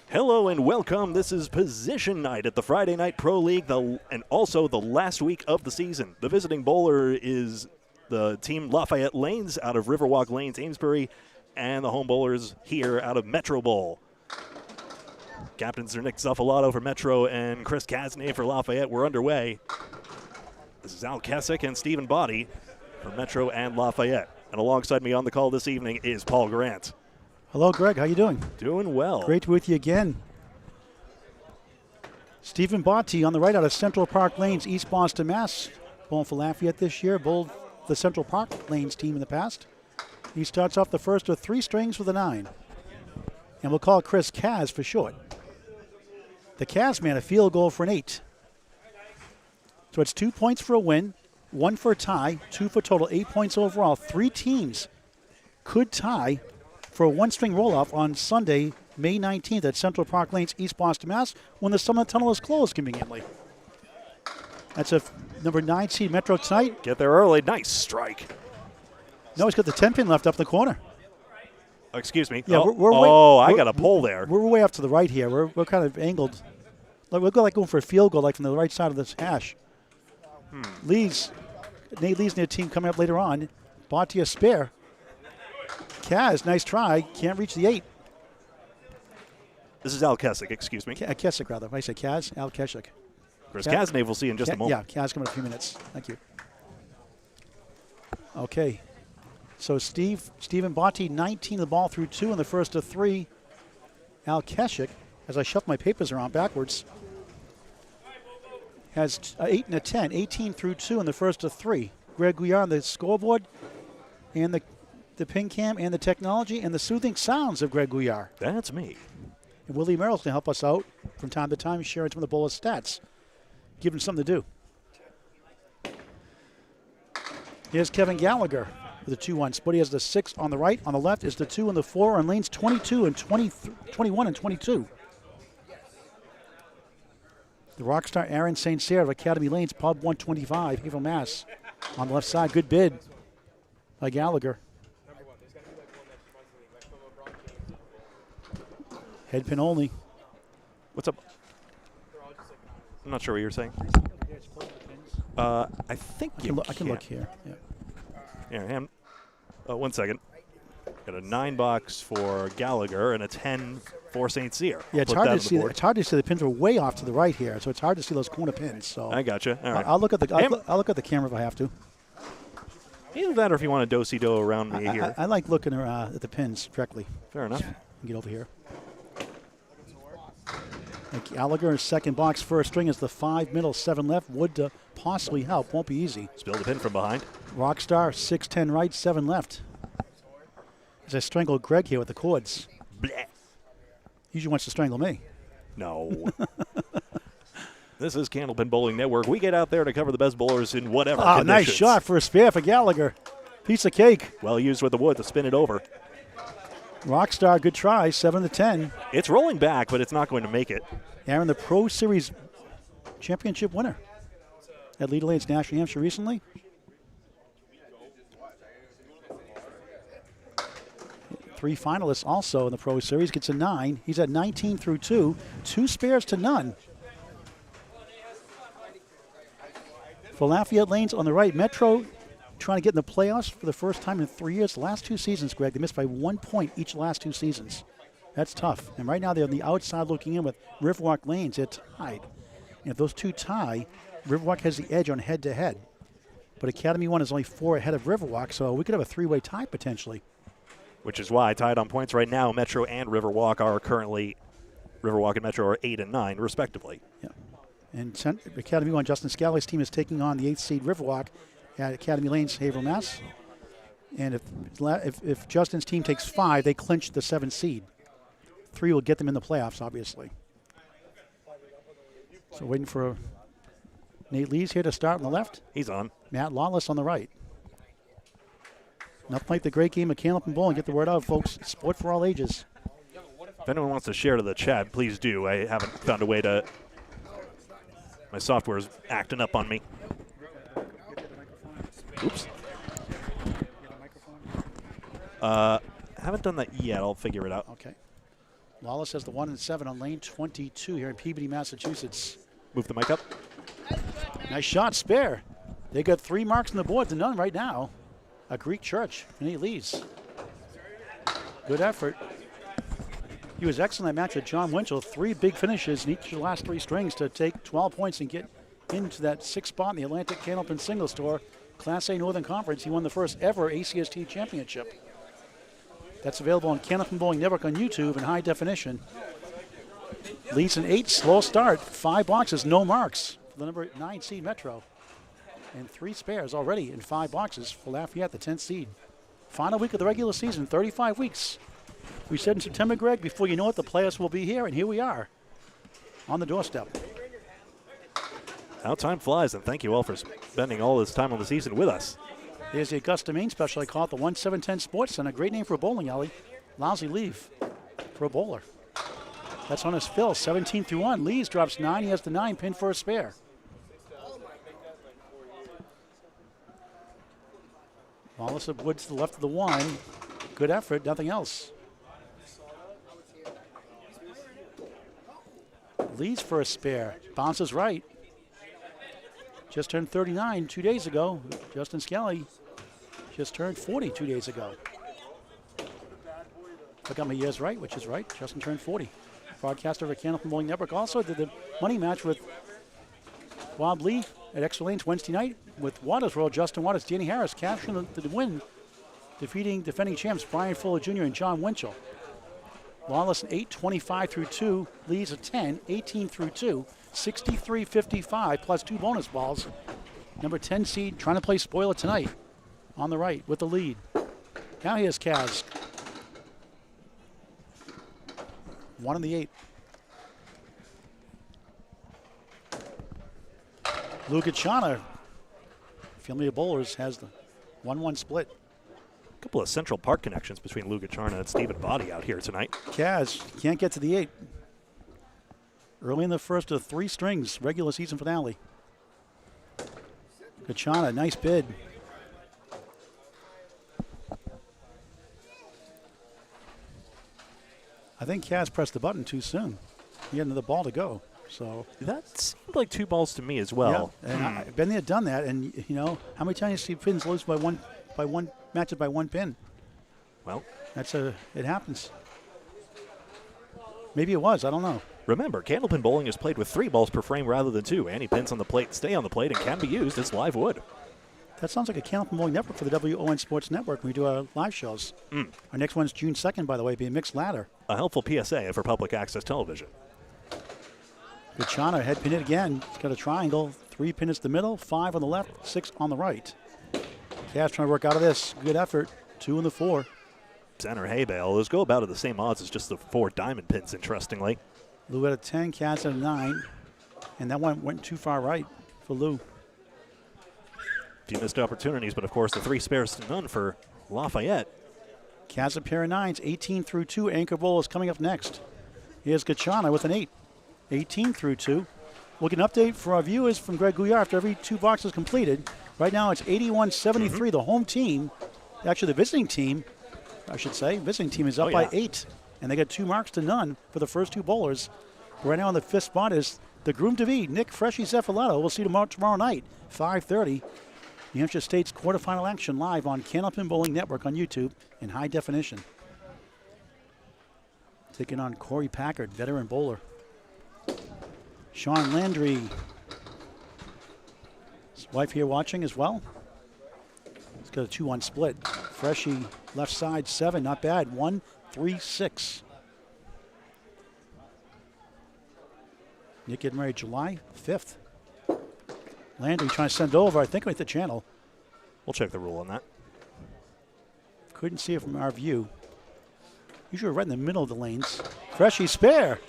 Hello and welcome. This is Position Night at the Friday Night Pro League, and also the last week of the season. The visiting bowler is the team Lafayette Lanes out of Riverwalk Lanes, Amesbury, and the home bowlers here out of Metro Bowl. Captains are Nick Zuffalato for Metro and Chris Casnay for Lafayette. We're underway. This is Al Kessick and Stephen Body for Metro and Lafayette. And alongside me on the call this evening is Paul Grant. Hello, Greg. How you doing? Doing well. Great to be with you again. Stephen Botti on the right out of Central Park Lanes, East Boston, Mass. Bowling for Lafayette this year. Bowled the Central Park Lanes team in the past. He starts off the first of three strings with a 9. And we'll call Chris Kaz for short. The Kaz man, a field goal for an 8. So it's 2 points for a win, 1 for a tie, 2 for total, 8 points overall. 3 teams could tie for a one-string roll-off on Sunday, May 19th at Central Park Lanes, East Boston, Mass, when the Summit Tunnel is closed conveniently. That's a number 9 seed Metro tonight. Get there early. Nice strike. No, he's got the 10-pin left up in the corner. Excuse me. Yeah, I got a pole there. We're way off to the right here. We're kind of angled. We're going for a field goal like from the right side of this hash. Nate Lee's and their team coming up later on. Botti a spare. Kaz, nice try. Can't reach the 8. This is Al Kessick, excuse me. Kessick, rather. I say Kaz, Al Kessick. Chris Casnay we'll see in just a moment. Yeah, Kaz coming in a few minutes. Thank you. Okay. So Stephen Botti, 19 the ball through 2 in the first of 3. Al Kessick, as I shuffle my papers around backwards, has 8 and a 10, 18 through 2 in the first of 3. Greg Gouillart on the scoreboard and the pin cam and the technology and the soothing sounds of Greg Gouillart. That's me. And Willie Merrill's going to help us out from time to time, sharing some of the bowler stats. Give him something to do. Here's Kevin Gallagher with the 2-1 split. He has the 6 on the right. On the left is the 2 and the 4 on lanes 22 and 21 and 22. The rock star Aaron St. Cyr of Academy Lanes, Pub 125, Haverhill, Mass. On the left side, good bid by Gallagher. Head pin only. What's up? I'm not sure what you're saying. I think I can look here. Yeah. Yeah, 1 second. Got a 9 box for Gallagher and a 10 for St. Cyr. Yeah, it's hard to see. It's hard to see. The pins are way off to the right here, so it's hard to see those corner pins. So I gotcha. All right. I'll look at the the camera if I have to. Either that or if you want to do-si-do around me here. I like looking at the pins directly. Fair enough. Get over here. Gallagher's second box, first string is the 5 middle, 7 left. Would to possibly help. Won't be easy. Spill the pin from behind. Rockstar, 6-10 right, 7 left. As I strangle Greg here with the cords. Bleh. Usually wants to strangle me. No. This is Candlepin Bowling Network. We get out there to cover the best bowlers in whatever conditions. Nice shot for a spare for Gallagher. Piece of cake. Well used with the wood to spin it over. Rockstar, good try, 7-10. It's rolling back, but it's not going to make it. Aaron, the Pro Series championship winner at Leader Lanes National Hampshire recently. Three finalists also in the Pro Series. Gets a 9. He's at 19 through 2. 2 spares to none. For Lafayette Lanes on the right, Metro trying to get in the playoffs for the first time in 3 years. The last 2 seasons, Greg, they missed by 1 point each of the last 2 seasons. That's tough. And right now they're on the outside looking in with Riverwalk Lanes. They're tied. And if those 2 tie, Riverwalk has the edge on head-to-head. But Academy 1 is only 4 ahead of Riverwalk, so we could have a 3-way tie potentially. Which is why tied on points right now, Metro and Riverwalk are currently, Riverwalk and Metro are 8 and 9 respectively. Yeah. And Academy 1, Justin Scally's team is taking on the 8th seed Riverwalk at Academy Lanes, Haverhill, Mass. And if Justin's team takes 5, they clinch the 7th seed. 3 will get them in the playoffs, obviously. So waiting for Nate Lee's here to start on the left. He's on. Matt Lawless on the right. Nothing like the great game of Candlepin Bowling. Get the word out, folks. Sport for all ages. If anyone wants to share to the chat, please do. I haven't found a way to. My software is acting up on me. Oops. Haven't done that yet. I'll figure it out. Okay. Wallace has the 1 and 7 on lane 22 here in Peabody, Massachusetts. Move the mic up. Nice shot, spare. They got 3 marks on the board to none right now. A Greek church, and he leads. Good effort. He was excellent in that match with John Winchell. 3 big finishes in each of the last 3 strings to take 12 points and get into that 6th spot in the Atlantic Candlepin Singles Tour. Class A Northern Conference. He won the first ever ACST championship. That's available on Candlepin Bowling Network on YouTube in high definition. Leads an 8, slow start. 5 boxes, no marks for the number 9 seed Metro. And 3 spares already in 5 boxes for Lafayette, the 10th seed. Final week of the regular season, 35 weeks. We said in September, Greg, before you know it, the playoffs will be here, and here we are on the doorstep. How time flies, and thank you all for spending all this time on the season with us. Here's the Augusta, Maine special. I call it the 1710 Sports Center. Great name for a bowling alley. Lousy leave for a bowler. That's on his fill, 17 through 1. Lees drops 9. He has the 9 pin for a spare. Wallace of Wood to the left of the 1. Good effort, nothing else. Lees for a spare. Bounces right. Just turned 39 2 days ago. Justin Skelly just turned 40 2 days ago. I got my years right, which is right. Justin turned 40. Broadcaster of Candlepin Bowling Network also did the money match with Bob Lee at Extra Lanes Wednesday night with Waters Roll. Justin Waters, Danny Harris capturing the win, defeating defending champs Brian Fuller Jr. and John Winchell. Wallace an 8, 25 through 2. Lee's a 10, 18 through 2. 63-55 plus 2 bonus balls. Number 10 seed trying to play spoiler tonight on the right with the lead. Now here's Kaz. 1 in the 8. Lou Gachana, family of bowlers, has the 1-1 split. A couple of Central Park connections between Lou Gacharna and Stephen Body out here tonight. Kaz can't get to the 8. Early in the first of 3 strings, regular season finale. Gachana, nice bid. I think Kaz pressed the button too soon. He had another ball to go. So that seemed like 2 balls to me as well. Yeah, and I've been there, done that, and you know how many times you see pins lose by one matches by 1 pin. Well, it happens. Maybe it was. I don't know. Remember, Candlepin Bowling is played with 3 balls per frame rather than 2. Any pins on the plate stay on the plate and can be used as live wood. That sounds like a Candlepin Bowling Network for the WON Sports Network when we do our live shows. Our next one's June 2nd, by the way, being mixed ladder. A helpful PSA for public access television. Gachana head pin it again. He's got a triangle. 3 pin is the middle, 5 on the left, 6 on the right. Kaz trying to work out of this. Good effort. 2 in the 4. Center hay bale. Those go about at the same odds as just the 4 diamond pins, interestingly. Lou had a 10, Kaz had a 9. And that one went too far right for Lou. A few missed opportunities, but of course the 3 spares to none for Lafayette. Kaz a pair of 9s, 18 through 2. Anchor Bowl is coming up next. Here's Gachana with an 8, 18 through 2. We'll get an update for our viewers from Greg Gouillart after every 2 boxes completed. Right now it's 81-73. The home team, actually the visiting team, I should say, visiting team is up by 8. And they got 2 marks to none for the first 2 bowlers. Right now on the 5th spot is the groom-to-be, Nick Freshy Zeffalato. We'll see tomorrow night, 5:30. New Hampshire State's quarterfinal action live on Candlepin Bowling Network on YouTube in high definition. Taking on Corey Packard, veteran bowler. Sean Landry, his wife here watching as well. He's got a 2-1 split. Freshy left side 7, not bad. 1, 3, 6. Nick getting married July 5th. Landry trying to send over. I think we hit the channel. We'll check the rule on that. Couldn't see it from our view. Usually right in the middle of the lanes. Freshy spare.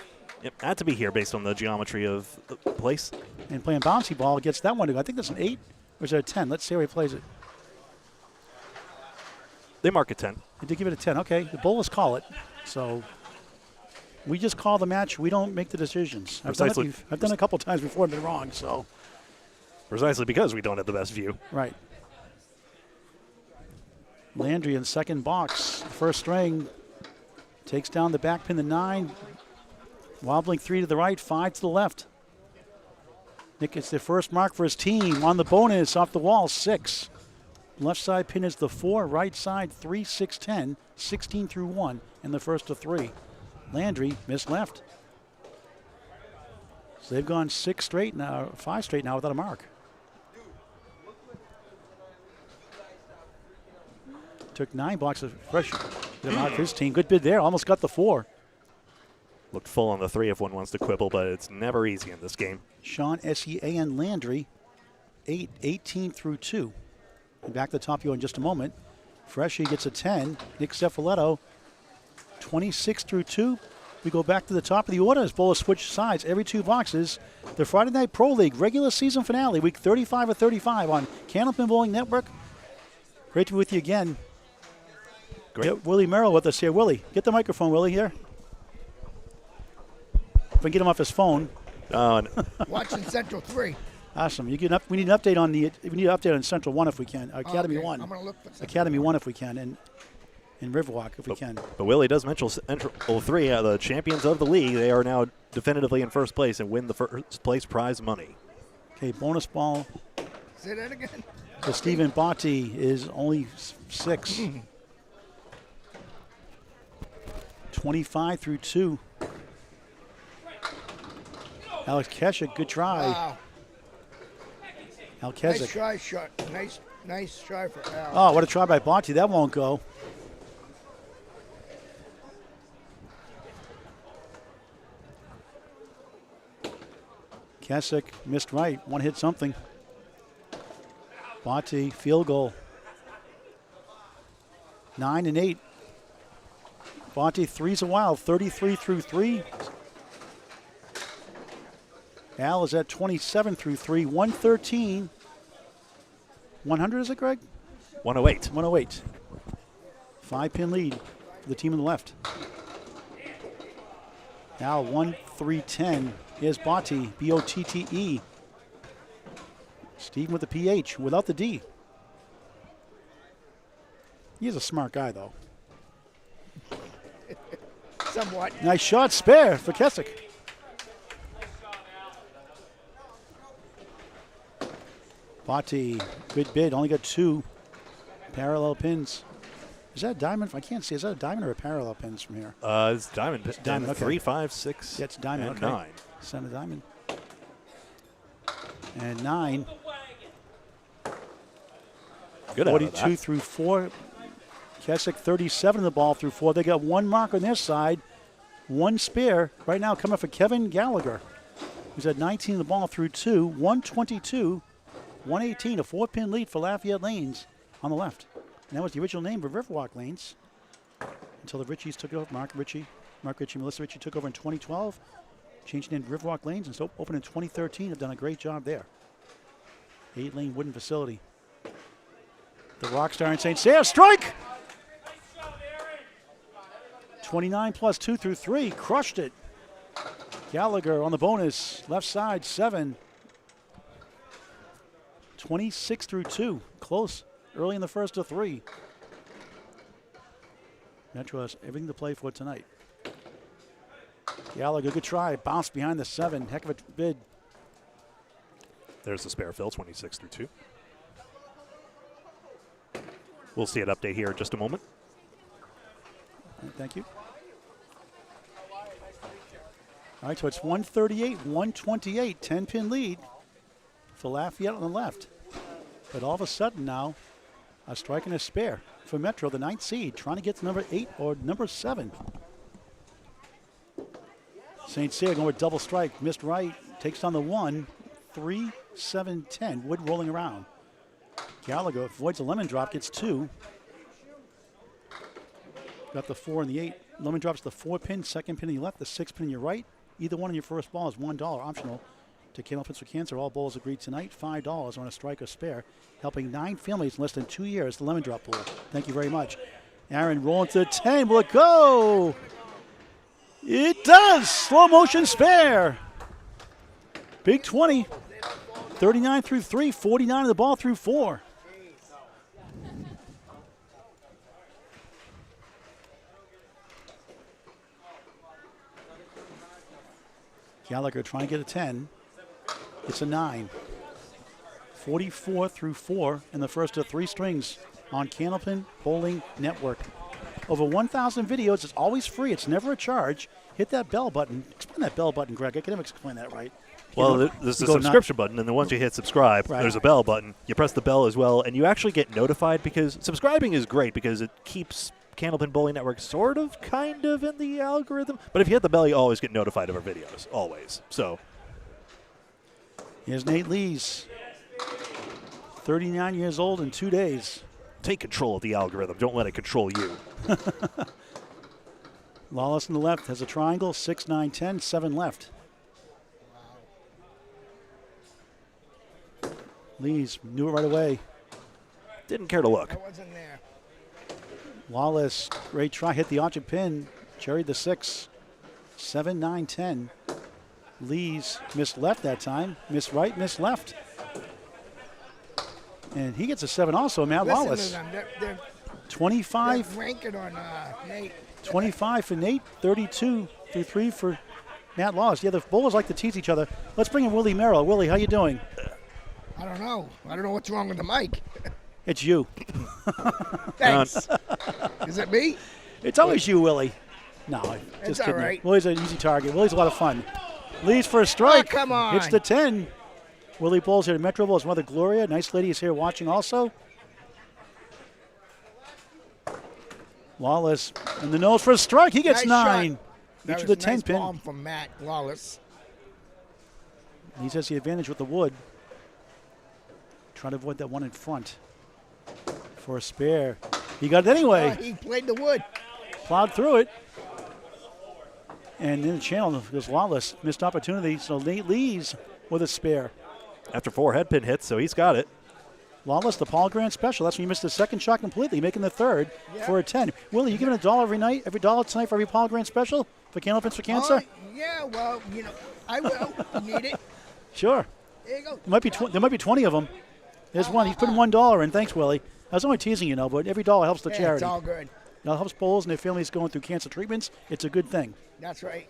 Yep, had to be here based on the geometry of the place. And playing bouncy ball gets that one to go. I think that's an 8 or is it a 10? Let's see how he plays it. They mark a 10. They did give it a 10. Okay, the bowlers call it. So we just call the match. We don't make the decisions. I've done it a couple times before and been wrong. So precisely because we don't have the best view. Right. Landry in second box. First string. Takes down the back pin, the 9. Wobbling 3 to the right, 5 to the left. Nick gets the first mark for his team on the bonus off the wall, 6. Left side pin is the 4, right side 3, 6, 10, 16 through 1, and the first of 3. Landry missed left. So they've gone 5 straight now without a mark. Took 9 blocks of pressure to mark his team. Good bid there, almost got the 4. Looked full on the 3 if one wants to quibble, but it's never easy in this game. Sean S-E-A-N Landry, 8, 18 through 2. And back to the top of you in just a moment. Freshie gets a 10. Nick Cefaletto, 26 through 2. We go back to the top of the order as bowlers switch sides every 2 boxes. The Friday Night Pro League regular season finale, week 35 of 35 on Candlepin Bowling Network. Great to be with you again. Great. Get Willie Merrill with us here. Willie, get the microphone, Willie, here. If I can get him off his phone. Oh, no. Watching Central 3. Awesome. We need an update on Central 1 if we can. Academy 1. I'm going to look for Academy 1 if we can, and in Riverwalk if we can. But Willie does mention Central 3, the champions of the league. They are now definitively in first place and win the first place prize money. Okay, bonus ball. Say that again. So Stephen Botti is only 6. 25 through 2. Alex Keshick, good try. Wow. Alkezik. Nice try, shot. Nice try for Al. Oh, what a try by Botti. That won't go. Keshick missed right. One hit something. Botti, field goal. 9 and 8. Botti, 3's a wild. 33 through 3. Al is at 27 through 3. 113. 100 is it, Greg? 108. 108. 5-pin lead for the team on the left. Al 1-3-10. Here's Botti, B-O-T-T-E. Steven with the P-H, without the D. He's a smart guy, though. Somewhat. Nice shot, spare for Keswick. Botti, good bid, only got 2 parallel pins. Is that a diamond? I can't see. Is that a diamond or a parallel pins from here? It's diamond. Diamond, okay. 3, 5, 6, Yeah, it's diamond. and Okay. 9. Center diamond. And 9. Good out of 42 that. through 4. Keswick 37 in the ball through 4. They got 1 mark on their side, 1 spare. Right now coming for Kevin Gallagher, who's at 19 in the ball through 2. 122, 118, a 4-pin lead for Lafayette Lanes on the left. And that was the original name of Riverwalk Lanes until the Richies took over. Mark Ritchie, Melissa Ritchie took over in 2012. Changed it into Riverwalk Lanes and so opened in 2013. Have done a great job there. 8-lane wooden facility. The Rockstar in St. Cyr, strike! 29 plus 2 through 3, crushed it. Gallagher on the bonus, left side, 7. 26 through 2, close, early in the first of 3. Metro has everything to play for tonight. Gallagher, good try, bounced behind the 7, heck of a bid. There's the spare fill, 26 through 2. We'll see an update here in just a moment. Thank you. All right, so it's 138, 128, 10-pin lead for Lafayette on the left. But all of a sudden now, a strike and a spare for Metro, the 9th seed, trying to get to number 8 or number 7. St. Cyr going with double strike, missed right, takes on the 1, 3, 7, 10. Wood rolling around. Gallagher avoids a lemon drop, gets 2. Got the 4 and the 8. Lemon drops the 4-pin, 2nd pin on your left, the 6-pin on your right. Either one on your first ball is $1 optional. To Candlepins for Cancer, all bowls agreed tonight. $5 on a strike or spare, helping 9 families in less than 2 years. The lemon drop pool. Thank you very much. Aaron rolling to the 10. Will it go? It does. Slow motion spare. Big 20. 39 through 3. 49 of the ball through 4. Gallagher trying to get a 10. It's a 9. 44 through 4 in the first of 3 strings on Candlepin Bowling Network. Over 1,000 videos. It's always free. It's never a charge. Hit that bell button. Explain that bell button, Greg. I can never explain that right. Well, there's a subscription button, and then once you hit subscribe, there's a bell button. You press the bell as well, and you actually get notified because subscribing is great because it keeps Candlepin Bowling Network sort of, kind of in the algorithm. But if you hit the bell, you always get notified of our videos, always. So here's Nate Lees, 39 years old in 2 days. Take control of the algorithm. Don't let it control you. Lawless on the left has a triangle, 6, 9, 10, 7 left. Lees knew it right away. Didn't care to look. I wasn't there. Lawless, great try, hit the object pin, cherried the 6, 7, 9, 10. Lees missed left that time, missed right, missed left. And he gets a 7 also, Matt Listen Lawless. to them. They're 25. ranking on Nate. 25 for Nate, 32 through 3 for Matt Lawless. Yeah, the bowlers like to tease each other. Let's bring in Willie Merrill. Willie, how you doing? I don't know. I don't know what's wrong with the mic. It's you. Thanks. Is it me? It's always you, Willie. No, It's just all kidding. right. Willie's an easy target. Willie's a lot of fun. Leads for a strike. Oh, come on. Hits the 10. Willie bowls here at Metro Bowl. His mother, Gloria. Nice lady is here watching also. Lawless in the nose for a strike. He gets Nice 9. shot. Each That of was the a 10 nice pin. bomb from Matt Lawless. He has the advantage with the wood. Trying to avoid that one in front. For a spare. He got it anyway. He played the wood. Plowed through it. And in the channel goes Lawless. Missed opportunity. So Nate Lees with a spare. After 4 head pin hits, so he's got it. Lawless, the Paul Grant special. That's when you missed the second shot completely, making the third for a 10. Willie, you giving $1 every night, every $1 tonight for every Paul Grant special for Candlepins for Cancer? Yeah, well, I will. You need it. Sure. There you go. There might be 20 of them. There's one. He's putting $1 in. Thanks, Willie. I was only teasing you, but every dollar helps the Yeah, charity. it's all good. It helps bowlers and their families going through cancer treatments. It's a good thing. That's right.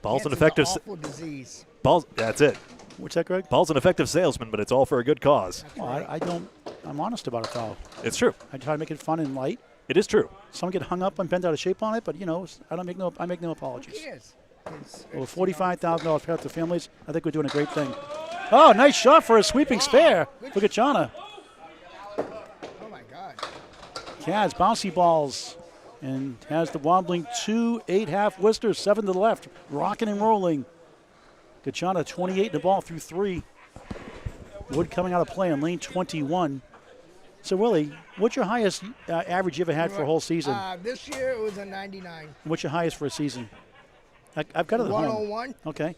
Ball's an Cancer's effective. awful disease. That's it. What's that, Greg? Ball's an effective salesman, but it's all for a good cause. Well, I'm honest about it, though. It's true. I try to make it fun and light. It is true. Some get hung up and bent out of shape on it, but I make no apologies. Yes. Well, $45,000 payout to families. I think we're doing a great thing. Oh, nice shot for a sweeping spare for Gachana. Oh, my God. Kaz, bouncy balls, and has the wobbling 2 8-half Worcester, 7 to the left, rocking and rolling. Gachana 28 in the ball through 3. Wood coming out of play on lane 21. So, Willie, what's your highest average you ever had for a whole season? This year it was a 99. What's your highest for a season? I've got it at home. 101. Okay.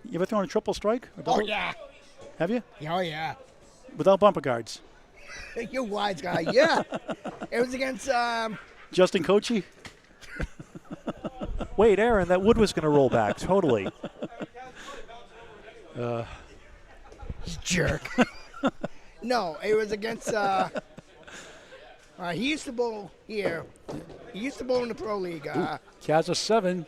You ever thrown a triple strike? Or Oh, double? yeah. Have you? Oh, yeah. Without bumper guards. You wise guy. Yeah. It was against Justin Kochi? Wait, Aaron, that wood was going to roll back. Totally. jerk. No, it was against he used to bowl here. He used to bowl in the Pro League. Kaz a 7.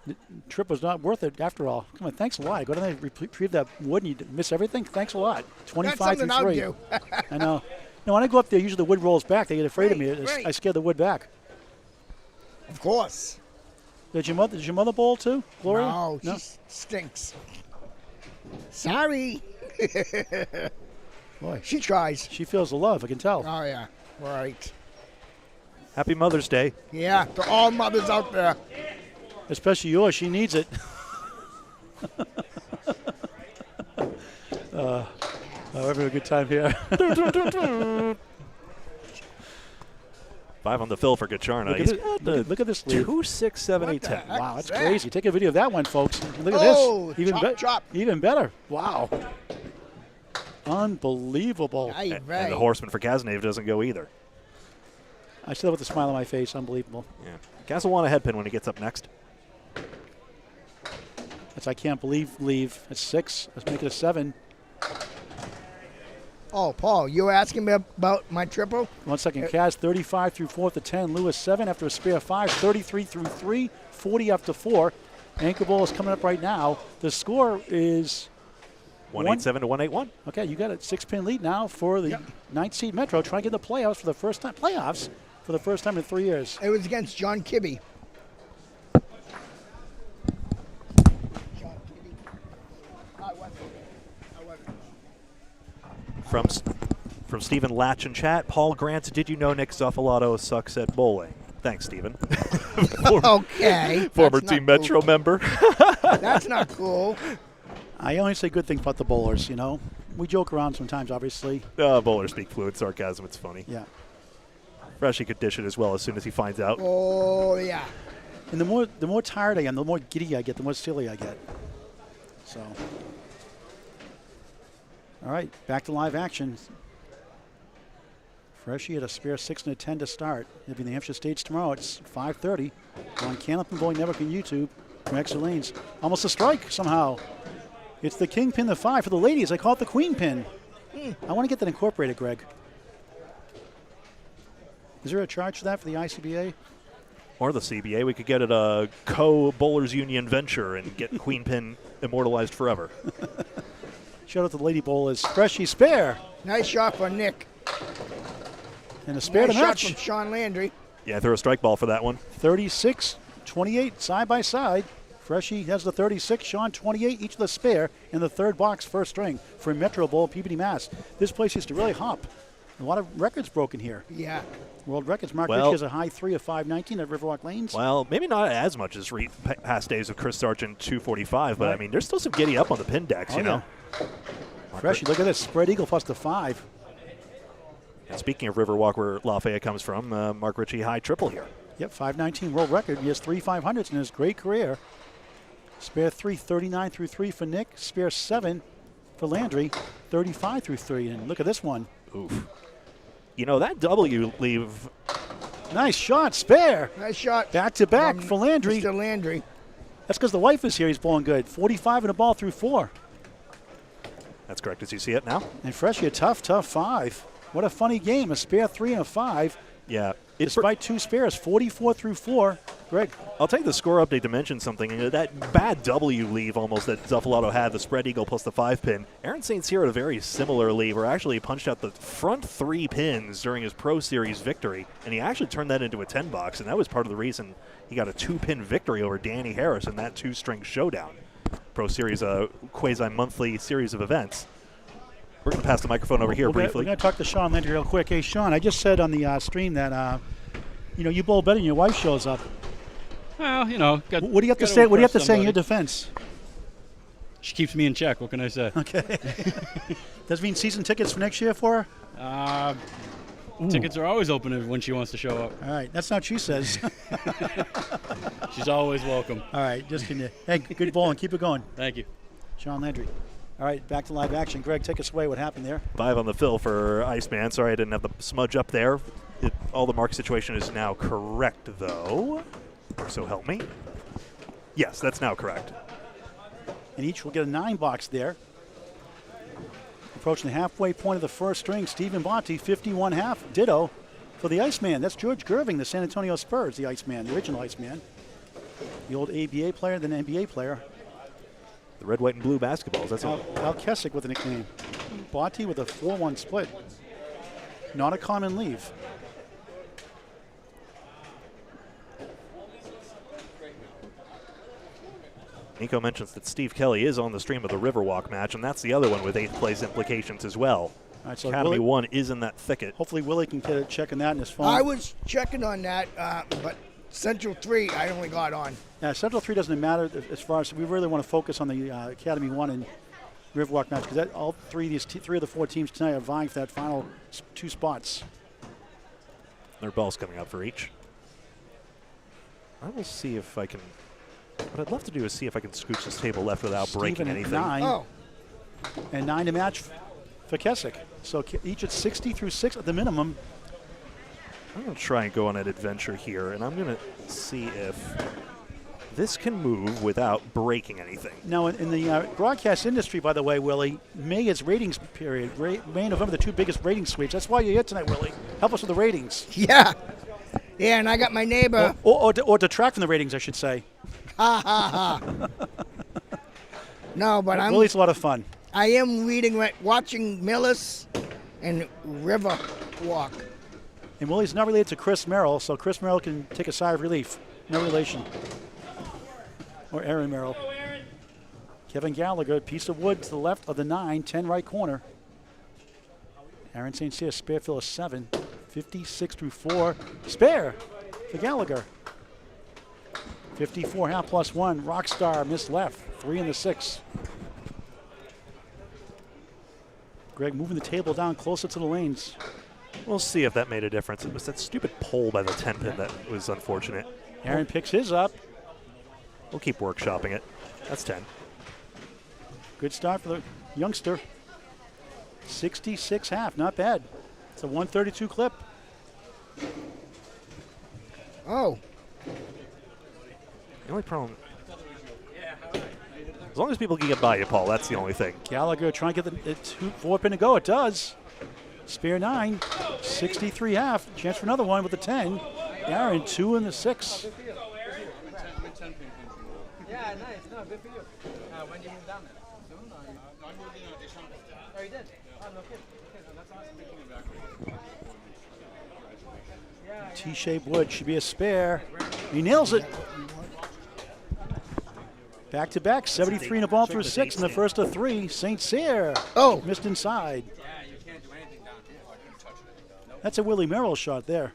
The trip was not worth it after all. Come on, thanks a lot. Go down there and retrieve that wood and you miss everything. Thanks a lot. 25 That's through 3. something I'll do. I know. No, when I go up there, usually the wood rolls back. They get afraid of me. Right. I scare the wood back. Of course. Did your mother bowl too, Gloria? No, she stinks. Sorry. Boy, She tries. she feels the love. I can tell. Oh, yeah. Right. Happy Mother's Day. Yeah, to all mothers out there. Especially yours. She needs it. We're having a good time here. 5 on the fill for Gacharna. Look at this lead. 2, 6, 7, What 8, the 10. heck? Wow, that's that? crazy. Take a video of that one, folks. Look at Oh, this. chop. Even better. Wow. Unbelievable. Aye, And right. the horseman for Kaznave doesn't go either. I still have with a smile on my face. Unbelievable. Yeah. Kaz will want a head pin when he gets up next. That's I can't believe. Leave. It's 6. Let's make it a 7. Oh, Paul, you were asking me about my triple? 1 second. Kaz 35 through 4th to 10. Lewis 7 after a spare 5. 33 through 3. 40 after 4. Anchor ball is coming up right now. The score is 187 to 181. Okay, you got a 6-pin lead now for the 9th seed Metro, trying to get the playoffs for the first time. Playoffs for the first time in 3 years. It was against John Kibbe. From Stephen Latch in chat, Paul Grant, did you know Nick Zuffalato sucks at bowling? Thanks, Stephen. Okay. Former That's Team not Metro cool. member. That's not cool. I only say good things about the bowlers, you know. We joke around sometimes, obviously. Bowlers speak fluid sarcasm. It's funny. Yeah. Freshie could dish it as well as soon as he finds out. Oh, yeah. And the more tired I am, the more giddy I get, the more silly I get. So. All right, back to live action. Freshie at a spare 6 and a 10 to start. It'll be the Hampshire States tomorrow. It's 5:30 on Canopy Bowling Network and YouTube from Exeter Lanes. Almost a strike somehow. It's the king pin, the 5 for the ladies. I call it the queen pin. I want to get that incorporated, Greg. Is there a charge for that for the ICBA? Or the CBA. We could get it a co-Bowlers Union venture and get queen pin immortalized forever. Shout out to the lady bowlers. Freshie spare. Nice shot for Nick. And a spare Nice to shot match. from Sean Landry. Yeah, throw a strike ball for that one. 36-28 side by side. Freshie has the 36, Sean 28, each of the spare in the third box, first string for Metro Bowl, Peabody, Mass. This place used to really hop. A lot of records broken here. Yeah. World records. Mark Well- Ritchie has a high 3 of 519 at Riverwalk Lanes. Well, maybe not as much as past days of Chris Sargent 245, but Right. I mean, there's still some giddy up on the pin decks, you know. Freshie, look at this. Spread eagle plus the 5. And speaking of Riverwalk, where Lafayette comes from, Mark Ritchie high triple here. Yep, 519 world record. He has 3 500s in his great career. Spare 3, 39 through 3 for Nick. Spare 7 for Landry, 35 through 3. And look at this one. Oof. You know, that W leave, Nice shot, spare. Nice shot. Back to back from for Landry. Mr. Landry. That's because the wife is here. He's bowling good. 45 and a ball through 4. that's correct as you see it now. And Freshie, a tough 5. What a funny game. A spare 3 and a 5. Yeah. It's Despite 2 spares, 44 through 4. Greg. I'll take the score update to mention something. That bad W leave almost that Zuffalato had, the spread eagle plus the 5 pin. Aaron St. Cyr had a very similar leave where actually he punched out the front 3 pins during his Pro Series victory, and he actually turned that into a 10 box, and that was part of the reason he got a 2-pin victory over Danny Harris in that 2-string showdown. Pro Series, a quasi-monthly series of events. We're going to pass the microphone over here We're briefly. going to talk to Sean Landry real quick. Hey, Sean, I just said on the stream that, you bowl better than your wife shows up. Well, What do you have to say? What do you have to say in your defense? She keeps me in check. What can I say? Okay. Does it mean season tickets for next year for her? Tickets are always open when she wants to show up. All right, that's not what she says. She's always welcome. All right, just kidding. Hey, good bowling. Keep it going. Thank you. Sean Landry. All right, back to live action. Greg, take us away. What happened there? 5 on the fill for Iceman. Sorry I didn't have the smudge up there. All the mark situation is now correct, though. So help me. Yes, that's now correct. And each will get a 9 box there. Approaching the halfway point of the first string, Stephen Bonte, 51.5. Ditto for the Iceman. That's George Gerving, the San Antonio Spurs, the Iceman, the original Iceman. The old ABA player, then NBA player. The red, white, and blue basketballs. That's all. Al Kessick with a nickname. Bonte with a 4-1 split. Not a common leave. Nico mentions that Steve Kelly is on the stream of the Riverwalk match, and that's the other one with 8th place implications as well. All right, so Academy Willie, 1 is in that thicket. hopefully Willie can get a check on that in his phone. I was checking on that, but Central 3, I only got on. Yeah, Central 3 doesn't matter as far as we really want to focus on the Academy 1 and Riverwalk match because all three of the 4 teams tonight are vying for that final 2 spots. Their ball's coming up for each. I will see if I can. What I'd love to do is see if I can scooch this table left without breaking Steven at anything. 9, Oh, and 9 to match for Kessick. So each at 60 through 6 at the minimum. I'm going to try and go on an adventure here, and I'm going to see if This can move without breaking anything. Now, in the broadcast industry, by the way, Willie, May is ratings period. May and November, the two biggest rating sweeps. That's why you're here tonight, Willie. Help us with the ratings. Yeah. Yeah, and I got my neighbor. Or detract from the ratings, I should say. Ha, ha, ha. No, but Willie's a lot of fun. I am watching Millis and Riverwalk. And Willie's not related to Chris Merrill, so Chris Merrill can take a sigh of relief. No relation. Or Aaron Merrill. Kevin Gallagher, piece of wood to the left of the 9, 10 right corner. Aaron St. Cyr, spare fill of 7, 56 through 4. Spare for Gallagher. 54 half plus 1. Rockstar missed left. 3 in the 6. Greg moving the table down closer to the lanes. We'll see if that made a difference. It was that stupid pole by the 10 pin that was unfortunate. Aaron picks his up. We'll keep workshopping it. That's 10. Good start for the youngster. 66 half, not bad. It's a 132 clip. Oh. The only problem, as long as people can get by you, Paul, that's the only thing. Gallagher trying to get the 4 pin to go. It does. Spare 9, 63 half. Chance for another one with the 10. Aaron, 2 in the 6. Yeah, nice. No, good for you. When you move down there? Soon? Or no, I moved in December. Oh, you did? Oh, no kidding. Okay, no, that's awesome. T-shaped wood should be a spare. He nails it. Back to back, 73 in a ball through 6 in the first of 3. St. Cyr. Oh. Missed inside. Yeah, you can't do anything down here. That's a Willie Merrill shot there.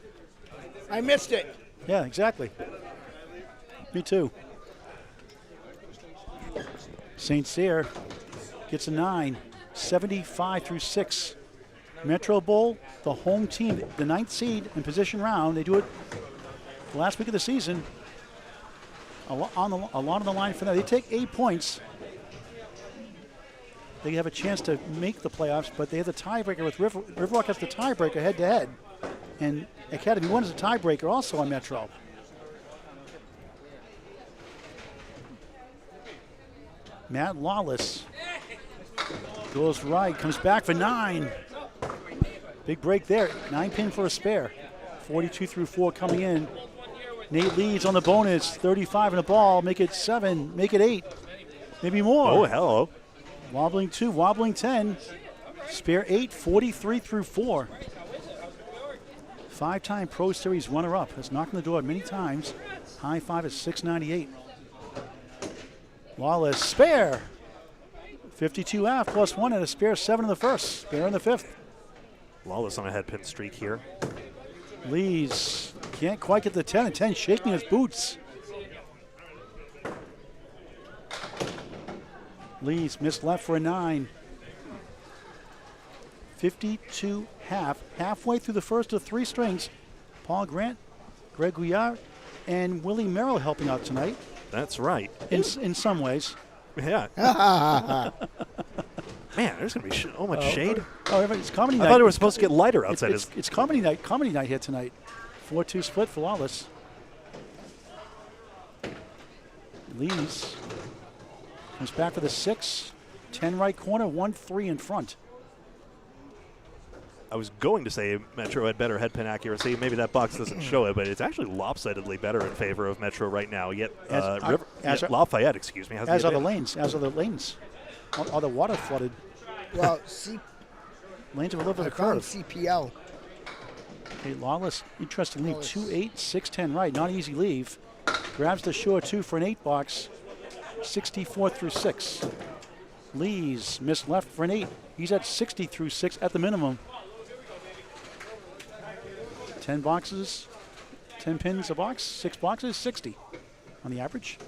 I missed it. Yeah, exactly. Me too. St. Cyr gets a 9, 75 through 6. Metro Bowl, the home team, the 9th seed in position round. They do it the last week of the season. A lot on the line for them. They take 8 points. They have a chance to make the playoffs, but they have the tiebreaker with Riverwalk has the tiebreaker head-to-head. And Academy 1 is a tiebreaker also on Metro. Matt Lawless goes right, comes back for 9. Big break there, 9 pin for a spare. 42 through 4 coming in. Nate leads on the bonus, 35 in the ball, make it 7, make it 8, maybe more. Oh, hello. Wobbling 2, wobbling 10, spare 8, 43 through 4. 5-time Pro Series runner-up, has knocked on the door many times. High 5 is 698. Lawless, spare. 52 half plus 1 and a spare 7 in the first, spare in the 5th. Lawless on a head pin streak here. Lees can't quite get the 10 and 10 shaking his boots. Lees missed left for a 9. 52 half, halfway through the first of 3 strings. Paul Grant, Greg Gouillart, and Willie Merrill helping out tonight. That's right. In some ways. Yeah. Man, there's going to be so much shade. Oh, it's comedy night. I thought it was supposed to get lighter outside. It's comedy night here tonight. 4-2 split for Lawless. Lees comes back for the 6. 10 right corner, 1-3 in front. I was going to say Metro had better head pin accuracy. Maybe that box doesn't show it, but it's actually lopsidedly better in favor of Metro right now. Yet Lafayette, excuse me, has as are the lanes. Are the water flooded? Well, lanes are a little bit I of a found curve. CPL. Okay, Lawless, interesting leave. 2-8, 6-10 right. Not easy leave. Grabs the shore 2 for an 8 box. 64 through 6. Lees missed left for an 8. He's at 60 through 6 at the minimum. 10 boxes, 10 pins a box, 6 boxes, 60 on the average.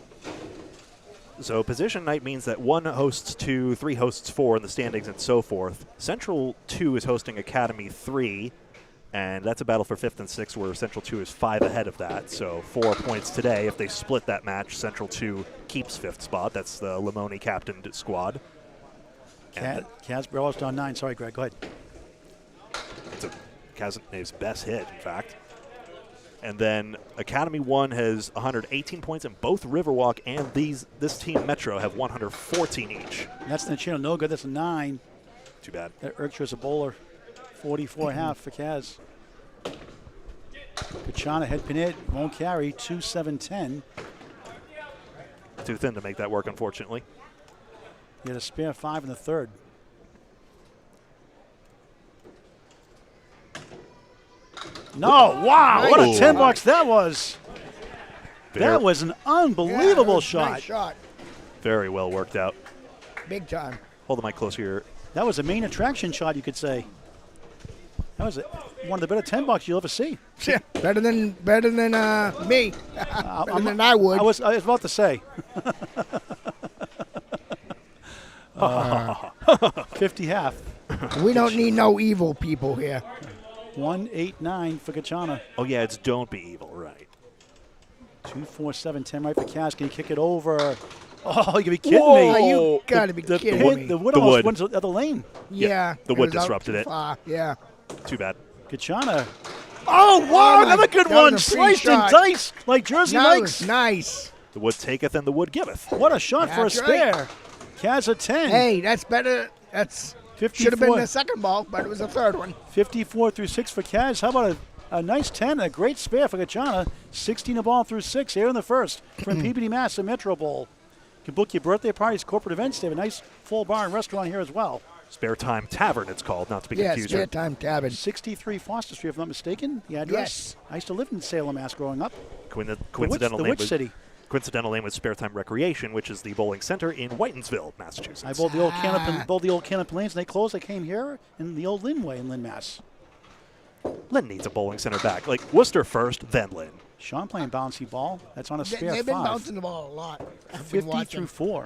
So position night means that 1 hosts 2, 3 hosts 4 in the standings and so forth. Central 2 is hosting Academy 3, and that's a battle for 5th and 6th where Central 2 is 5 ahead of that. So 4 points today. If they split that match, Central 2 keeps 5th spot. That's the Lamoni captained squad. Casbarello's down 9. Sorry, Greg, go ahead. It's Cazenet's best hit, in fact. And then Academy 1 has 118 points, and both Riverwalk and this team Metro have 114 each. That's the channel. No good. That's a 9. Too bad. That Erksher is a bowler. 44.5 for Kaz. Kachana head pin it. Won't carry. 2-7-10. Too thin to make that work, unfortunately. He had a spare 5 in the third. No, wow, what a Nice. $10 that was. Very, That was an unbelievable Yeah, shot. Nice shot. very well worked out. Big time. Hold the mic closer here. That was a main attraction shot, you could say. That was one of the better $10 you'll ever see. Yeah, better than me. Better than I would. I was about to say. 50 half. We don't need no evil people here. 1-8-9 for Kachana. Oh, yeah, it's don't be evil, right. 2-4-7-10 right for Kaz. Can he kick it over? Oh, you gotta be kidding Whoa. me. Oh, you gotta be The kidding wood, me. the wood The almost wood. went to the other lane. Yeah. the wood was out disrupted too it. far. Yeah. Too bad. Kachana. Oh, wow, Oh, another good that was one. a pretty Sliced and shot. diced like Jersey That Mike's. was nice. The wood taketh and the wood giveth. What a shot for a That's right. spare. Kaz a 10. Hey, that's better. That's 54, should have been the second ball, but it was the third one. 54 through 6 for Kaz. How about a nice 10 and a great spare for Kachana. 16 a ball through 6 here in the first from Peabody, Mass. A Metro Bowl. You can book your birthday parties, corporate events. They have a nice full bar and restaurant here as well. Spare Time Tavern, it's called, not to be Yes, confused. spare time cabin. 63 Foster Street, if I'm not mistaken. The address. Yes. I used to live in Salem, Mass. growing up. Coincidental the name Witch was City. Coincidental name was Spare Time Recreation, which is the bowling center in Whitensville, Massachusetts. I bowled the old Canopy Lanes, and they closed. I came here in the old Lynn Way in Lynn, Mass. Lynn needs a bowling center back. Like Worcester first, then Lynn. Sean playing bouncy ball. That's on a spare They've been 5. bouncing the ball a lot. I've been 50 watching. through 4.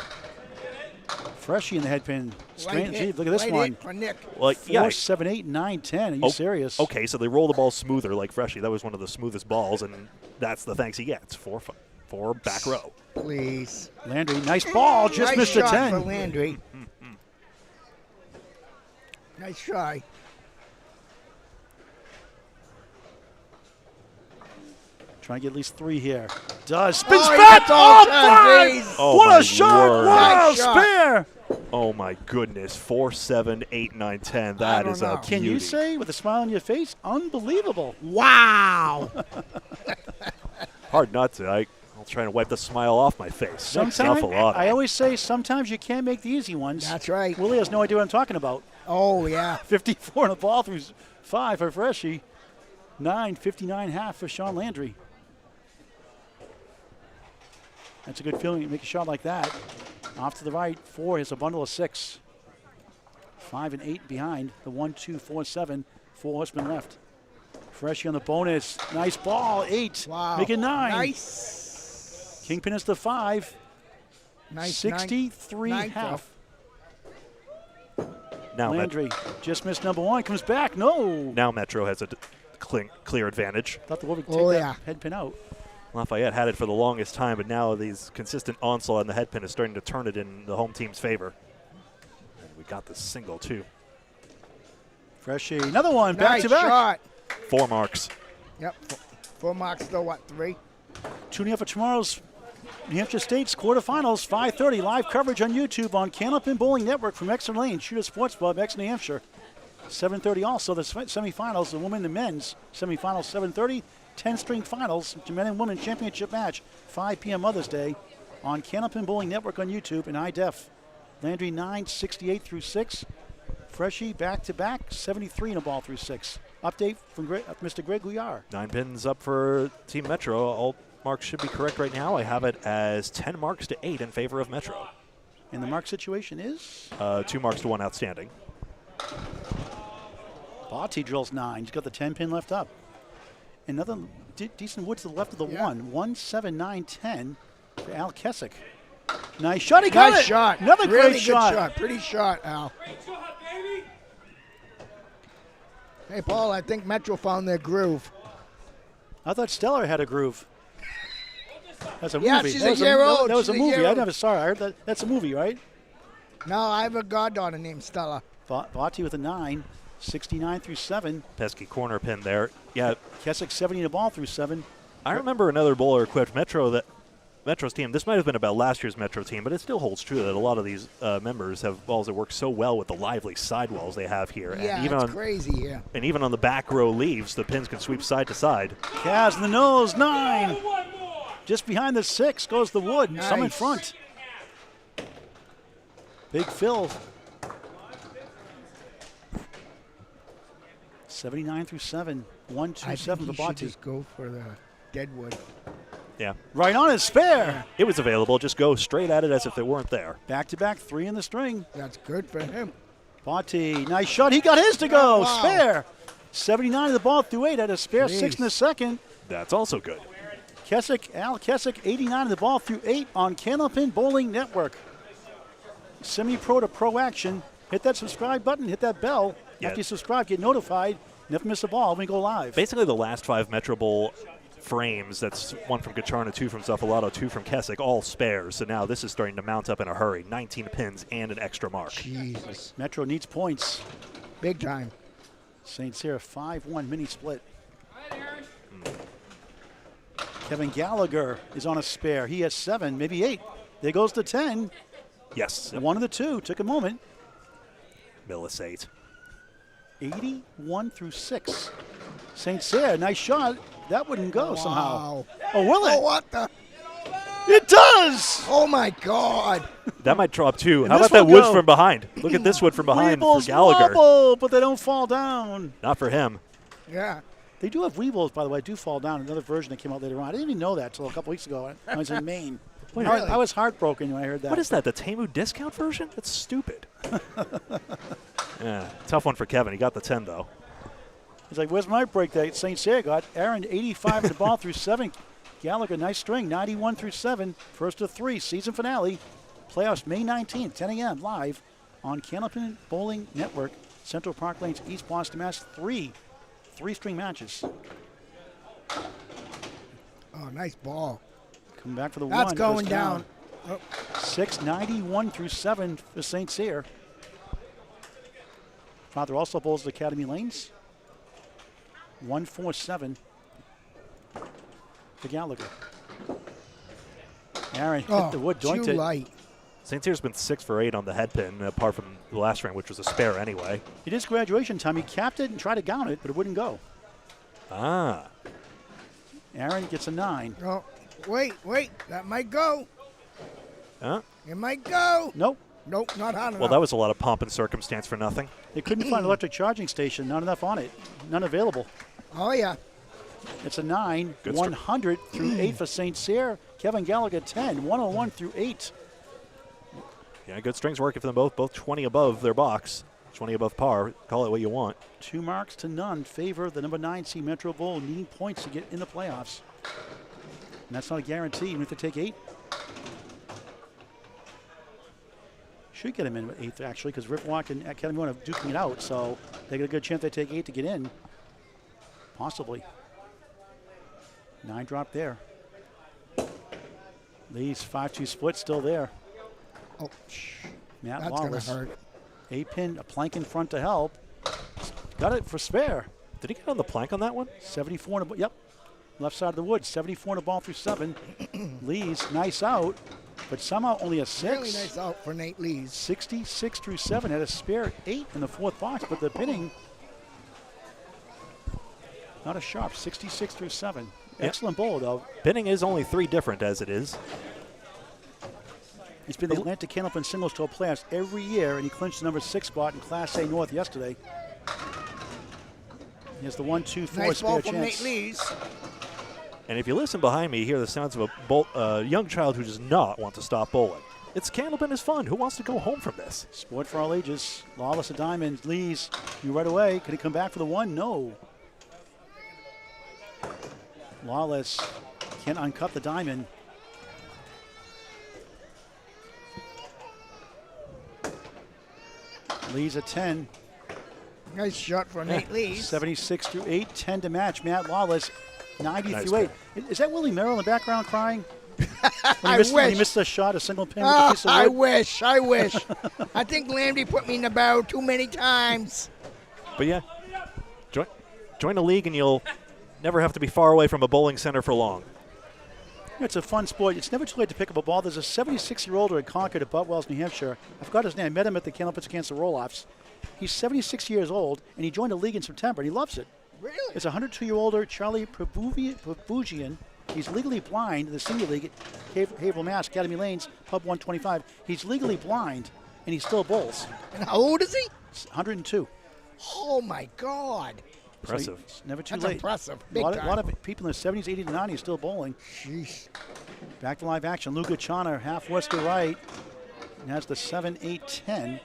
Freshie in the head pin. Right Gee, hit, look at this right one. hit for Nick. Like, 4, yeah. 7, 8, 9, 10. Are you Oh, serious? Okay, so they roll the ball smoother like Freshie. That was one of the smoothest balls, and that's the thanks he gets for back row. Please. Landry, nice ball. Just Nice missed a shot 10. for Landry. Nice try. Trying to get at least 3 here. Does. Spins Oh, he back. gets all Oh, 10, five. please. Oh, What my a shot. word. Wow, Nice shot. spare. Oh my goodness. 4, 7, 8, 9, 10. That don't is know. a Can you beauty. say with a smile on your face? Unbelievable. Wow. Hard not to. I'll try to wipe the smile off my face. That's an awful lot. I always say sometimes you can't make the easy ones. That's right. Willie has no idea what I'm talking about. Oh, yeah. 54 on the ball through 5 for Freshie. 59.5 for Sean Landry. That's a good feeling to make a shot like that. Off to the right, 4 is a bundle of 6. 5 and 8 behind. The 1, 2, 4, 7. 4 horsemen left. Freshie on the bonus. Nice ball. 8. Wow. Make it 9. Nice. Kingpin is the 5. Nice. 63 nine, half. Now, Landry just missed number 1. Comes back. No. Now Metro has a clear advantage. Thought the woman would Oh, take yeah. that head pin out. Lafayette had it for the longest time, but now these consistent onslaught on the head pin is starting to turn it in the home team's favor. And we got the single, too. Freshie. Another one. Back Nice to back. shot. 4 marks. Yep. 4 marks, still what, 3? Tuning up for tomorrow's New Hampshire State's quarterfinals, 5:30. Live coverage on YouTube on Canopin Bowling Network from Exeter Lane, Shooter Sports Club, Exeter, New Hampshire. 7:30 also the semifinals, the women and men's semifinals, 7:30. 10-string finals, men and women championship match, 5 p.m. Mother's Day on Canopin Bowling Network on YouTube in high def. Landry 9, 68 through 6. Freshie back-to-back, 73 in a ball through 6. Update from Mr. Greg Gouillart. 9 pins up for Team Metro. All marks should be correct right now. I have it as 10 marks to 8 in favor of Metro. And the mark situation is? 2 marks to 1 outstanding. Bati drills 9. He's got the 10 pin left up. Another decent wood to the left of the 1. 1, 7, 9, 10 for Al Kessick. Nice shot. He got Nice it. shot. Another really great good shot. Pretty shot, Al. Hey, Paul, I think Metro found their groove. I thought Stellar had a groove. That's a Yeah, movie. she's That a was year old. That was a She's a movie. year I old. never saw it. I heard that. That's a movie, right? No, I have a goddaughter named Stella. Bati with a 9. 69 through 7. Pesky corner pin there. Yeah, Keswick 70 the ball through 7. I remember another bowler-equipped Metro's team. This might have been about last year's Metro team, but it still holds true that a lot of these members have balls that work so well with the lively sidewalls they have here. Yeah, and even it's crazy here. And even on the back row leaves, the pins can sweep side to side. Cavs in the nose, 9. Just behind the 6 goes the wood. Nice. Some in front. Big Phil. 79 through 7. 1, 2, I 7 think for he should Bati. just go for the deadwood. Yeah, Right on his spare. it was available. Just go straight at it as if they weren't there. Back-to-back 3 in the string. That's good for him. Bati, nice shot. He got his to go. Oh, wow. Spare. 79 of the ball through 8. Had a spare 6 in the second. That's also good. Al Keswick, 89 of the ball through 8 on Candlepin Bowling Network. Semi-pro to pro action. Hit that subscribe button. Hit that bell. Yeah. After you subscribe, get notified. Never miss a ball when we go live. Basically, the last 5 Metro Bowl frames, that's 1 from Gacharna, 2 from Zuffalato, 2 from Keswick, all spares. So now this is starting to mount up in a hurry. 19 pins and an extra mark. Jesus. Metro needs points. Big time. St. Cyr 5-1 mini split. Kevin Gallagher is on a spare. He has 7, maybe 8. There goes the 10. Yes. One of the 2. Took a moment. Millis 8. 81 through 6. St. Cyr, nice shot. That wouldn't go somehow. Wow. Oh, will it? Oh, what the? It does! Oh, my God. That might drop 2. And How this about that will wood go. from behind? Look at this wood from behind Weebles for Gallagher. wobble, but they don't fall down. Not for him. Yeah. They do have Weebles, by the way, do fall down. Another version that came out later on. I didn't even know that until a couple weeks ago. I was in Maine. Wait, I was heartbroken when I heard that. What is that, the Temu discount version? That's stupid. Yeah, tough one for Kevin. He got the 10, though. He's like, where's my break that St. Cyr got? Aaron, 85 of the ball through 7. Gallagher, nice string, 91 through 7. First of 3, season finale. Playoffs May 19th, 10 a.m. live on Candlepin Bowling Network. Central Park Lanes, East Boston, Mass. 3 string matches. Oh, nice ball. Coming back for the That's one. going Goes down. Oh. 6, 91 through 7 for St. Cyr. Father also bowls at Academy Lanes. 147 for Gallagher. Aaron hit the wood, too doinked it. light. St. Cyr's been 6 for 8 on the head pin, apart from the last frame, which was a spare anyway. It is graduation time. He capped it and tried to gown it, but it wouldn't go. Ah. Aaron gets a 9. Oh, wait. That might go. Huh? It might go. Nope. Nope, not hot enough. Well, that was a lot of pomp and circumstance for nothing. They couldn't find an electric charging station. Not enough on it. None available. Oh, yeah. It's a 9. Good 100 through 8 for St. Cyr. Kevin Gallagher 10. 101 through 8. Yeah, good strings working for them both 20 above their box. 20 above par. Call it what you want. 2 marks to none. Favor the number 9 seed Metro Bowl, needing points to get in the playoffs. And that's not a guarantee, even if they take 8. Should get him in with 8th, actually, because Riverwalk and Academy One are duking it out, so they got a good chance they take 8 to get in. Possibly. 9 drop there. Lee's 5-2 split still there. Oh, Matt that's going to Lawless. hurt. 8-pin, a plank in front to help. Got it for spare. Did he get on the plank on that one? 74 in the, yep. Left side of the woods, 74 in the ball through 7. Lee's nice out, but somehow only a 6. Really nice out for Nate Lees. 66 through 7, had a spare 8 in the 4th box, but the pinning, not a sharp, 66 through 7. Yep. Excellent bowl, though. Pinning is only 3 different as it is. He's been the Atlantic Candlepin Singles Tour playoffs every year, and he clinched the number 6 spot in Class A North yesterday. He has the 1, 2, 4 Nice spare ball from chance. Nate Lees. And if you listen behind me, you hear the sounds of a young child who does not want to stop bowling. It's Candlepin is fun. Who wants to go home from this? Sport for all ages. Lawless a diamond. Lees, you right away. Can he come back for the 1? No. Lawless can't uncut the diamond. Lees at 10. Nice shot for Nate Lees. 76 through 8. 10 to match. Matt Lawless, 90 Nice through 8. Is that Willie Merrill in the background crying? When he missed the shot, a single pin with a piece of wood? I wish. I think Landy put me in the barrel too many times. But yeah, join a league and you'll never have to be far away from a bowling center for long. It's a fun sport. It's never too late to pick up a ball. There's a 76-year-old at Concord at Butwells, New Hampshire. I forgot his name. I met him at the Candlepits Against the Rolloffs. He's 76 years old, and he joined a league in September, and he loves it. Really? It's a 102-year-older Charlie Prabugian. He's legally blind in the senior league at Haverhill, Mass, Academy Lanes, Pub 125. He's legally blind, and he still bowls. And how old is he? 102. Oh, my God. Impressive. So it's never too That's late. impressive. A Big lot time. of people in their 70s, 80s, and 90s still bowling. Jeez. Back to live action. Luca Chana, half west to right, and has the 7, 8, 10.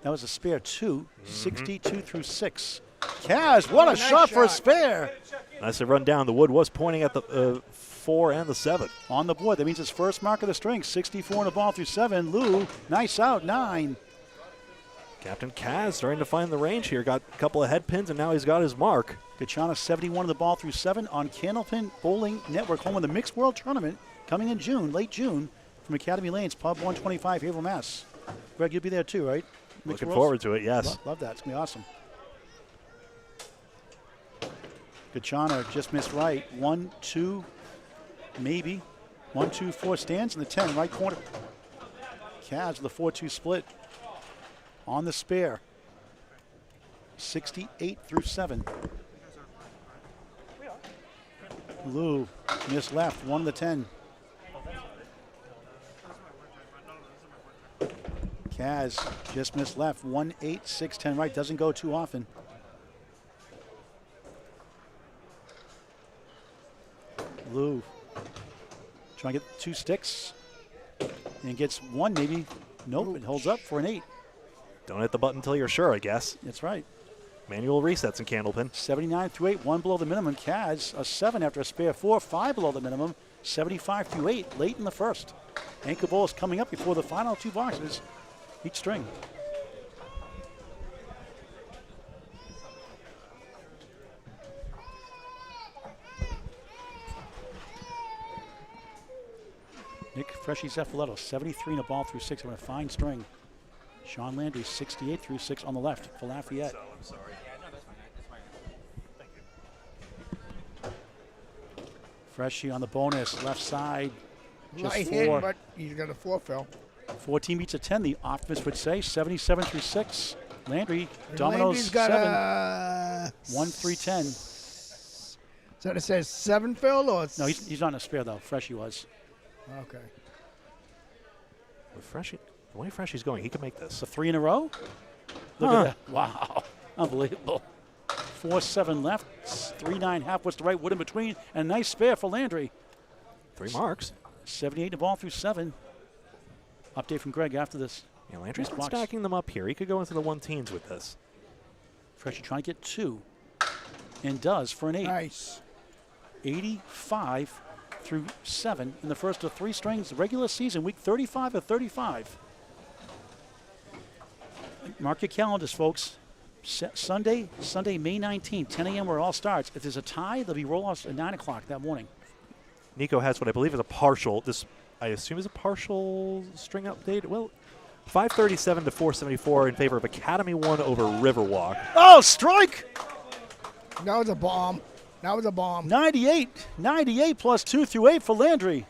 That was a spare 2, 62 through 6. Kaz, what a nice shot for a shot. spare. Nice to run down. The wood was pointing at the 4 and the 7. On the board, that means his first mark of the string. 64 in the ball through 7. Lou, nice out, 9. Captain Kaz starting to find the range here. Got a couple of head pins, and now he's got his mark. Gachana 71 in the ball through 7 on Candlepin Bowling Network, home of the Mixed World Tournament, coming in June, late June, from Academy Lanes, Pub 125, Haverhill, Mass. Greg, you'll be there too, right? Mixed Looking Worlds? forward to it, yes. Love that. It's going to be awesome. Gachana just missed right. 1, 2, maybe. 1, 2, 4 stands in the 10, right corner. Kaz with a 4-2 split. On the spare. 68 through 7. Lou missed left, 1 of the 10. Kaz just missed left, 1, 8, 6, 10 right. Doesn't go too often. Lou trying to get 2 sticks and gets 1 maybe. Nope, it holds up for an 8. Don't hit the button until you're sure, I guess. That's right. Manual resets in Candlepin. 79 through 8, 1 below the minimum. Kaz, a 7 after a spare 4, 5 below the minimum. 75 through 8, late in the first. Anchor bowl is coming up before the final 2 boxes, each string. Nick Freshy Zeffiletto, 73 in a ball through 6 on a fine string. Sean Landry, 68 through 6 on the left for Lafayette. I'm sorry. Freshy on the bonus, left side. Just Right 4. hit, but he's got a 4 fill. 14 beats a 10, the optimist would say. 77 through 6. Landry, dominoes Landry's got 7. a 1, 3, 10. So it says 7 fill or No, he's not in a spare though. Freshy was. okay. With Freshy, the way Freshy's going, he could make this. So 3 in a row? Look Huh. at that. Wow. Unbelievable. 4, 7 left. 3, 9 half west to right. Wood in between. And a nice spare for Landry. 3 marks. 78 in the ball through 7. Update from Greg after this. Yeah, Landry's been Box. stacking them up here. He could go into the 1-teens with this. Freshy trying to get 2. And does for an 8. Nice. 85 through 7 in the first of 3 strings, regular season, week 35 of 35. Mark your calendars, folks. Sunday, May 19th, 10 a.m. where it all starts. If there's a tie, there'll be roll-offs at 9 o'clock that morning. Nico has what I believe is a partial. This, I assume, is a partial string update. Well, 537 to 474 in favor of Academy 1 over Riverwalk. Oh, strike! That was a bomb. That was a bomb. 98 plus 2 through 8 for Landry.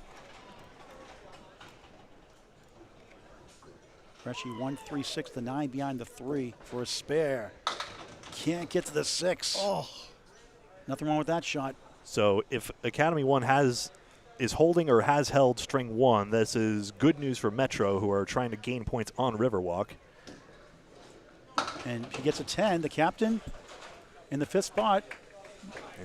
Freshy 1, 3, 6, the 9 behind the 3 for a spare. Can't get to the 6. Oh, Nothing wrong with that shot. So if Academy 1 is holding or has held string 1, this is good news for Metro, who are trying to gain points on Riverwalk. And if he gets a 10, the captain in the 5th spot,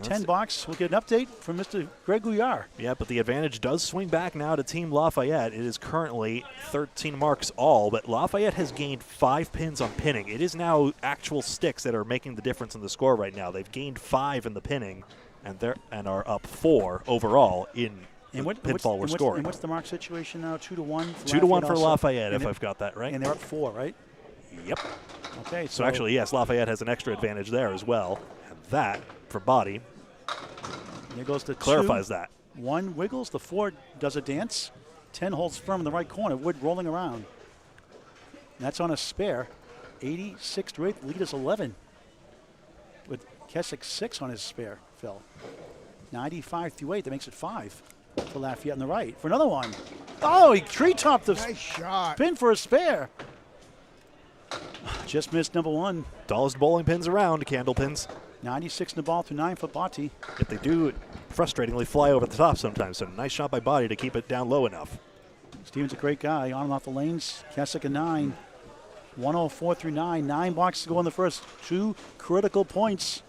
10 box. We'll get an update from Mr. Greg Gouillart. Yeah, but the advantage does swing back now to Team Lafayette. It is currently 13 marks all, but Lafayette has gained 5 pins on pinning. It is now actual sticks that are making the difference in the score right now. They've gained 5 in the pinning, and are up 4 overall in the pinfall we're scoring. And what's the mark situation now? 2 to 1. 2 to 1 for also? Lafayette, And if I've got that right. And they're up 4, right? Yep. Okay. So actually, yes, Lafayette has an extra advantage there as well. And that, for body, there goes the 2. clarifies that. 1 wiggles. The 4 does a dance. 10 holds firm in the right corner. Wood rolling around. That's on a spare. 86 to 8. Lead is 11. Keswick 6 on his spare, Phil. 95 through 8. That makes it 5 for Lafayette on the right. For another one. Oh, he tree-topped the Nice shot. pin for a spare. Just missed number 1. Tallest bowling pins around, candle pins. 96 in the ball to 9 for Botti. If they do frustratingly fly over the top sometimes, so nice shot by Body to keep it down low enough. Stevens a great guy, on and off the lanes. Keswick a 9. 104 through 9. 9 boxes to go in the first. 2 critical points.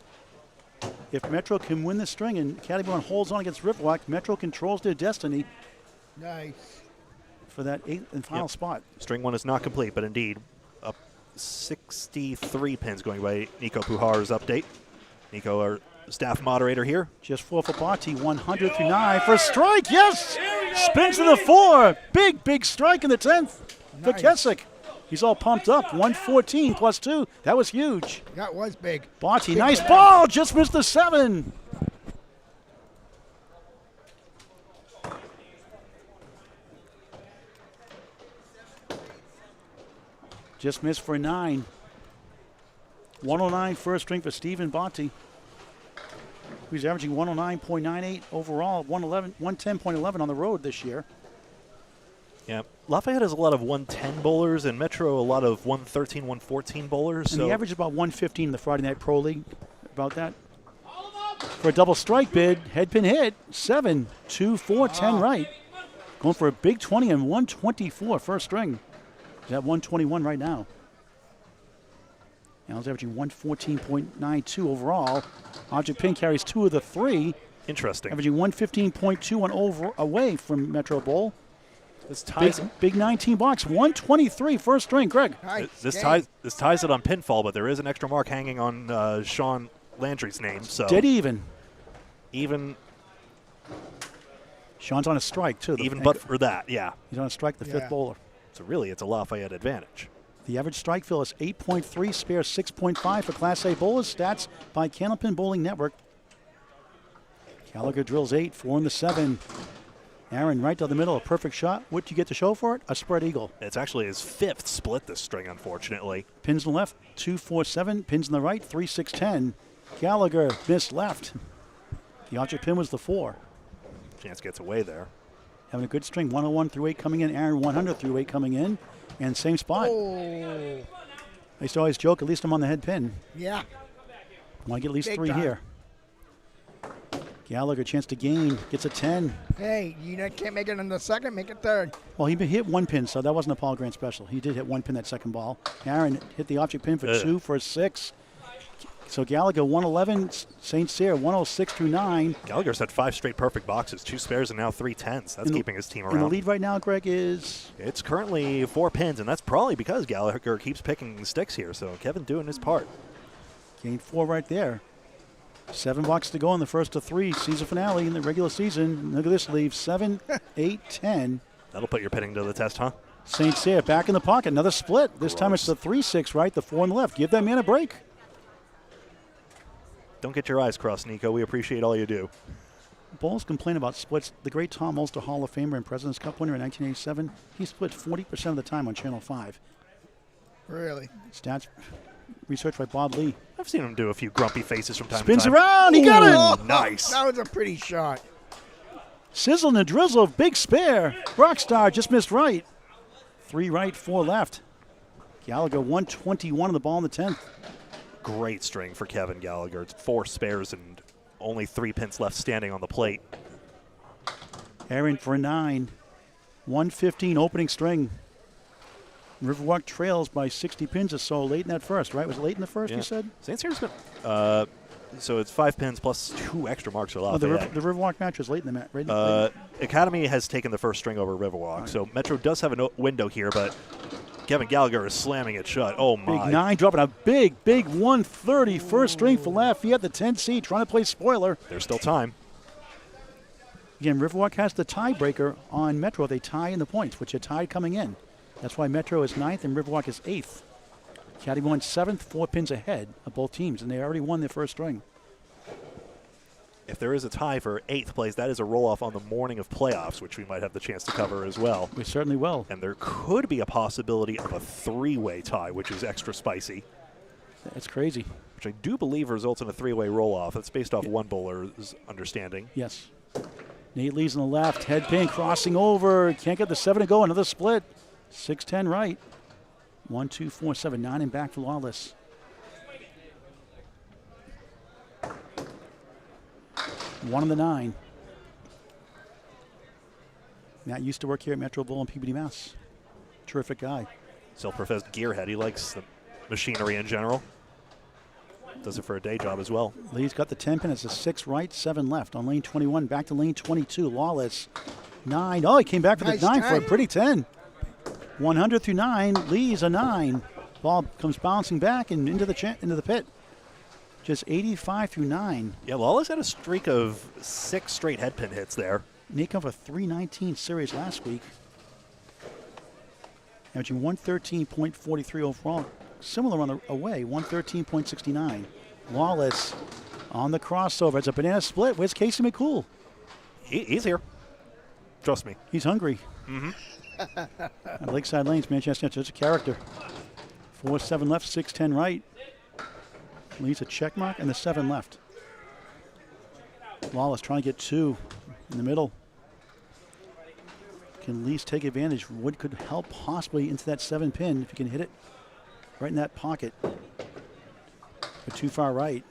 If Metro can win the string and Academy One holds on against Riverwalk, Metro controls their destiny Nice. for that 8th and final spot. String 1 is not complete, but indeed, up 63 pins going by Nico Pujar's update. Nico, our staff moderator here. Just 4 for Botti, 100 through 9 for a strike, yes! Spins to the 4. Big strike in the 10th for Nice. Keswick. He's all pumped up, 114 plus 2. That was huge. That was big. Botti, nice ball, just missed the 7. Just missed for a 9. 109 first string for Stephen Botti. He's averaging 109.98 overall, 110.11 on the road this year. Yeah, Lafayette has a lot of 110 bowlers, and Metro a lot of 113, 114 bowlers. And So the average is about 115 in the Friday Night Pro League, about that. For a double strike bid, head pin hit, 7, 2, 4, 10 right. Going for a big 20 and 124 first string. He's at 121 right now. Now he's averaging 114.92 overall. Object pin carries 2 of the 3, interesting. averaging 115.2 on over away from Metro Bowl. This ties, Big 19 box, 123 first string. Greg. Nice. this game. ties it on pinfall, but there is an extra mark hanging on Sean Landry's name. So Dead even. even Sean's on a strike, too. but for that, yeah. He's on a strike, the 5th Yeah. bowler. So really, it's a Lafayette advantage. The average strike fill is 8.3, spare 6.5 for Class A bowlers. Stats by Candlepin Bowling Network. Gallagher drills 8, 4 in the 7. Aaron right down the middle, a perfect shot. What do you get to show for it? A spread eagle. It's actually his 5th split this string, unfortunately. Pins on the left, 2, 4, 7. Pins on the right, 3, 6, 10. Gallagher missed left. The object pin was the 4. Chance gets away there. Having a good string, 101 through 8 coming in. Aaron 100 through 8 coming in. And same spot. Oh, I used to always joke, at least I'm on the head pin. yeah. Want to get at least Big 3 time. here. Gallagher, chance to gain, gets a 10. Hey, can't make it in the second, make it third. Well, he hit 1 pin, so that wasn't a Paul Grant special. He did hit 1 pin that second ball. Aaron hit the object pin for Ugh. 2 for a 6. So Gallagher 111, St. Cyr 106 through 9. Gallagher's had 5 straight perfect boxes, 2 spares, and now 3 tens. That's In the- keeping his team And the around. lead right now, Greg, is It's currently 4 pins, and that's probably because Gallagher keeps picking sticks here. So Kevin doing his part. gained 4 right there. 7 boxes to go in the first of 3 season finale in the regular season. Look at this leave, 7, 8, 10. That'll put your pinning to the test, huh? St. Cyr back in the pocket, another split. This time it's Gross. the 3-6 right, the 4 on the left. Give that man a break. Don't get your eyes crossed, Nico. We appreciate all you do. Bowls complain about splits. The great Tom Ulster, Hall of Famer and President's Cup winner in 1987, he split 40% of the time on Channel 5. Really? Stats research by Bob Lee. I've seen him do a few grumpy faces from time Spins to time. around, he got it! Oh, nice. That was a pretty shot. Sizzle and a drizzle, big spare. Rockstar just missed right. 3 right, 4 left. Gallagher 121 on the ball in the 10th. Great string for Kevin Gallagher. It's 4 spares and only 3 pins left standing on the plate. Aaron for a 9. 115 opening string. Riverwalk trails by 60 pins or so late in that first, right? Was it late in the first, Yeah. you said? St. Cyr's been, so it's 5 pins plus 2 extra marks for Oh, the Lafayette. Riverwalk match was late in the match. Right? Academy has taken the first string over Riverwalk, so Metro does have a window here, but Kevin Gallagher is slamming it shut. Oh, Big my. 9 dropping a big 130 first string for Lafayette, the 10 seed, trying to play spoiler. There's still time. Again, Riverwalk has the tiebreaker on Metro. They tie in the points, which are tied coming in. That's why Metro is 9th and Riverwalk is 8th. Academy won 7th, 4 pins ahead of both teams, and they already won their first string. If there is a tie for 8th place, that is a roll-off on the morning of playoffs, which we might have the chance to cover as well. We certainly will. And there could be a possibility of a 3-way tie, which is extra spicy. That's crazy. which I do believe results in a three-way roll-off. That's based off one bowler's understanding. Yes. Nate Lee's on the left. Head pin crossing over. Can't get the 7 to go. Another split. 6-10 right. 1, 2, 4, 7, 9 and back for Lawless. One on the 9. Matt used to work here at Metro Bowl in Peabody, Mass. Terrific guy. Self-professed gearhead. He likes the machinery in general. Does it for a day job as well. Lee's got the 10 pin. It's a 6 right, 7 left on lane 21. Back to lane 22. Lawless. 9. Oh, he came back for Nice the 9 for a 10. pretty 10. 100 through 9. Lee's a 9. Ball comes bouncing back and into the pit. Just 85 through 9. Yeah, Lawless had a streak of 6 straight head pin hits there. Nate come for 319 series last week. Averaging 113.43 overall. Similar on the away, 113.69. Lawless on the crossover. It's a banana split. Where's Casey McCool? He's here. Trust me. He's hungry. At Lakeside Lanes, Manchester. That's a character. 4-7 left, 6-10 right. Leaves a check mark and the 7 left. Lawless trying to get 2 in the middle. Can Lees take advantage? Wood could help possibly into that 7 pin if he can hit it right in that pocket. But too far right.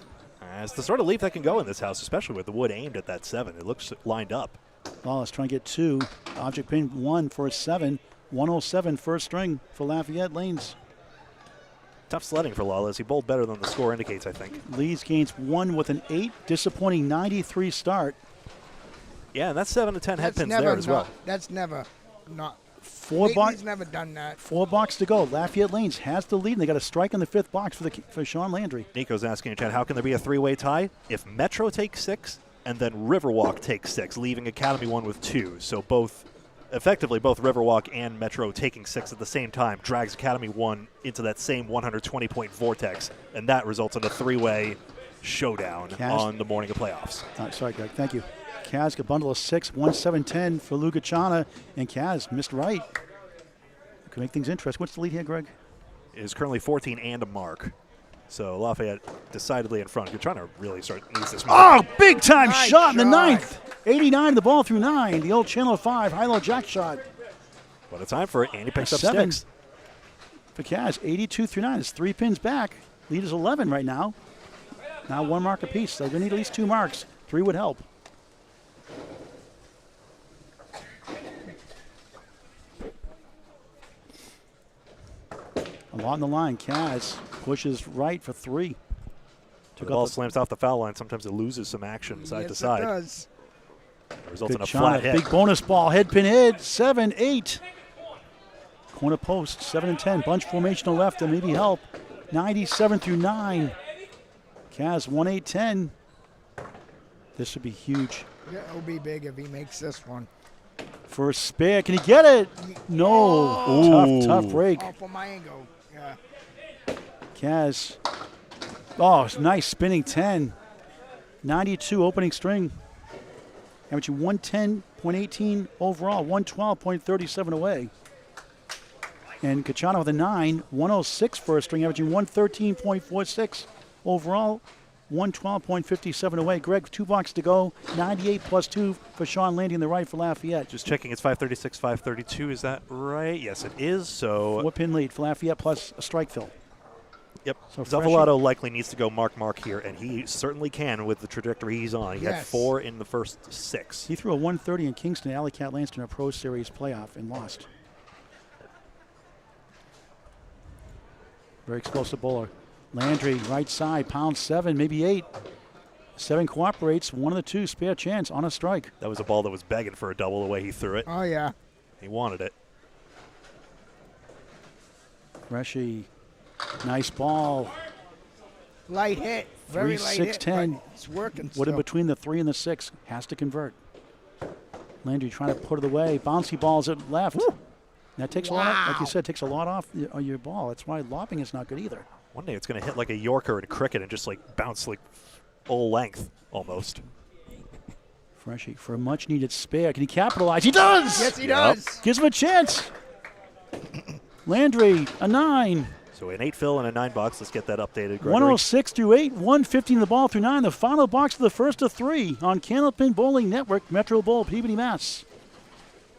It's the sort of leaf that can go in this house, especially with the wood aimed at that 7. It looks lined up. Lawless trying to get 2. Object pin 1 for a 7. 107 first string for Lafayette Lanes. Tough sledding for Lawless. He bowled better than the score indicates, I think. Lees gains 1 with an 8. Disappointing 93 start. Yeah, and that's 7 to 10 head That's pins never there as well. not- That's never not. 4 box. He's never done that. 4 box to go. Lafayette Lanes has the lead, and they got a strike in the 5th box for Sean Landry. Nico's asking in chat, how can there be a 3-way tie if Metro takes 6 and then Riverwalk takes 6, leaving Academy 1 with 2? So effectively both Riverwalk and Metro taking 6 at the same time drags Academy 1 into that same 120-point vortex, and that results in a 3-way showdown on the morning of playoffs. Sorry, Greg. Thank you. Kaz, a bundle of 6, 1-7-10 for Lou Gachana, and Kaz missed right. Could make things interesting. What's the lead here, Greg? It is currently 14 and a mark. So Lafayette decidedly in front. You're trying to really ease this mark. Oh, big time Nice shot in the try. 9th. 89 the ball through 9. The old Channel 5 high-low jack shot. What a time for it. And he picks up 7 sticks. for Kaz. 82 through 9. It's 3 pins back. Lead is 11 right now. Now 1 mark apiece. So they need at least 2 marks. 3 would help. A lot on the line. Kaz pushes right for 3. The ball slams off the foul line. Sometimes it loses some action side to Yes, side. it does. Results in a Good flat shot. hit. Big bonus ball. Head pin hit. 7, 8. Corner post. 7 and 10. Bunch formation to left and maybe help. 97 through 9. Kaz 1, 8, 10. This would be huge. Yeah, it'll be big if he makes this one. For a spare. Can he get it? No. Ooh. Tough break. Oh, for my angle. Yeah. Kaz. Oh, it's nice spinning 10. 92 opening string. Averaging 110.18 overall, 112.37 away. And Cachano with a 9, 106 first string, averaging 113.46 overall, 112.57 away. Greg, 2 blocks to go, 98 plus 2 for Sean Landy in the right for Lafayette. Just checking, it's 536, 532. Is that right? Yes, it is. So, 4-pin lead for Lafayette plus a strike fill. yep. So Zavalato likely needs to go mark here, and he certainly can with the trajectory he's on. He had Yes. 4 in the first 6. He threw a 130 in Kingston, Alley Cat Lanston, a Pro Series playoff, and lost. Very explosive bowler. Landry, right side, pound 7, maybe 8. 7 cooperates, 1 of the 2, spare chance on a strike. That was a ball that was begging for a double the way he threw it. Oh, yeah. He wanted it. Freshy, nice ball. Light hit. Very 3, light 6, hit. 10. But it's working Wood in still. between the 3 and the 6, has to convert. Landry trying to put it away. Bouncy balls at left. That takes a lot, like you Wow. said, takes a lot off your ball. That's why lobbing is not good either. One day it's going to hit like a Yorker in cricket and just like bounce like full length almost. Freshy for a much needed spare. Can he capitalize? He does! Yes, he Yep. does. Gives him a chance. Landry, a 9. So an 8 fill and a 9 box. Let's get that updated, Gregory. 106 through 8, 115 the ball through 9. The final box of the first of 3 on Candlepin Bowling Network, Metro Bowl, Peabody, Mass.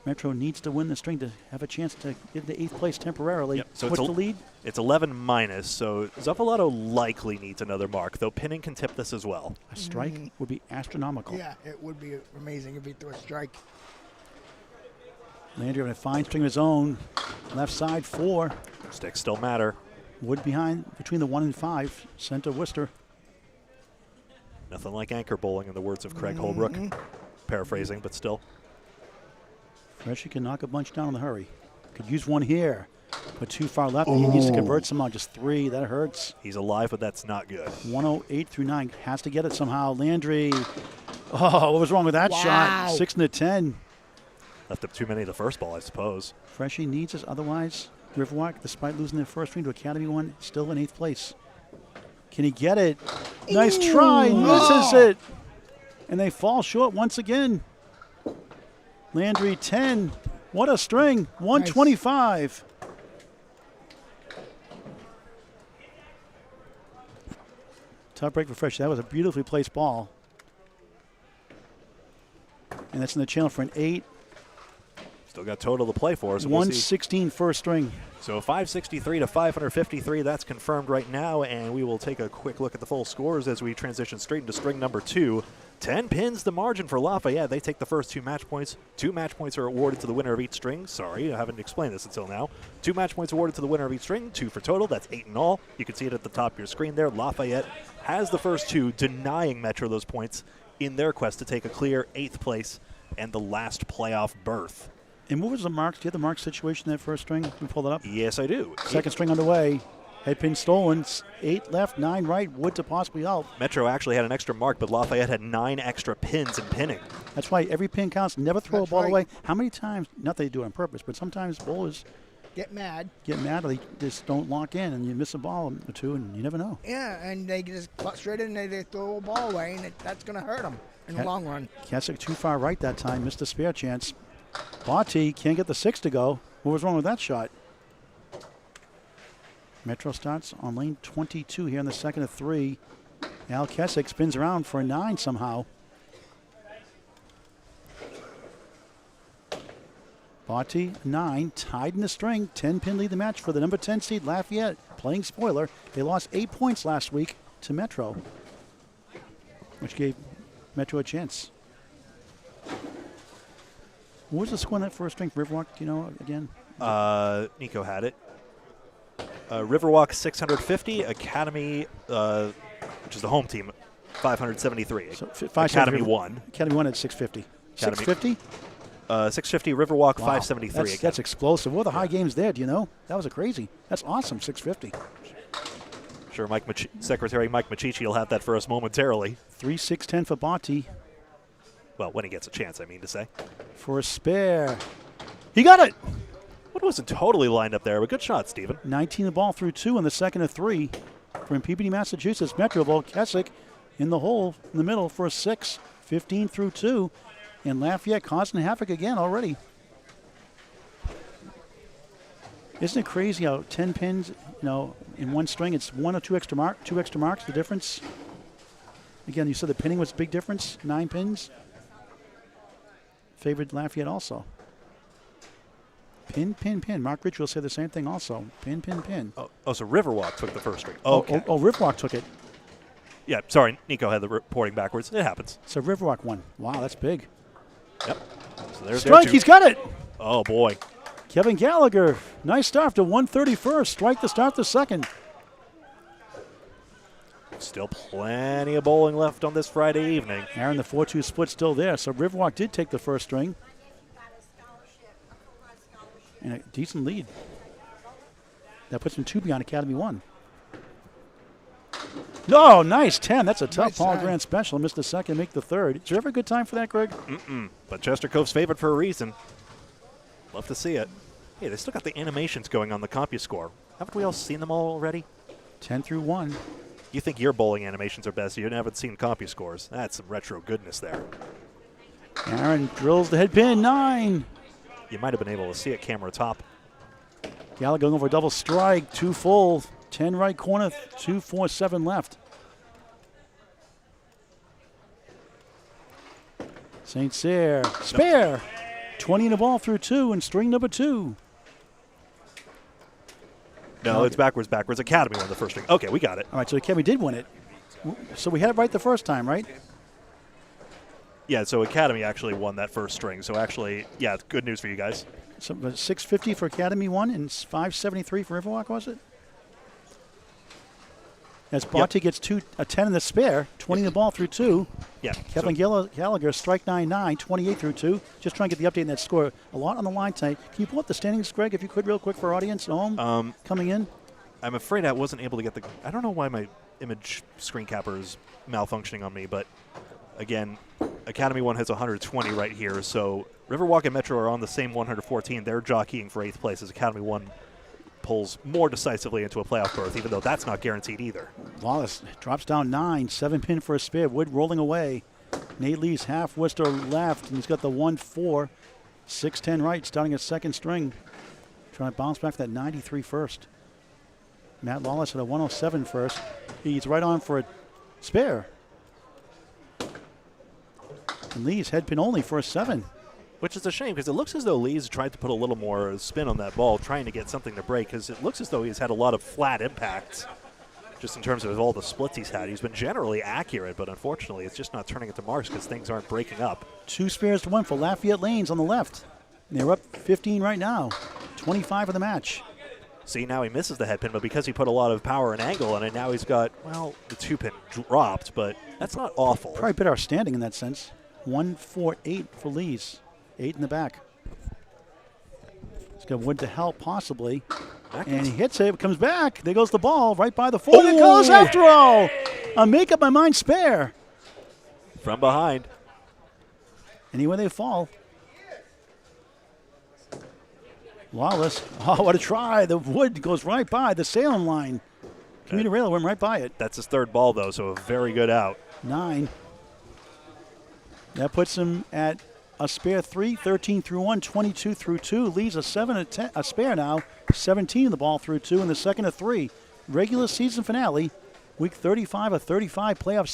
Metro needs to win the string to have a chance to get to 8th place temporarily. Yep. So what's the lead? It's 11 minus, so Zuffalato likely needs another mark, though pinning can tip this as well. A strike would be astronomical. Yeah, it would be amazing if he threw a strike. Landry having a fine string of his own. Left side 4. Sticks still matter. Wood behind between the 1 and 5. Center Worcester. Nothing like anchor bowling, in the words of Craig Holbrook. Paraphrasing, but still. Freshie can knock a bunch down in the hurry. Could use one here, but too far left. He needs to convert somehow. Just 3. That hurts. He's alive, but that's not good. 108 through 9. Has to get it somehow. Landry. Oh, what was wrong with that shot? 6 and 10. Left up too many the first ball, I suppose. Freshie needs us. Otherwise, Riverwalk, despite losing their first string to Academy 1, still in 8th place. Can he get it? Nice try. Misses it. And they fall short once again. Landry 10. What a string. 125. Tough break for Freshie. That was a beautifully placed ball. And that's in the channel for an 8. Still got total to play for. So 116 first string. So 563 to 553, that's confirmed right now, and we will take a quick look at the full scores as we transition straight into string number 2. 10 pins the margin for Lafayette. They take the first 2 match points. 2 match points are awarded to the winner of each string. Sorry, I haven't explained this until now. 2 match points awarded to the winner of each string, 2 for total. That's 8 in all. You can see it at the top of your screen there. Lafayette has the first 2, denying Metro those points in their quest to take a clear 8th place and the last playoff berth. And what was the marks? Do you have the mark situation that first string? Can we pull that up? Yes, I do. Second string underway. Head pin stolen. 8 left, 9 right. Wood to possibly help. Metro actually had an extra mark, but Lafayette had 9 extra pins in pinning. That's why every pin counts. Never throw That's a ball right. away. How many times, not that they do it on purpose, but sometimes bowlers Get mad. get mad or they just don't lock in and you miss a ball or 2 and you never know. Yeah, and they just butt straight in and they throw a ball away, and that's going to hurt them in the long run. Kessick too far right that time. Missed a spare chance. Barty can't get the 6 to go. What was wrong with that shot? Metro starts on lane 22 here in the second of 3. Al Kessick spins around for a 9 somehow. Barty, 9, tied in the string. 10-pin lead the match for the number 10 seed Lafayette. Playing spoiler, they lost 8 points last week to Metro, which gave Metro a chance. What was the score on that first string? Riverwalk, do you know again? Nico had it. Riverwalk 650, Academy, which is the home team, 573. So Academy won. Academy won at 650. Academy. 650? 650, Riverwalk Wow. 573. That's explosive. What were the high games there, do you know? That was a crazy. That's awesome, 650. Sure, Secretary Mike Machichi will have that for us momentarily. 3-6-10 for Barty. Well, when he gets a chance, I mean to say. For a spare. He got it! What wasn't totally lined up there, but good shot, Stephen. 19 the ball through 2 in the second of 3 from Peabody, Massachusetts. Metro Bowl, Kessick in the hole in the middle for a 6. 15 through 2. And Lafayette causing havoc again already. Isn't it crazy how 10 pins, in one string, it's 1 or 2 extra marks, the difference? Again, you said the pinning was a big difference, 9 pins. Favored Lafayette also. Pin, pin, pin. Mark Rich will say the same thing also. Pin, pin, pin. Oh, so Riverwalk took the first string. Okay. Oh, Riverwalk took it. Yeah, sorry, Nico had the reporting backwards. It happens. So Riverwalk won. Wow, that's big. Yep. So there's Strike, he's got it. Oh, boy. Kevin Gallagher, nice start to 131st. Strike to start the second. Still plenty of bowling left on this Friday evening. Aaron, the 4-2 split still there. So Riverwalk did take the first string. And a decent lead. That puts him 2 beyond Academy 1. No, nice 10. That's a tough Nice Paul time. Grant special. Missed the second, make the third. Is there ever a good time for that, Greg? But Chester Cove's favored for a reason. Love to see it. Hey, they still got the animations going on the CompuScore. Haven't we all seen them all already? 10 through 1. You think your bowling animations are best. You haven't seen CompuScores. That's some retro goodness there. Aaron drills the head pin. 9. You might have been able to see it camera top. Gallagher going for a double strike. 2 full. 10 right corner. 2, 4, 7 left. St. Cyr. Spare. 20 in the ball through 2 and string number 2. No, it's backwards. Academy won the first string. Okay, we got it. All right, so Academy did win it. So we had it right the first time, right? Yeah, so Academy actually won that first string. So actually, yeah, good news for you guys. So 650 for Academy 1 and 573 for Riverwalk, was it? As Barty gets a 10 in the spare, 20 in the ball through 2. Yeah. Kevin Gallagher, strike 9-9, 28 through 2. Just trying to get the update in that score. A lot on the line tonight. Can you pull up the standings, Greg, if you could, real quick for our audience at home coming in? I'm afraid I wasn't able to get I don't know why my image screen capper is malfunctioning on me, but again, Academy 1 has 120 right here. So Riverwalk and Metro are on the same 114. They're jockeying for 8th place as Academy 1 pulls more decisively into a playoff berth, even though that's not guaranteed either. Wallace drops down 9, 7 pin for a spare. Wood rolling away. Nate Lee's half Worcester left, and he's got the 1-4, 6-10 right, starting at second string. Trying to bounce back that 93 first. Matt Lawless at a 107 first. He's right on for a spare. And Lee's head pin only for a 7. Which is a shame because it looks as though Lee's tried to put a little more spin on that ball, trying to get something to break, because it looks as though he's had a lot of flat impacts just in terms of all the splits he's had. He's been generally accurate, but unfortunately it's just not turning into marks because things aren't breaking up. 2 spares to 1 for Lafayette Lanes on the left. And they're up 15 right now. 25 of the match. See, now he misses the head pin, but because he put a lot of power and angle on it, now he's got, well, the 2 pin dropped, but that's not awful. Probably better standing in that sense. 1-4-8 for Lee's. 8 in the back. He's got Wood to help, possibly. And he hits it, comes back. There goes the ball, right by the 4. There goes after all. A make-up my mind spare. From behind. Anywhere they fall. Lawless. Oh, what a try. The Wood goes right by the Salem line. Commuter rail went right by it. That's his 3rd ball, though, so a very good out. 9. That puts him at a spare 3, 13 through 1, 22 through 2. Leaves a 7, a spare now, 17 in the ball through 2, and the second of 3. Regular season finale, week 35 of 35, playoffs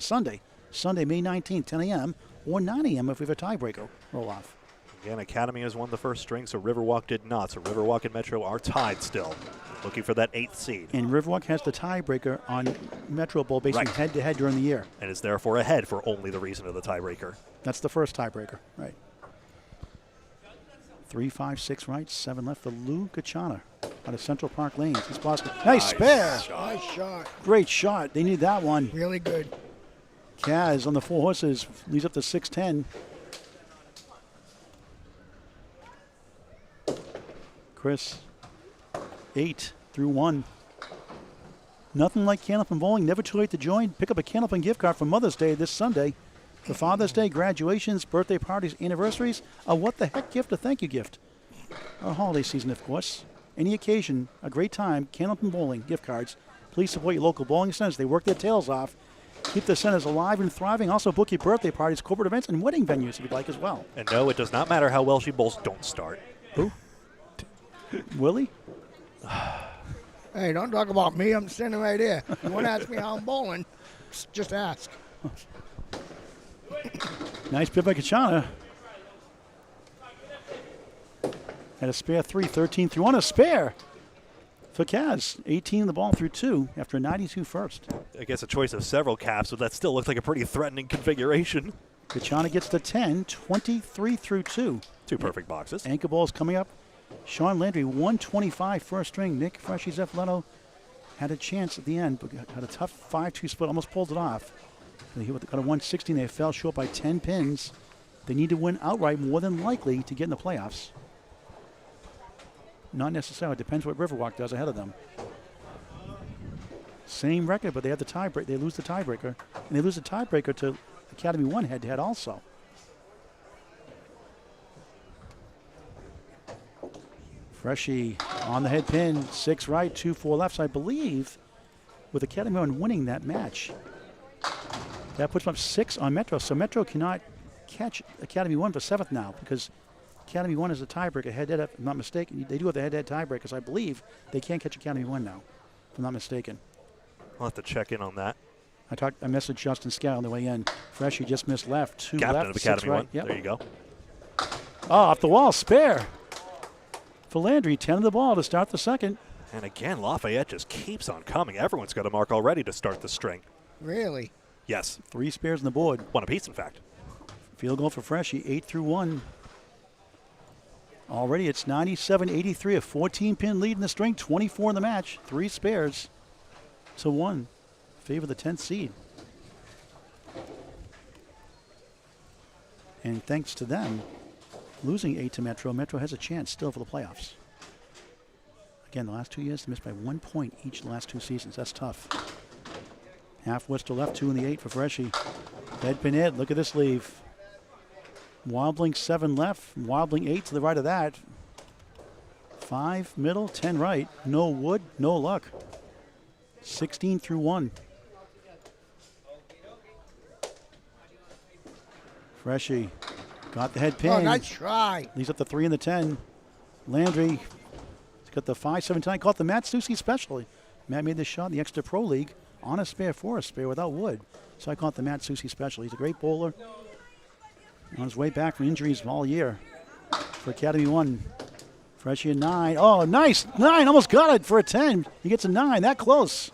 Sunday. Sunday, May 19th, 10 a.m. or 9 a.m. if we have a tiebreaker roll-off. Again, Academy has won the first string, so Riverwalk did not. So Riverwalk and Metro are tied still, looking for that 8th seed. And Riverwalk has the tiebreaker on Metro Bowl based on head-to-head during the year. And is therefore ahead for only the reason of the tiebreaker. That's the first tiebreaker, right. 3, 5, 6 right, 7 left for Lou Gachana out of Central Park Lanes. He's possible. Nice spare. Nice shot. Great shot. They need that one. Really good. Kaz on the 4 horses leads up to 6-10. Chris, 8 through 1. Nothing like Candlepin Bowling. Never too late to join. Pick up a Candlepin gift card for Mother's Day this Sunday. For Father's Day, graduations, birthday parties, anniversaries, a what the heck gift, a thank you gift. Our holiday season, of course. Any occasion, a great time, Candlepin Bowling gift cards. Please support your local bowling centers. They work their tails off. Keep the centers alive and thriving. Also book your birthday parties, corporate events, and wedding venues if you'd like as well. And no, it does not matter how well she bowls. Don't start. Who? Willie? Hey, don't talk about me. I'm standing right here. You want to ask me how I'm bowling, just ask. Nice pip by Kachana. Had a spare 3, 13 through 1. A spare for Kaz. 18 in the ball through 2 after a 92 first. I guess a choice of several caps, but that still looks like a pretty threatening configuration. Kachana gets the 10, 23 through 2. 2 perfect boxes. Anchor balls coming up. Sean Landry, 125 first string. Nick Freshy Zeffletto had a chance at the end, but had a tough 5-2 split, almost pulled it off. They got a 116. They fell short by 10 pins. They need to win outright more than likely to get in the playoffs. Not necessarily. It depends what Riverwalk does ahead of them. Same record, but they have the tiebreaker. They lose the tiebreaker. And they lose the tiebreaker to Academy 1 head-to-head also. Freshy on the head pin, 6 right, 2, 4 left. So I believe with Academy 1 winning that match, that puts them up 6 on Metro. So Metro cannot catch Academy 1 for 7th now because Academy 1 is a tiebreaker. Head-to-head, if I'm not mistaken. They do have the head-to-head tiebreakers. I believe they can't catch Academy 1 now, if I'm not mistaken. I'll have to check in on that. I messaged Justin Scout on the way in. Freshie just missed left. 2 Captain left, of 6 Academy right. 1. Yep. There you go. Oh, off the wall, spare. For Landry, 10 of the ball to start the second. And again, Lafayette just keeps on coming. Everyone's got a mark already to start the string. Really? Yes. 3 spares on the board. One apiece, in fact. Field goal for Freshie, 8 through 1. Already it's 97-83, a 14-pin lead in the string, 24 in the match, 3 spares to 1. Favor the 10th seed. And thanks to them losing 8 to Metro, Metro has a chance still for the playoffs. Again, the last 2 years, they missed by 1 point each the last 2 seasons. That's tough. Half West to left, 2 in the 8 for Freshie. Ed Pinhead, look at this leave. Wobbling 7 left, wobbling 8 to the right of that. 5 middle, 10 right. No wood, no luck. 16 through 1. Freshie got the head pin. Oh, nice try. Leaves up the 3 and the 10. Landry has got the 5-7 caught the Matt Susi special. Matt made this shot in the Extra Pro League on a spare for a spare without wood. So I caught the Matt Susi special. He's a great bowler. On his way back from injuries all year for Academy 1. Freshie at 9. Oh, nice. 9. Almost got it for a 10. He gets a 9. That close.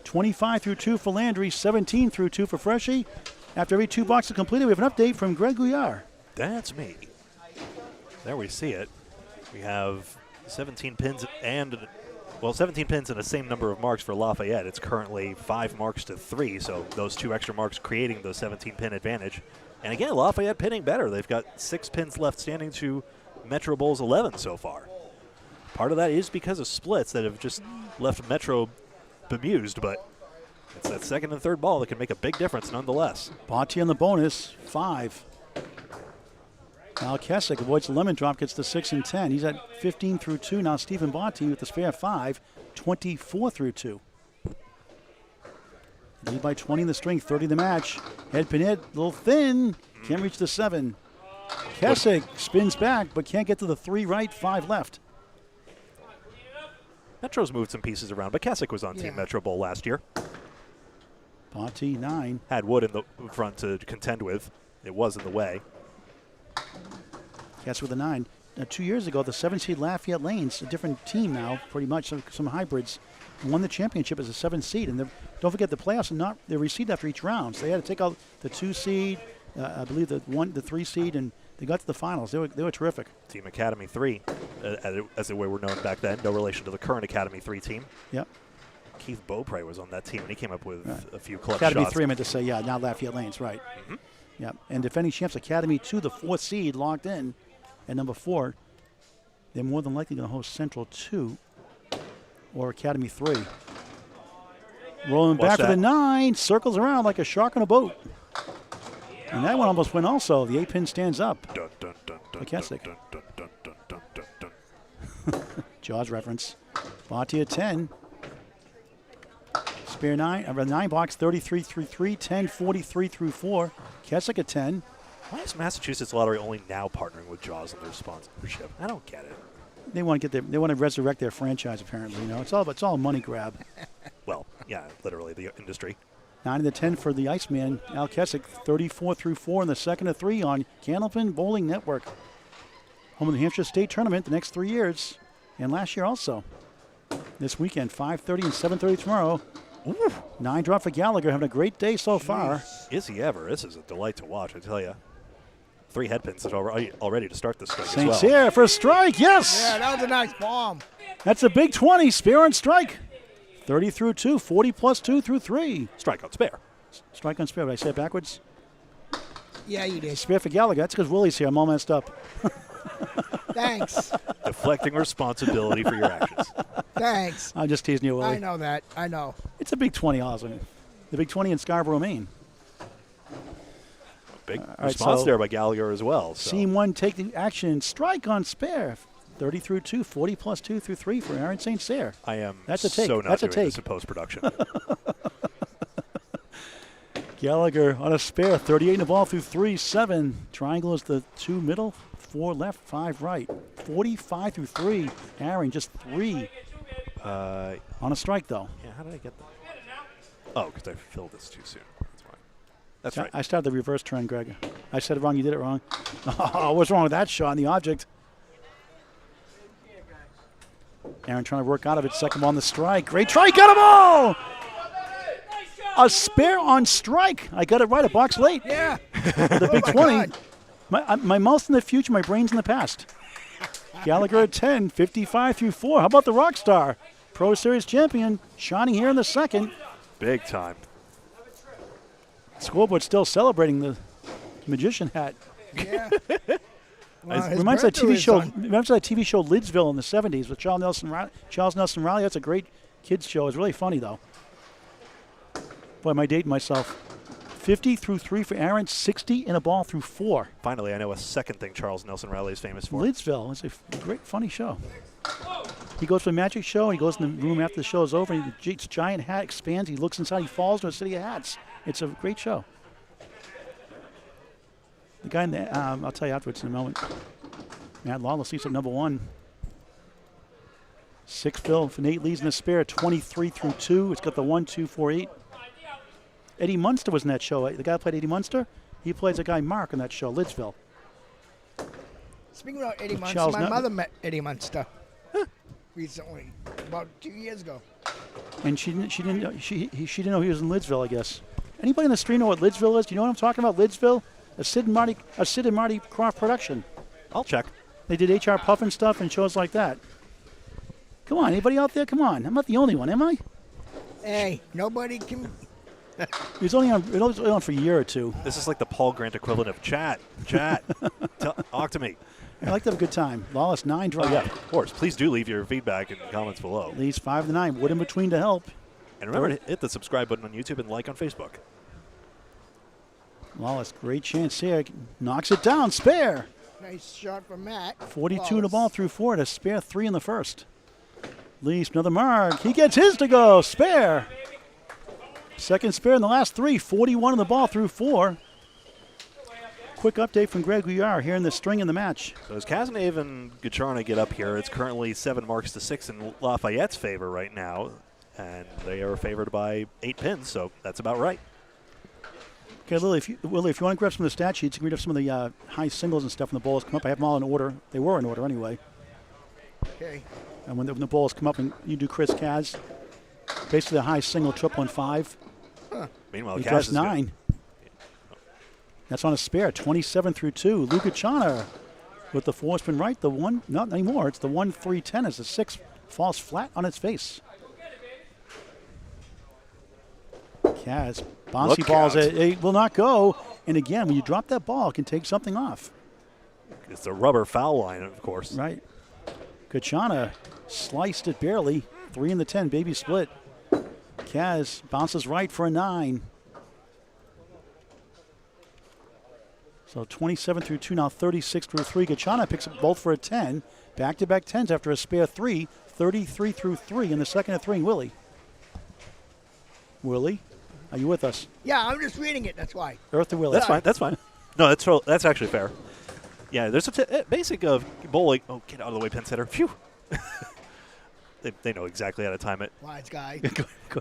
25 through 2 for Landry. 17 through 2 for Freshie. After every 2 boxes completed, we have an update from Greg Gouillart. That's me. There we see it. We have 17 pins and 17 pins and the same number of marks for Lafayette. It's currently 5 marks to 3, so those 2 extra marks creating the 17-pin advantage. And again, Lafayette pinning better. They've got 6 pins left standing to Metro Bowl's 11 so far. Part of that is because of splits that have just left Metro bemused, but it's that second and third ball that can make a big difference nonetheless. Bonti on the bonus, 5. Now Kessick avoids the lemon drop, gets the 6 and 10. He's at 15 through 2. Now Stephen Bonti with the spare 5, 24 through 2. Lead by 20 in the string, 30 the match. Head Pinhead, a little thin, can't reach the 7. Kessick spins back, but can't get to the 3 right, 5 left. Metro's moved some pieces around, but Kessick was on Team Metro Bowl last year. Bonti, 9. Had Wood in the front to contend with. It was in the way. Kessick with a 9. Now, 2 years ago, the 7-seed Lafayette Lanes, a different team now, pretty much, some hybrids, won the championship as a 7th seed. And don't forget, the playoffs are they're reseeded after each round. So they had to take out the 2 seed, I believe the 3 seed, and they got to the finals. They were terrific. Team Academy 3, as they were known back then, no relation to the current Academy 3 team. Yep. Keith Beaupre was on that team, and he came up with a few clutch Academy shots. 3, I meant to say, now Lafayette Lanes, right. Mm-hmm. Yep. And defending champs Academy 2, the 4th seed, locked in. And number 4, they're more than likely going to host Central 2 or Academy 3. Rolling back to the 9, circles around like a shark on a boat. And that one almost went also. The 8-pin stands up. Dun, dun, dun, dun, McKessick. dun, dun, dun, dun, dun, dun, dun. Jaws reference. Bonti at 10. Spare 9 box, 33 through 3, 10, 43 through 4. Kessick at 10. Why is Massachusetts Lottery only now partnering with Jaws on their sponsorship? I don't get it. They want to resurrect their franchise. Apparently, it's all a money grab. Well, yeah, literally the industry. 9 of the 10 for the Iceman, Al Kessick, 34 through 4 in the 2nd of 3 on Candlepin Bowling Network. Home of the Hampshire State Tournament the next 3 years, and last year also. This weekend, 5:30 and 7:30 tomorrow. Ooh. 9 drop for Gallagher, having a great day so far. Is he ever? This is a delight to watch, I tell you. 3 headpins already to start this strike as St. well. Cyr for a strike, yes! Yeah, that was a nice bomb. That's a big 20, spare on strike. 30 through 2, 40 plus 2 through 3. Strike on spare. Strike on spare, did I say it backwards? Yeah, you did. Spare for Gallagher, that's because Willie's here, I'm all messed up. Thanks. Deflecting responsibility for your actions. Thanks. I'm just teasing you, Willie. I know that. I know. It's a big 20, awesome. The big 20 in Scarborough, Maine. Big right, response so there by Gallagher as well. So. Scene 1, take the action, strike on spare. 30 through 2, 40 plus 2 through 3 for Aaron St. Cyr. I am That's a take. so not That's a doing take. this in post-production. Gallagher on a spare, 38 in the ball through 3, 7. Triangle is the 2 middle, 4 left, 5 right. 45 through 3. Aaron just 3 on a strike, though. Yeah, how did I get that? Oh, because I filled this too soon. That's fine. That's right. I started the reverse trend, Greg. I said it wrong, you did it wrong. Oh, what's wrong with that shot on the object? Aaron trying to work out of it. Second ball on the strike. Great try. Got him all! A spare on strike. I got it right. A box late. Yeah. The big 20. My mouth's in the future. My brain's in the past. Gallagher at 10. 55 through 4. How about the rock star? Pro Series champion. Shining here in the second. Big time. Scoreboard still celebrating the magician hat. Yeah. Reminds that TV show. Remember that TV show Lidsville in the '70s with Charles Nelson Riley. That's a great kids show. It's really funny though. Boy, am I dating myself. 50 through 3 for Aaron. 60 in a ball through 4. Finally, I know a second thing Charles Nelson Riley is famous for. Lidsville. It's a great, funny show. He goes to a magic show. He goes in the room after the show is over. And the giant hat expands. He looks inside. He falls to a city of hats. It's a great show. The guy in the, I'll tell you afterwards in a moment. Matt Lawless seats at number 1. 6 fill for Nate Lee's in the spare, 23 through 2. It's got the 1, 2, 4, 8. Eddie Munster was in that show. The guy who played Eddie Munster, he plays a guy Mark in that show, Lidsville. Speaking of Eddie Munster, Charles my mother met Eddie Munster recently, about 2 years ago. And she didn't know he was in Lidsville, I guess. Anybody in the street know what Lidsville is? Do you know what I'm talking about? Lidsville? A Sid and Marty Croft production. I'll check. They did H.R. Puffin stuff and shows like that. Come on, anybody out there? Come on. I'm not the only one, am I? Hey, nobody can. It was only on for a year or two. This is like the Paul Grant equivalent of chat. Talk to me. I like to have a good time. Lawless 9 drive. Oh, yeah, of course. Please do leave your feedback in the comments below. Leads 5 to 9. Wood in between to help. And remember to hit the subscribe button on YouTube and like on Facebook. Lawless, great chance here. Knocks it down. Spare. Nice shot from Matt. 42 in the ball through 4 to spare 3 in the first. Least another mark. He gets his to go. Spare. Second spare in the last 3. 41 in the ball through 4. Quick update from Greg Gouillart here in the string in the match. So as Cazenave and Gacharna get up here, it's currently 7 marks to 6 in Lafayette's favor right now. And they are favored by 8 pins, so that's about right. Okay, Lily, if you want to grab some of the stat sheets, you can read up some of the high singles and stuff when the balls come up. I have them all in order. They were in order anyway. Okay. And when the balls come up and you do Chris Kaz, basically a high single, triple, and 5. Meanwhile, He Kaz does is 9. That's on a spare, 27 through 2. Lou Gacharna with the 4 spin right. The 1, not anymore. It's the 1, 3, 10 as the 6 falls flat on its face. Kaz, bouncy Look balls. out. It will not go. And again, when you drop that ball, it can take something off. It's a rubber foul line, of course. Right. Gacharna sliced it barely. 3 in the 10, baby split. Kaz bounces right for a 9. So 27 through 2, now 36 through 3. Gacharna picks up both for a 10. Back-to-back 10s after a spare 3. 33 through 3 in the second of 3. Willie. Willie, are you with us? Yeah, I'm just reading it. That's why. Earth to Willie. That's fine. That's fine. No, that's actually fair. Yeah, there's a basic of bowling. Oh, get out of the way, pin setter. Phew. They know exactly how to time it. Wise guy.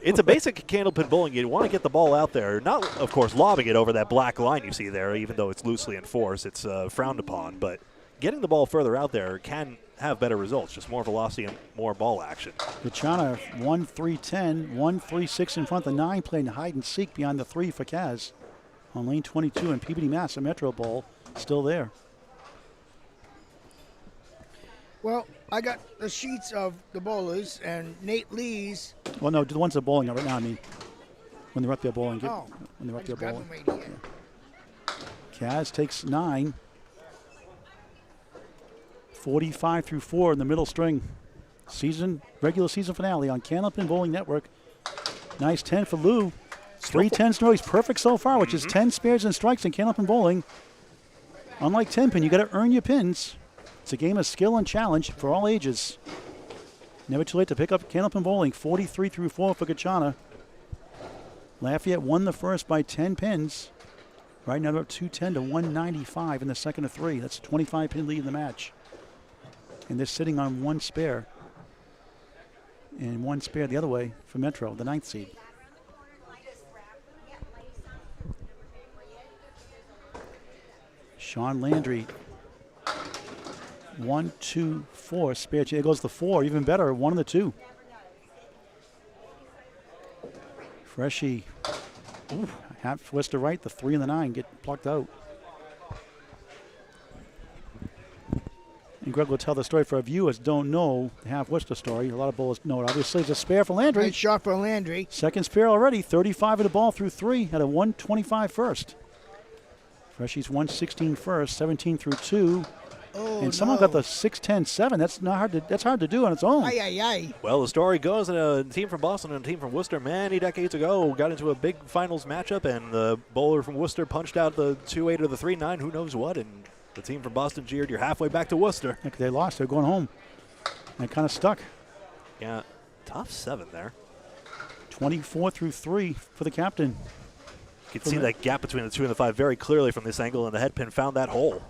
It's a basic candlepin bowling. You want to get the ball out there. Not, of course, lobbing it over that black line you see there, even though it's loosely enforced. It's frowned upon. But getting the ball further out there can have better results, just more velocity and more ball action. Gacharna 1, 3, 10, 1, 3, 6 in front of the 9, playing hide and seek behind the 3 for Kaz. On lane 22 in Peabody, Mass, a Metro Bowl, still there. Well, I got the sheets of the bowlers and Nate Lee's. Well, no, the ones that are bowling right now, I mean, when they're up there bowling. Oh, when they're up there grab bowling. them right here. Kaz takes 9. 45 through 4 in the middle string. Regular season finale on Candlepin Bowling Network. Nice 10 for Lou. 3 10s in a row. He's perfect so far, which is 10 spares and strikes in Candlepin Bowling. Unlike 10 pin, you got to earn your pins. It's a game of skill and challenge for all ages. Never too late to pick up Candlepin Bowling. 43 through 4 for Gacharna. Lafayette won the first by 10 pins. Right now, up 210 to 195 in the second of 3. That's a 25-pin lead in the match. And they're sitting on 1 spare. And 1 spare the other way for Metro, the 9th seed. Sean Landry. 1, 2, 4. Spare. There goes the 4. Even better. 1 of the 2. Freshie. Ooh, half Worcester right. The 3 and the 9 get plucked out. And Greg will tell the story for our viewers don't know the half Worcester story. A lot of bowlers know it. Obviously, it's a spare for Landry. Great shot for Landry. Second spare already. 35 of the ball through 3. Had a 125 first. Freshie's 116 first. 17 through 2. Oh, and someone got the 6-10-7. That's not hard to. That's hard to do on its own. Ay, ay, ay. Well, the story goes that a team from Boston and a team from Worcester many decades ago got into a big finals matchup, and the bowler from Worcester punched out the 2-8 or the 3-9, who knows what, and the team from Boston jeered, "You're halfway back to Worcester." Look, they lost. They're going home. They kind of stuck. Yeah, tough 7 there. 24 through 3 for the captain. You can see that gap between the 2 and the 5 very clearly from this angle, and the head pin found that hole.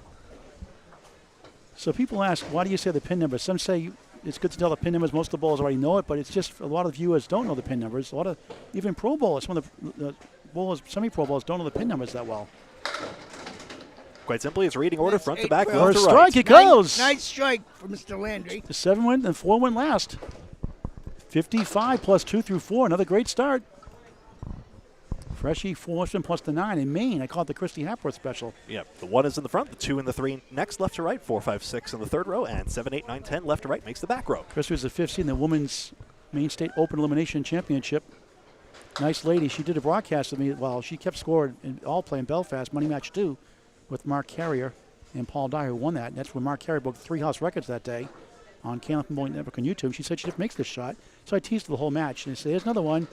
So people ask, why do you say the pin numbers? Some say it's good to tell the pin numbers. Most of the bowlers already know it, but it's just a lot of viewers don't know the pin numbers. A lot of even pro bowlers, some of the bowlers, semi-pro bowlers don't know the pin numbers that well. Quite simply, it's reading order, That's front to 8 back, well. left to Strike, right. it goes. Nice strike for Mr. Landry. The 7 went and 4 went last. 55 plus 2 through 4. Another great start. Freshie, 4 plus the 9 in Maine. I call it the Christy Hapworth special. Yeah, the 1 is in the front, the 2 and the 3 next, left to right, 4, 5, 6 in the third row, and 7, 8, 9, 10 left to right makes the back row. Christy was the 5th seed in the Women's Maine State Open Elimination Championship. Nice lady. She did a broadcast with me while she kept score in all play in Belfast, Money Match 2, with Mark Carrier and Paul Dyer, who won that. And that's when Mark Carrier broke 3 house records that day on Canada Bowling Network on YouTube. She said she just makes this shot. So I teased her the whole match. And I said, "Here's another one."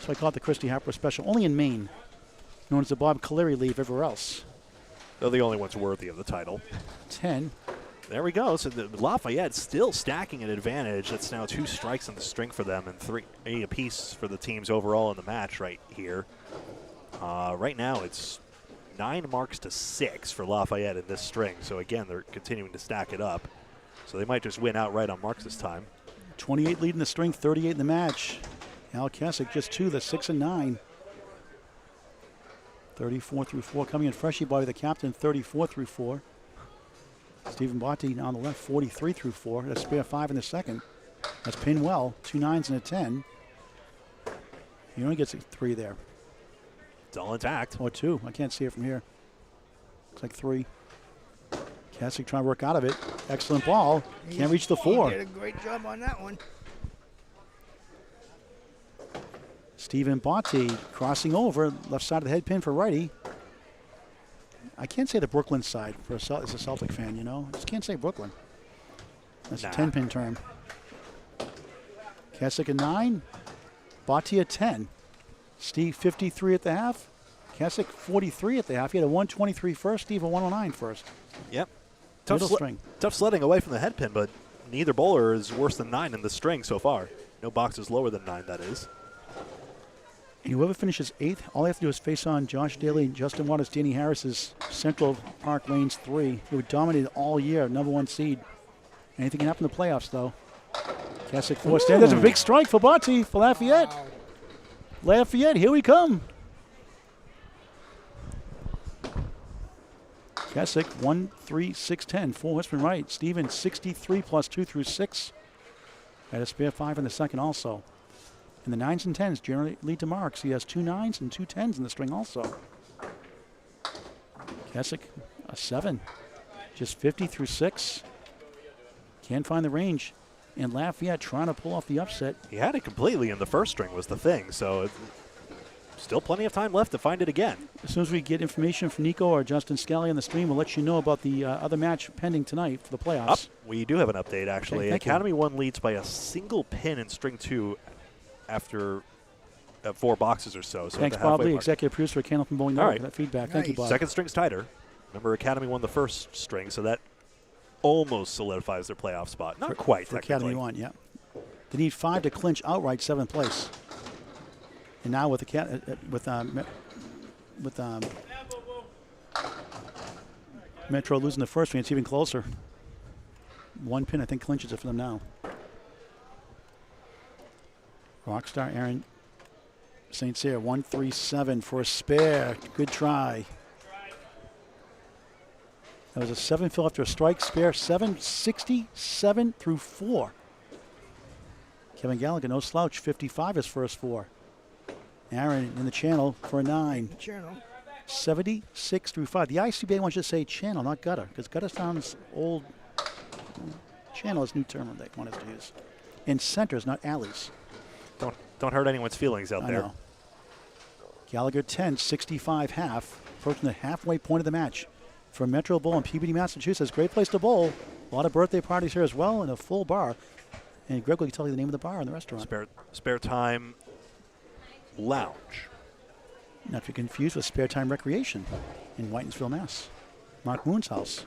So I call it the Christy Hapworth special, only in Maine. Known as the Bob Caleri leave everywhere else. They're the only ones worthy of the title. 10. There we go. So the Lafayette still stacking an advantage. That's now 2 strikes on the string for them and 3 apiece for the teams overall in the match right here. Right now it's 9 marks to 6 for Lafayette in this string. So again, they're continuing to stack it up. So they might just win outright on marks this time. 28 lead in the string, 38 in the match. Al Kessick just 2, the 6 and 9. 34 through 4 coming in. Freshie Body, the captain, 34 through 4. Stephen Botti on the left, 43 through 4. That's spare 5 in the second. That's pinned well. 2 9s and a 10. He only gets a 3 there. It's all intact. Or 2. I can't see it from here. Looks like 3. Kessick trying to work out of it. Excellent ball. Can't reach the 4. He did a great job on that one. Stephen Botti crossing over, left side of the head pin for righty. I can't say the Brooklyn side for as a Celtic fan, you know. I just can't say Brooklyn. That's a 10-pin term. Kessick a 9, Botti a 10. Steve 53 at the half. Kessick 43 at the half. He had a 123 first, Steve a 109 first. Yep. Middle string. Tough sledding away from the head pin, but neither bowler is worse than 9 in the string so far. No boxes lower than 9, that is. And whoever finishes 8th, all they have to do is face on Josh Daly, Justin Waters, Danny Harris's Central Park Lanes 3, who dominated all year, #1 seed. Anything can happen in the playoffs, though. Kessick 4 stand. There's a big strike for Botti for Lafayette. Wow. Lafayette, here we come. Kessick 1, 3, 6, 10. 4 horsemen right. Stevens 63 plus 2 through 6. Had a spare 5 in the second also. And the 9s and 10s generally lead to marks. He has 2 9s and 2 10s in the string also. Kessick, a 7. Just 50 through 6. Can't find the range. And Lafayette trying to pull off the upset. He had it completely in the first string was the thing, so still plenty of time left to find it again. As soon as we get information from Nico or Justin Scally on the stream, we'll let you know about the other match pending tonight for the playoffs. We do have an update, actually. Okay, Academy 1 leads by a single pin in string 2 after 4 boxes or so. Thanks, at the Bob Lee, mark. executive producer at Candlepin Bowling All Network, right. for that feedback. Thank you, Nice. Bob. Second string's tighter. Remember, Academy won the first string, so that almost solidifies their playoff spot. Not quite, for technically. Academy 1, yeah. They need 5 to clinch outright 7th place. And now with the Metro losing the first one, it's even closer. One pin, I think, clinches it for them now. Rockstar Aaron St. Cyr, 1-3-7 for a spare. Good try. That was a 7 fill after a strike, spare 767 through 4. Kevin Gallagher, no slouch, 55 his first 4. Aaron in the channel for a 9. Channel. 76 through 5. The ICBA wants you to say channel, not gutter, because gutter sounds old. Channel is a new term they want us to use. And centers, not alleys. Don't hurt anyone's feelings out there. Know. Gallagher 10, 65 half, approaching the halfway point of the match. For Metro Bowl in Peabody, Massachusetts, great place to bowl. A lot of birthday parties here as well, and a full bar. And Greg will tell you the name of the bar in the restaurant. Spare Time Lounge. Not to be confused with Spare Time Recreation in Whitensville, Mass. Mark Moon's house.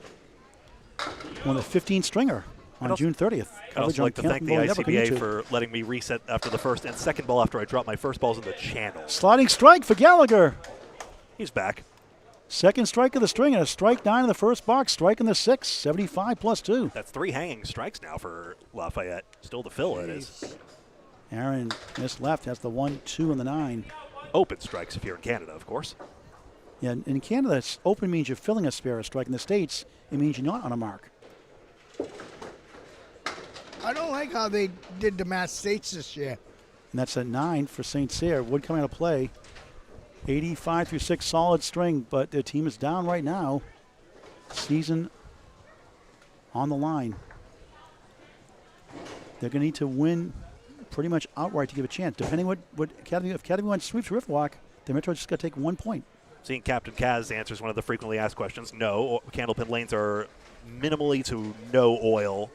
Won the 15-stringer on June 30th. I'd also like to thank the ICBA for letting me reset after the first and second ball after I dropped my first balls in the channel. Sliding strike for Gallagher. He's back. Second strike of the string and a strike 9 in the first box. Strike in the 6, 75 plus 2. That's 3 hanging strikes now for Lafayette. Still to fill it is. Aaron missed left, has the 1, 2, and the 9. Open strikes if you're in Canada, of course. Yeah, in Canada, open means you're filling a spare strike. In the States, it means you're not on a mark. I don't like how they did the Mass States this year. And that's a 9 for St. Cyr. Would come out of play. 85 through 6 solid string, but their team is down right now. Season on the line. They're going to need to win pretty much outright to give a chance. Depending what Academy, if Academy 1 sweeps Riverwalk, the Metro just got to take 1 point. Seeing Captain Kaz answers one of the frequently asked questions. No, candlepin lanes are minimal to no oil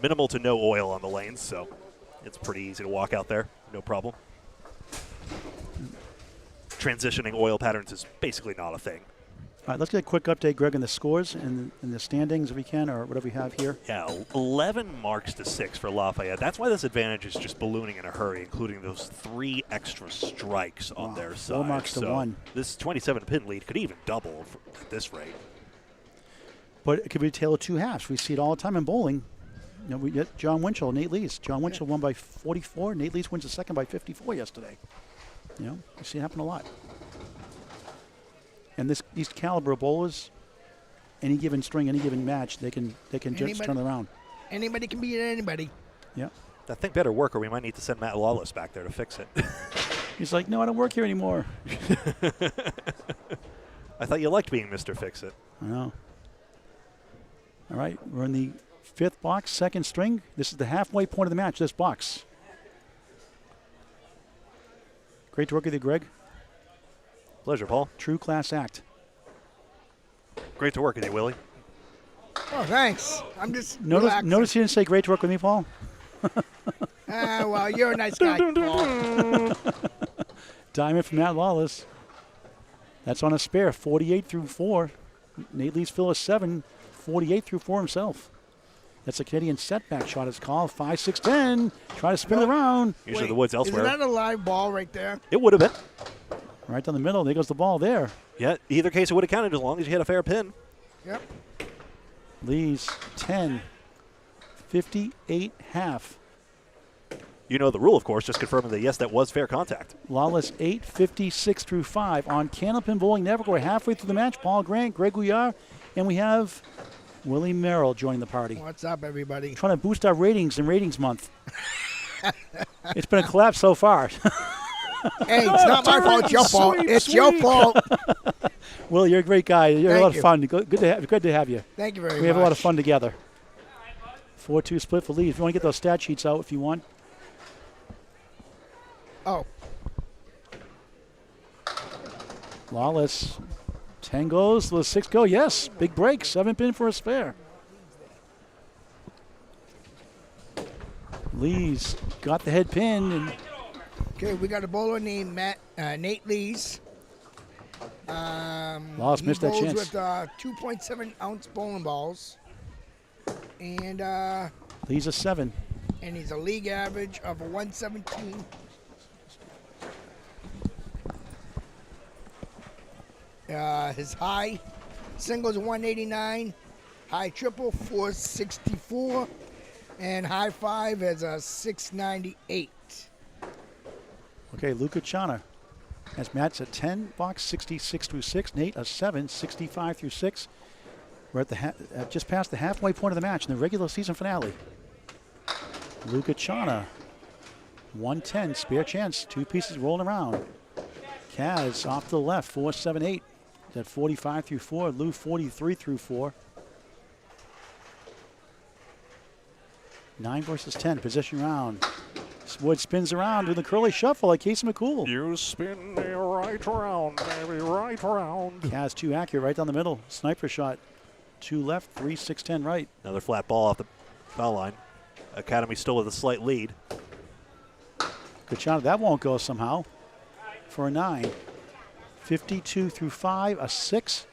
on the lanes, so it's pretty easy to walk out there, no problem. Transitioning oil patterns is basically not a thing. All right, let's get a quick update, Greg, on the scores and the standings if we can, or whatever we have here. Yeah, 11 marks to 6 for Lafayette. That's why this advantage is just ballooning in a hurry, including those 3 extra strikes on their side. 4 marks to 1. This 27-pin lead could even double at this rate. But it could be a tale of 2 halves. We see it all the time in bowling. You know, we get John Winchell, Nate Lees. John Winchell won by 44. Nate Lees wins the second by 54 yesterday. You know, we see it happen a lot. And these caliber bowlers, any given string, any given match, they can just turn it around. Anybody can beat anybody. Yeah. That thing better work, or we might need to send Matt Lawless back there to fix it. He's like, no, I don't work here anymore. I thought you liked being Mr. Fix-It. I know. All right, we're in the 5th box, 2nd string. This is the halfway point of the match, this box. Great to work with you, Greg. Pleasure, Paul. True class act. Great to work with you, Willie. Oh, thanks. I'm just Notice you didn't say great to work with me, Paul? Well, you're a nice guy, Paul. Diamond from Matt Lawless. That's on a spare, 48 through 4. Nate Lee's fill is 7, 48 through 4 himself. That's a Canadian setback shot. It's called 5, 6, 10. Try to spin it around. Usually the woods elsewhere. Is that a live ball right there? It would have been. Right down the middle. There goes the ball there. Yeah, either case it would have counted as long as you hit a fair pin. Yep. Lee's 10, 58 half. You know the rule, of course, just confirming that, yes, that was fair contact. Lawless 8, 56 through 5 on Candlepin Bowling Network. We're halfway through the match. Paul Grant, Greg Gouillart, and we have Willie Merrill joining the party. What's up, everybody? Trying to boost our ratings in ratings month. It's been a collapse so far. Hey, it's not my fault. It's your fault. It's your fault. Will, you're a great guy. You're a lot you. of fun. Good to have you. Thank you very much. We have a lot of fun together. 4-2 split for Lee. If you want to get those stat sheets out, if you want. Oh. Lawless. 10 goes. Will 6 go? Yes. Big break. 7 pin for a spare. Lee's got the head pin. And Okay, we got a bowler named Nate Lees. Lawless missed that chance. With 2.7 ounce bowling balls. And Lee's a 7. and he's a league average of a 117. His high singles 189, high triple 464, and high five is a 698. Okay, Luca Chana has Matt's a 10 box 66 through 6. Nate a 7 65 through 6. We're at the just past the halfway point of the match in the regular season finale. Luca Chana 110 spare chance, 2 pieces rolling around. Kaz off to the left 478 at 45 through 4. Lou 43 through 4. 9 versus 10 position round. Wood spins around with the curly shuffle like Casey McCool. You spin me right around, baby, right around. Kaz too accurate right down the middle. Sniper shot. 2 left, 3, 6, 10 right. Another flat ball off the foul line. Academy still with a slight lead. Good shot. That won't go somehow for a 9. 52 through 5, a 6.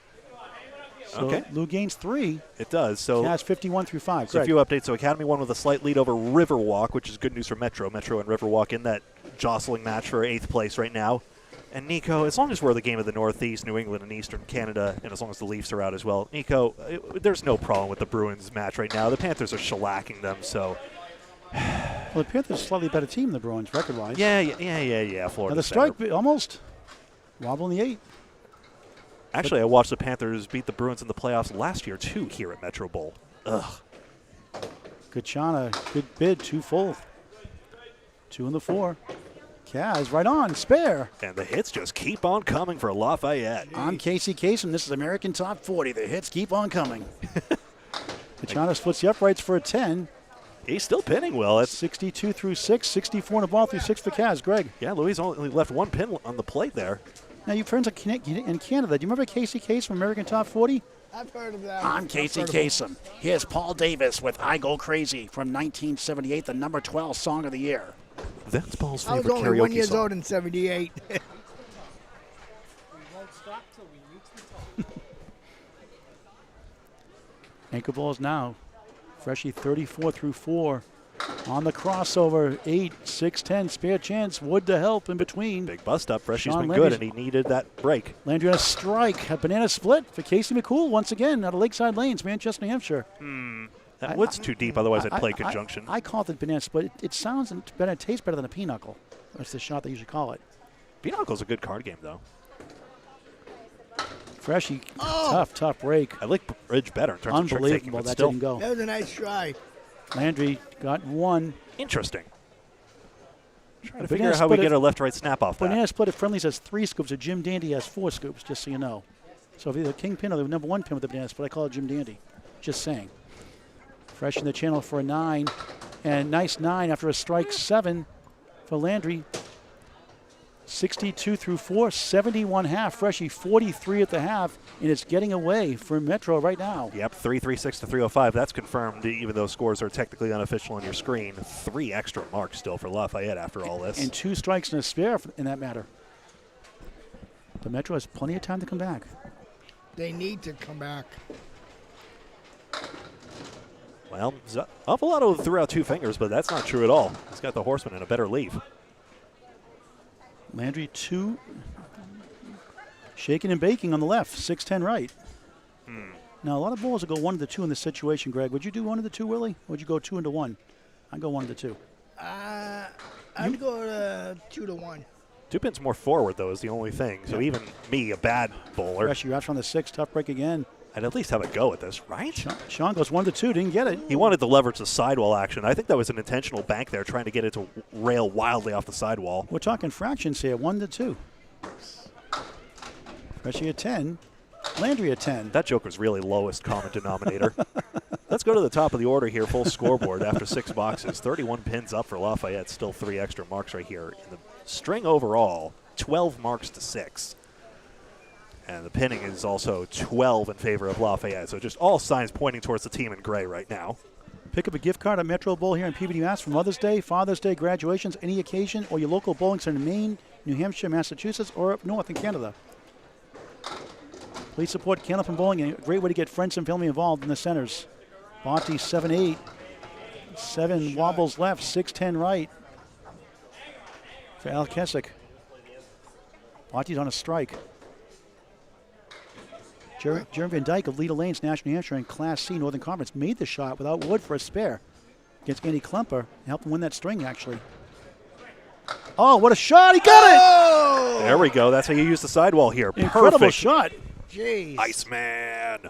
So Okay. Lou gains 3. It does. So Kaz 51 through 5. So a few updates. So Academy won with a slight lead over Riverwalk, which is good news for Metro. Metro and Riverwalk in that jostling match for 8th place right now. And Nico, as long as we're the game of the Northeast, New England, and Eastern Canada, and as long as the Leafs are out as well, Nico, there's no problem with the Bruins match right now. The Panthers are shellacking them, so. Well, the Panthers are a slightly better team than the Bruins, record-wise. Yeah. Florida. Now the strike almost wobbling the 8. Actually, I watched the Panthers beat the Bruins in the playoffs last year, too, here at Metro Bowl. Ugh. Good Chana, good bid, 2 full. 2 in the 4. Kaz right on, spare. And the hits just keep on coming for Lafayette. I'm Casey Kasem. This is American Top 40. The hits keep on coming. Kachana splits the uprights for a 10. He's still pinning well. That's 62 through 6, 64 in the ball through 6 for Kaz. Greg. Yeah, Louis only left 1 pin on the plate there. Now, you friends in Canada. Do you remember Casey Kasem from American Top 40? I've heard of that. I'm Casey Kasem. Here's Paul Davis with I Go Crazy from 1978, the number 12 song of the year. That's Paul's I favorite was karaoke only 1 year song. old in 78. We won't stop till we reach the top. Anchor balls now. Freshie 34 through 4. On the crossover, 8, 6, 10, spare chance. Wood to help in between. Big bust up. Freshie's Sean been good, Landry's- and he needed that break. Landry on a strike. A banana split for Casey McCool once again out of Lakeside Lanes, Manchester, New Hampshire. That wood's too deep, otherwise I'd play I- conjunction. I call it the banana split. It sounds better, it tastes better than a pinochle. That's the shot they usually call it. Pinockle's a good card game, though. Freshie, tough break. I like Bridge better in terms of trick taking, Unbelievable, but that still didn't go. That was a nice try. Landry got 1. interesting. Trying to Banana figure out how we split get it- a left-right snap off Banana that. split at Friendlies has 3 scoops, and Jim Dandy has 4 scoops, just so you know. So if you're the kingpin or the number 1 pin with the banana split, I call it Jim Dandy. Just saying. Fresh in the channel for a 9. And nice 9 after a strike 7 for Landry. 62 through 4, 71 half. Freshie 43 at the half, and it's getting away for Metro right now. Yep, 336 to 305. That's confirmed, even though scores are technically unofficial on your screen. 3 extra marks still for Lafayette after all this. And 2 strikes and a spare in that matter. The Metro has plenty of time to come back. They need to come back. Well, awful lot of threw out 2 fingers, but that's not true at all. He's got the horseman in a better leave. Landry 2. Shaking and baking on the left, 6-10 right. Now, a lot of balls will go 1 to 2 in this situation, Greg. Would you do 1 to 2, Willie? Or would you go 2 into 1? I'd go 1 to 2. I'd go to 2 to 1. 2 pins more forward, though, is the only thing. So even me, a bad bowler, Fresh, you're out on the 6, tough break again. I'd at least have a go at this, right? Sean goes 1 to 2, didn't get it. He wanted to leverage the sidewall action. I think that was an intentional bank there, trying to get it to rail wildly off the sidewall. We're talking fractions here, 1 to 2. Freshie at 10. Landry at 10. That joker's really lowest common denominator. Let's go to the top of the order here, full scoreboard after 6 boxes. 31 pins up for Lafayette, still 3 extra marks right here. In the string overall, 12 marks to 6. And the pinning is also 12 in favor of Lafayette. So just all signs pointing towards the team in gray right now. Pick up a gift card at Metro Bowl here in Peabody, Mass. for Mother's Day, Father's Day, graduations, any occasion, or your local bowling center in Maine, New Hampshire, Massachusetts, or up north in Canada. Please support Candlepin Bowling, a great way to get friends and family involved in the centers. Bonte 7-8. 7 wobbles left, 6-10 right. For Al Kessick. Bonte's on a strike. Jeremy Van Dyke of Leda Lanes, National New Hampshire, in Class C Northern Conference, made the shot without wood for a spare against Andy Klemper. Helped him win that string, actually. Oh, what a shot. He got it. There we go. That's how you use the sidewall here. Incredible Perfect. shot. Jeez. Iceman.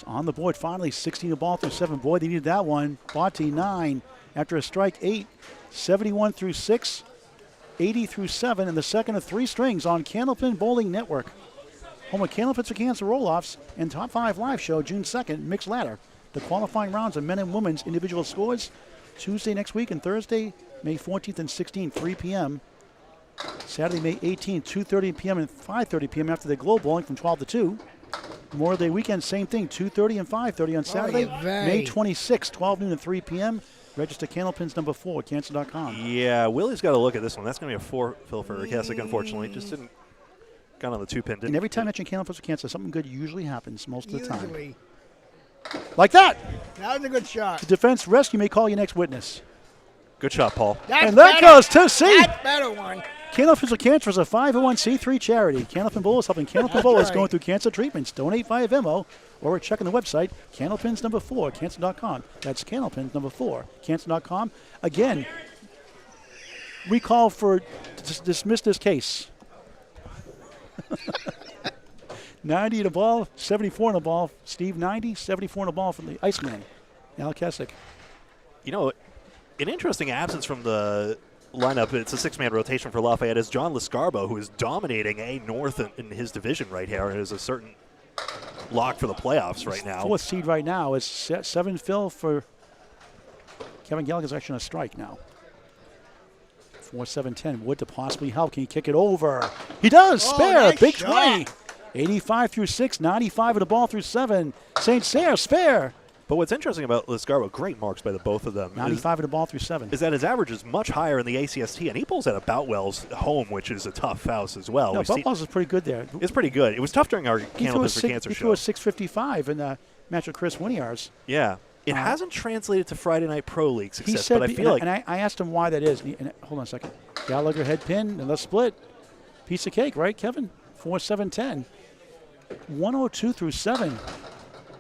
On the board, finally, 16 to ball through 7. Boy, they needed that one. Botti, 9. After a strike, 8. 71 through 6. 80 through 7. And the second of 3 strings on Candlepin Bowling Network. Home of Candlepins for Cancer Roll-Offs and Top 5 Live Show, June 2nd, mixed ladder. The qualifying rounds of men and women's individual scores Tuesday next week and Thursday, May 14th and 16th, 3 p.m. Saturday, May 18th, 2:30 p.m. and 5:30 p.m. after the glow bowling from 12 to 2. Memorial Day weekend, same thing, 2:30 and 5:30 on Saturday, May 26th, 12 noon and 3 p.m. Register Candlepins number 4 at cancer.com. Yeah, Willie's got to look at this one. That's going to be a 4 fill for Keswick, unfortunately. Just didn't got on the 2-pin. And every time I mention Candlepins for Cancer, something good usually happens most of the time. Usually. Like that. That was a good shot. The defense rescue may call your next witness. Good shot, Paul. That's And that better. goes to C. That's better one. Candlepins for Cancer is a 501c3 charity. Candlepin Bowlers helping Candlepin Bowlers right. going through cancer treatments. Donate via Venmo or check on the website, Candlepins number 4, cancer.com. That's Candlepins number 4, cancer.com. Again, we call for dismiss this case. 90 in the ball, 74 in the ball. Steve 90, 74 in the ball from the Iceman, Al Keswick. You know, an interesting absence from the lineup, it's a 6-man rotation for Lafayette, is John Lescarbo, who is dominating A North in his division right here and is a certain lock for the playoffs right now. 4th seed right now is 7 fill for Kevin Gallagher's actually on a strike now. 4-7-10. Wood to possibly help. Can he kick it over? He does. Oh, Spare. nice Big shot. 20. 85 through 6. 95 of the ball through 7. St. Cyr, spare. But what's interesting about Lescarbo, great marks by the both of them, 95 of the ball through 7. is that his average is much higher in the ACST, and he pulls at a Boutwell's home, which is a tough house as well. No, We've seen- Buffalo's is pretty good there. It's pretty good. It was tough during our Candlepins for Cancer He show. threw a 655 in the match with Chris Winiar's. Yeah. It hasn't translated to Friday Night Pro League He success, said, but I feel like I asked him why that is. Hold on a second. Gallagher head pin and the split. Piece of cake, right, Kevin? 4-7-10. 102 through 7.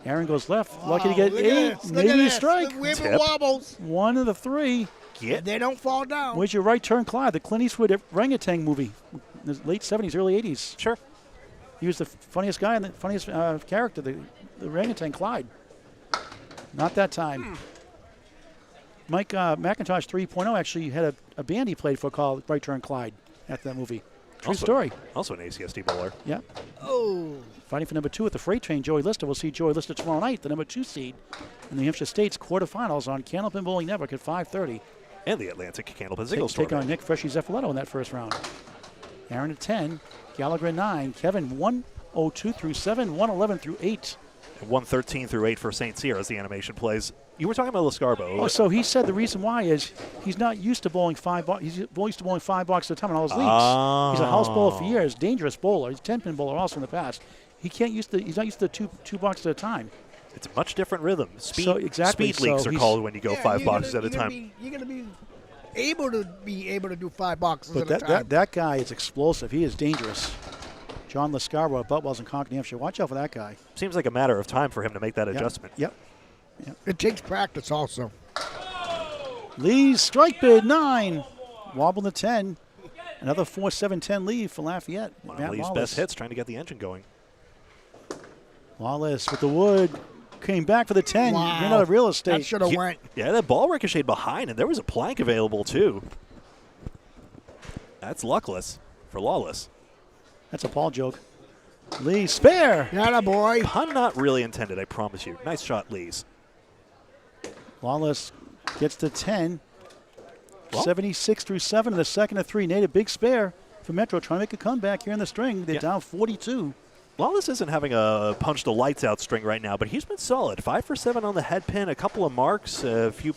Aaron goes left. Lucky to get Look 8. at this. Look Maybe at a this. strike. Look, wibble Tip. wobbles. 1 of the 3. get They don't fall down. Where's your right turn, Clyde? The Clint Eastwood orangutan movie. In the late 70s, early 80s. sure. He was the funniest guy and the funniest character, the orangutan Clyde. Not that time. Mike McIntosh 3.0 actually had a band he played for called Right Turn Clyde after that movie. True story. Also an ACST bowler. Yeah. Oh. Fighting for number 2 at the freight train, Joey Lister. We'll see Joey Lister tomorrow night, the number 2 seed in the New Hampshire State's quarterfinals on Candlepin Bowling Network at 5:30. And the Atlantic Candlepins Eagles Take on tournament. Nick Freshy Zeffaletto in that first round. Aaron at 10, Gallagher at 9, Kevin 102 through 7, 111 through 8. 113 through 8 for St. Cyr as the animation plays. You were talking about Lescarbo. Oh, so he said the reason why is he's not used to bowling 5 boxes. He's used to bowling 5 boxes at a time in all his leagues. He's a house bowler for years, dangerous bowler. He's a 10-pin bowler also in the past. He's not used to two boxes at a time. It's a much different rhythm. Speed, So, exactly, speed leagues so are he's- called when you go Yeah, 5 you're boxes gonna- at a you're gonna time. You're going to be able to do 5 boxes But at a time. that guy is explosive. He is dangerous. John Lescarbo at Buttwells in Concord, New Hampshire. Watch out for that guy. Seems like a matter of time for him to make that Yep. adjustment. Yep. It takes practice also. Lee's strike bid 9. Wobble to 10. Another 4-7-10 lead for Lafayette. One Matt of Lee's Lawless. best hits, trying to get the engine going. Lawless with the wood. Came back for the 10. Wow. Ran out of real That estate. should have went. Yeah, that ball ricocheted behind, and there was a plank available, too. That's luckless for Lawless. That's a Paul joke. Lee, spare. Atta boy. Pun not really intended, I promise you. Nice shot, Lees. Lawless gets to 10. Well- 76 through 7 in the second of 3. Nate, a big spare for Metro trying to make a comeback here in the string. They're Yeah. down 42. Lawless isn't having a punch the lights out string right now, but he's been solid. 5 for 7 on the head pin, a couple of marks, a few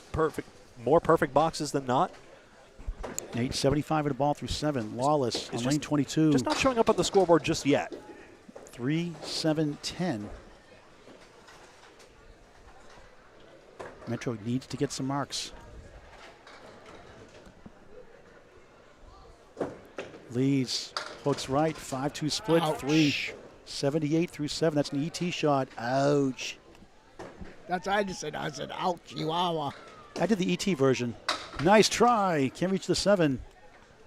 more perfect boxes than not. Nate, 75 of the ball through 7. Lawless on just- lane 22. Just not showing up on the scoreboard just yet. 3-7-10. Metro needs to get some marks. Leads, hooks right, 5-2 split, Ouch. 3. 78 through 7. That's an ET shot. Ouch. That's what I just said. I said, ouch, chihuahua. I did the ET version. Nice try. Can't reach the 7.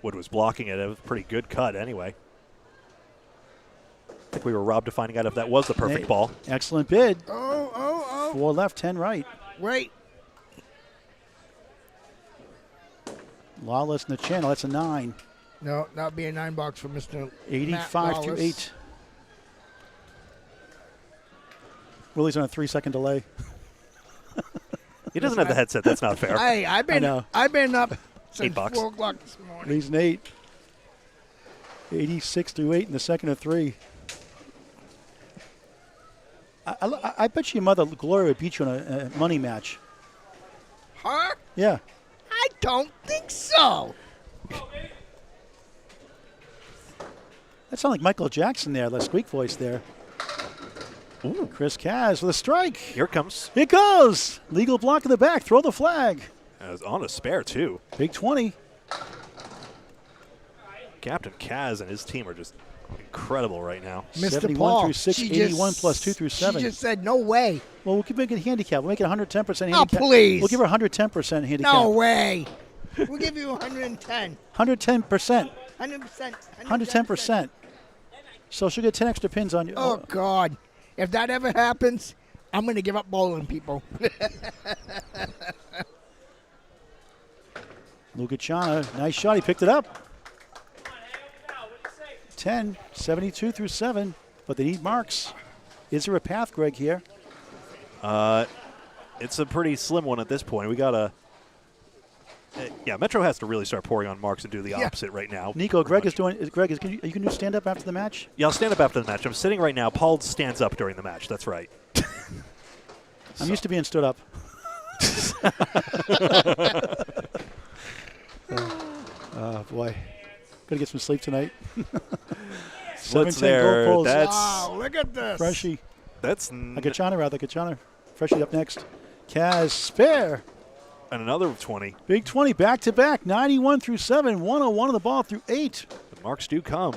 Wood was blocking it. It was a pretty good cut anyway. I think we were robbed of finding out if that was the perfect Hey, ball. Excellent bid. Oh. 4 left, 10 right. Wait. Lawless in the channel. That's a 9. No, that'd be a $9 for Mr. 85 through 8. Willie's on a 3-second delay. He doesn't have the headset. That's not fair. Hey, I've been up since $8. 4 o'clock this morning. Leads an 8. 86 through 8 in the second of 3. I bet your mother Gloria would beat you in a money match. Huh? Yeah. I don't think so. That sounded like Michael Jackson there, the squeak voice there. Ooh. Chris Kaz with a strike. Here it comes. It goes. Legal block in the back. Throw the flag. It was on a spare, too. Big 20. Captain Kaz and his team are just incredible right now. Mr. 71 Paul, through 6, she 81 just- plus 2 through 7. She just said, no way. Well, we'll make it handicap. We'll make it 110% Oh, handicap. please. We'll give her 110% handicap. No way. We'll give you 110. 110%. 100%. 110%. So she'll get 10 extra pins on you. Oh, God. If that ever happens, I'm going to give up bowling, people. Lugachana, nice shot. He picked it up. 10, 72 through 7, but they need marks. Is there a path, Greg, here? It's a pretty slim one at this point. We got to yeah, Metro has to really start pouring on marks and do the opposite right now. Nico, Greg is doing. Greg, are you can do stand up after the match? Yeah, I'll stand up after the match. I'm sitting right now. Paul stands up during the match. That's right. I'm used to being stood up. Oh boy, gotta get some sleep tonight. Splits 7-10 there. goal post. That's Wow, look at this. Freshie. that's Kachana. Freshie up next. Kaz spare. and another 20. Big 20 back to back. 91 through 7. 101 on the ball through 8. The marks do come.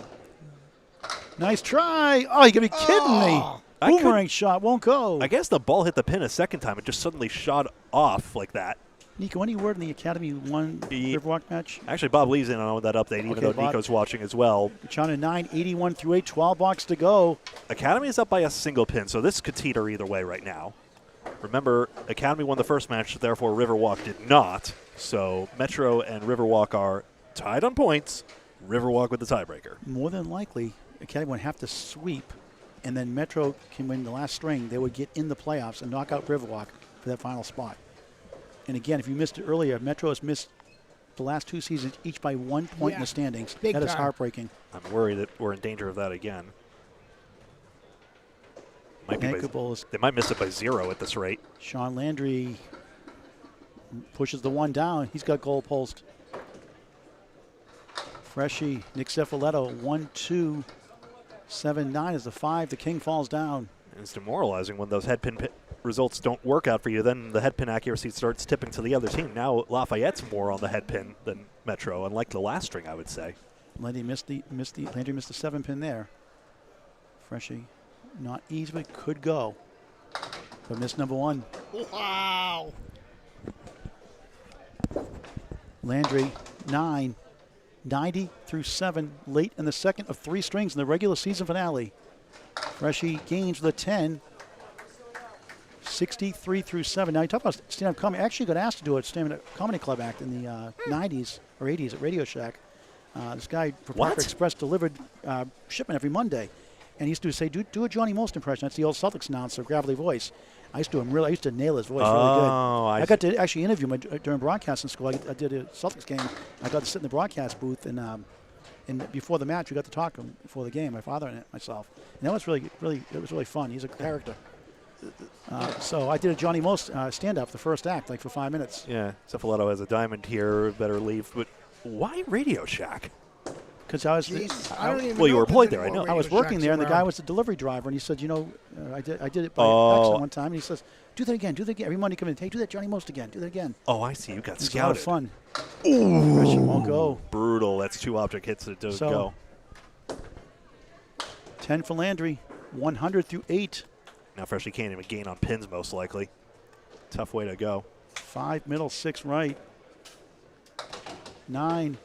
Nice try. Oh, you gotta be kidding me. I Boomerang shot won't go. I guess the ball hit the pin a second time. It just suddenly shot off like that. Nico, any word in the Academy 1 Riverwalk match? Actually, Bob Lee's in on that update, even Okay, though Bob. Nico's watching as well. Kachana 9, 81 through 8. 12 blocks to go. Academy is up by a single pin, so this could teeter either way right now. Remember, Academy won the first match, therefore Riverwalk did not. So Metro and Riverwalk are tied on points. Riverwalk with the tiebreaker. More than likely, Academy would have to sweep, and then Metro can win the last string. They would get in the playoffs and knock out Riverwalk for that final spot. And again, if you missed it earlier, Metro has missed the last 2 seasons each by 1 point in the standings. Big That is time. heartbreaking. I'm worried that we're in danger of that again. They might miss it by 0 at this rate. Sean Landry pushes the 1 down. He's got goal post. Freshie, Nick Cefaletto, 1-2, 7-9 is the 5. The king falls down. It's demoralizing when those head pin results don't work out for you. Then the head pin accuracy starts tipping to the other team. Now Lafayette's more on the head pin than Metro, unlike the last string, I would say. Landry missed the 7 pin there. Freshie, not easy, but could go. But missed number 1. Wow. Landry, 9, 90 through 7, late in the second of 3 strings in the regular season finale. Freshie gains with a 10, 63 through 7. Now, you talk about stand-up comedy. I actually got asked to do a stand-up comedy club act in the 90s or 80s at Radio Shack. This guy for Parker Express delivered shipment every Monday. And he used to say, do a Johnny Most impression. That's the old Celtics announcer, gravelly voice. I used to nail his voice really good. I got to actually interview him during broadcasting school. I did a Celtics game. I got to sit in the broadcast booth, and before the match, we got to talk to him before the game, my father and myself. And that was really fun. He's a character. So I did a Johnny Most stand-up, the first act, like for 5 minutes. Yeah, Cefaletto has a diamond here. Better leave. But why Radio Shack? Because I was, well, you were employed there, I know. I was working there, and the guy was the delivery driver, and he said, I did it by accident one time, and he says, do that again. Every Monday come in, hey, do that Johnny Most again, do that again. Oh, I see. You got It's a lot of scouted. fun. Ooh. She won't go. Brutal. That's 2 object hits that don't go. 10 for Landry. 100 through 8. Now Freshie can't even gain on pins, most likely. Tough way to go. 5 middle, 6 right. 9,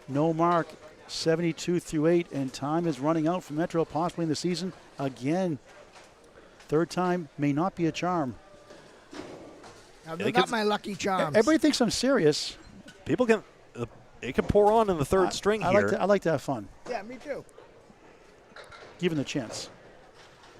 no mark. 72 through 8, and time is running out for Metro, possibly in the season again. Third time may not be a charm. I've got my lucky charms. Everybody thinks I'm serious. People can, it can pour on in the third string here. I like to have fun. Yeah, me too. Given the chance.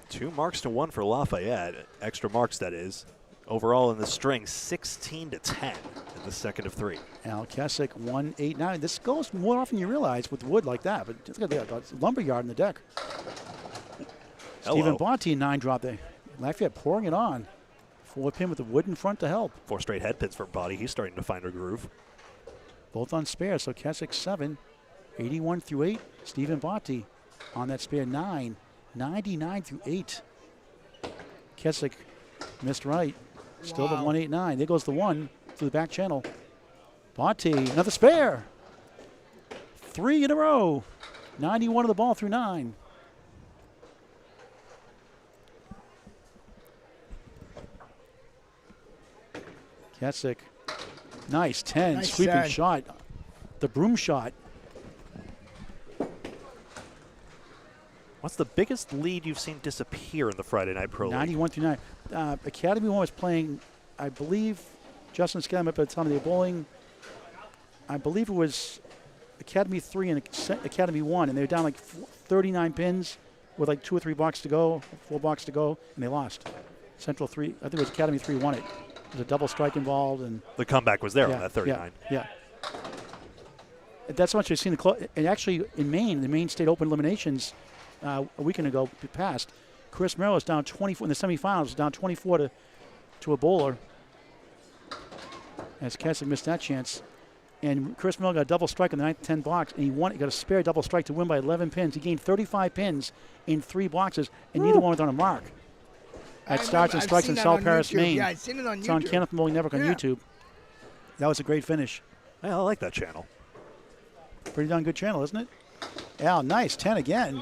2 marks to 1 for Lafayette. Extra marks, that is. Overall in the string, 16 to 10 in the second of 3. Al Kessick, 1-8-9. This goes more often than you realize with wood like that, but it's got to be a lumberyard in the deck. Hello. Stephen Bonte, 9 drop there. Lafayette pouring it on. 4 pin with the wood in front to help. 4 straight head pins for Body. He's starting to find a groove. Both on spare, so Kessick 7, 81 through 8. Stephen Bonte on that spare 9, 99 through 8. Kessick missed right. Still the 1-8-9. There goes the 1 through the back channel. Bonte, another spare. 3 in a row. 91 of the ball through 9. Kessick, nice 10, Nice sweeping set. shot. The broom shot. What's the biggest lead you've seen disappear in the Friday Night Pro League? 91 through 9. Academy 1 was playing, I believe, Justin Scanlon up at the time of the bowling. I believe it was Academy 3 and Academy 1, and they were down like 39 pins with like 2 or 3 blocks to go, 4 blocks to go, and they lost. Central 3, I think it was Academy 3 won it. There's a double strike involved. And The comeback was there on that 39. Yeah. That's how much I've seen and actually in Maine, the Maine State Open eliminations a weekend ago passed. Chris Merrill is down 24 in the semifinals, down 24 to a bowler. As Kessick missed that chance. And Chris Merrill got a double strike in the 9th 10 blocks, and he got a spare double strike to win by 11 pins. He gained 35 pins in 3 boxes, and neither one was on a mark. At Starts and Strikes in South Paris, Maine. Yeah, I've seen it on It's YouTube. on Kenneth Bowling Network on YouTube. That was a great finish. Yeah, I like that channel. Pretty darn good channel, isn't it? Al, nice. 10 again.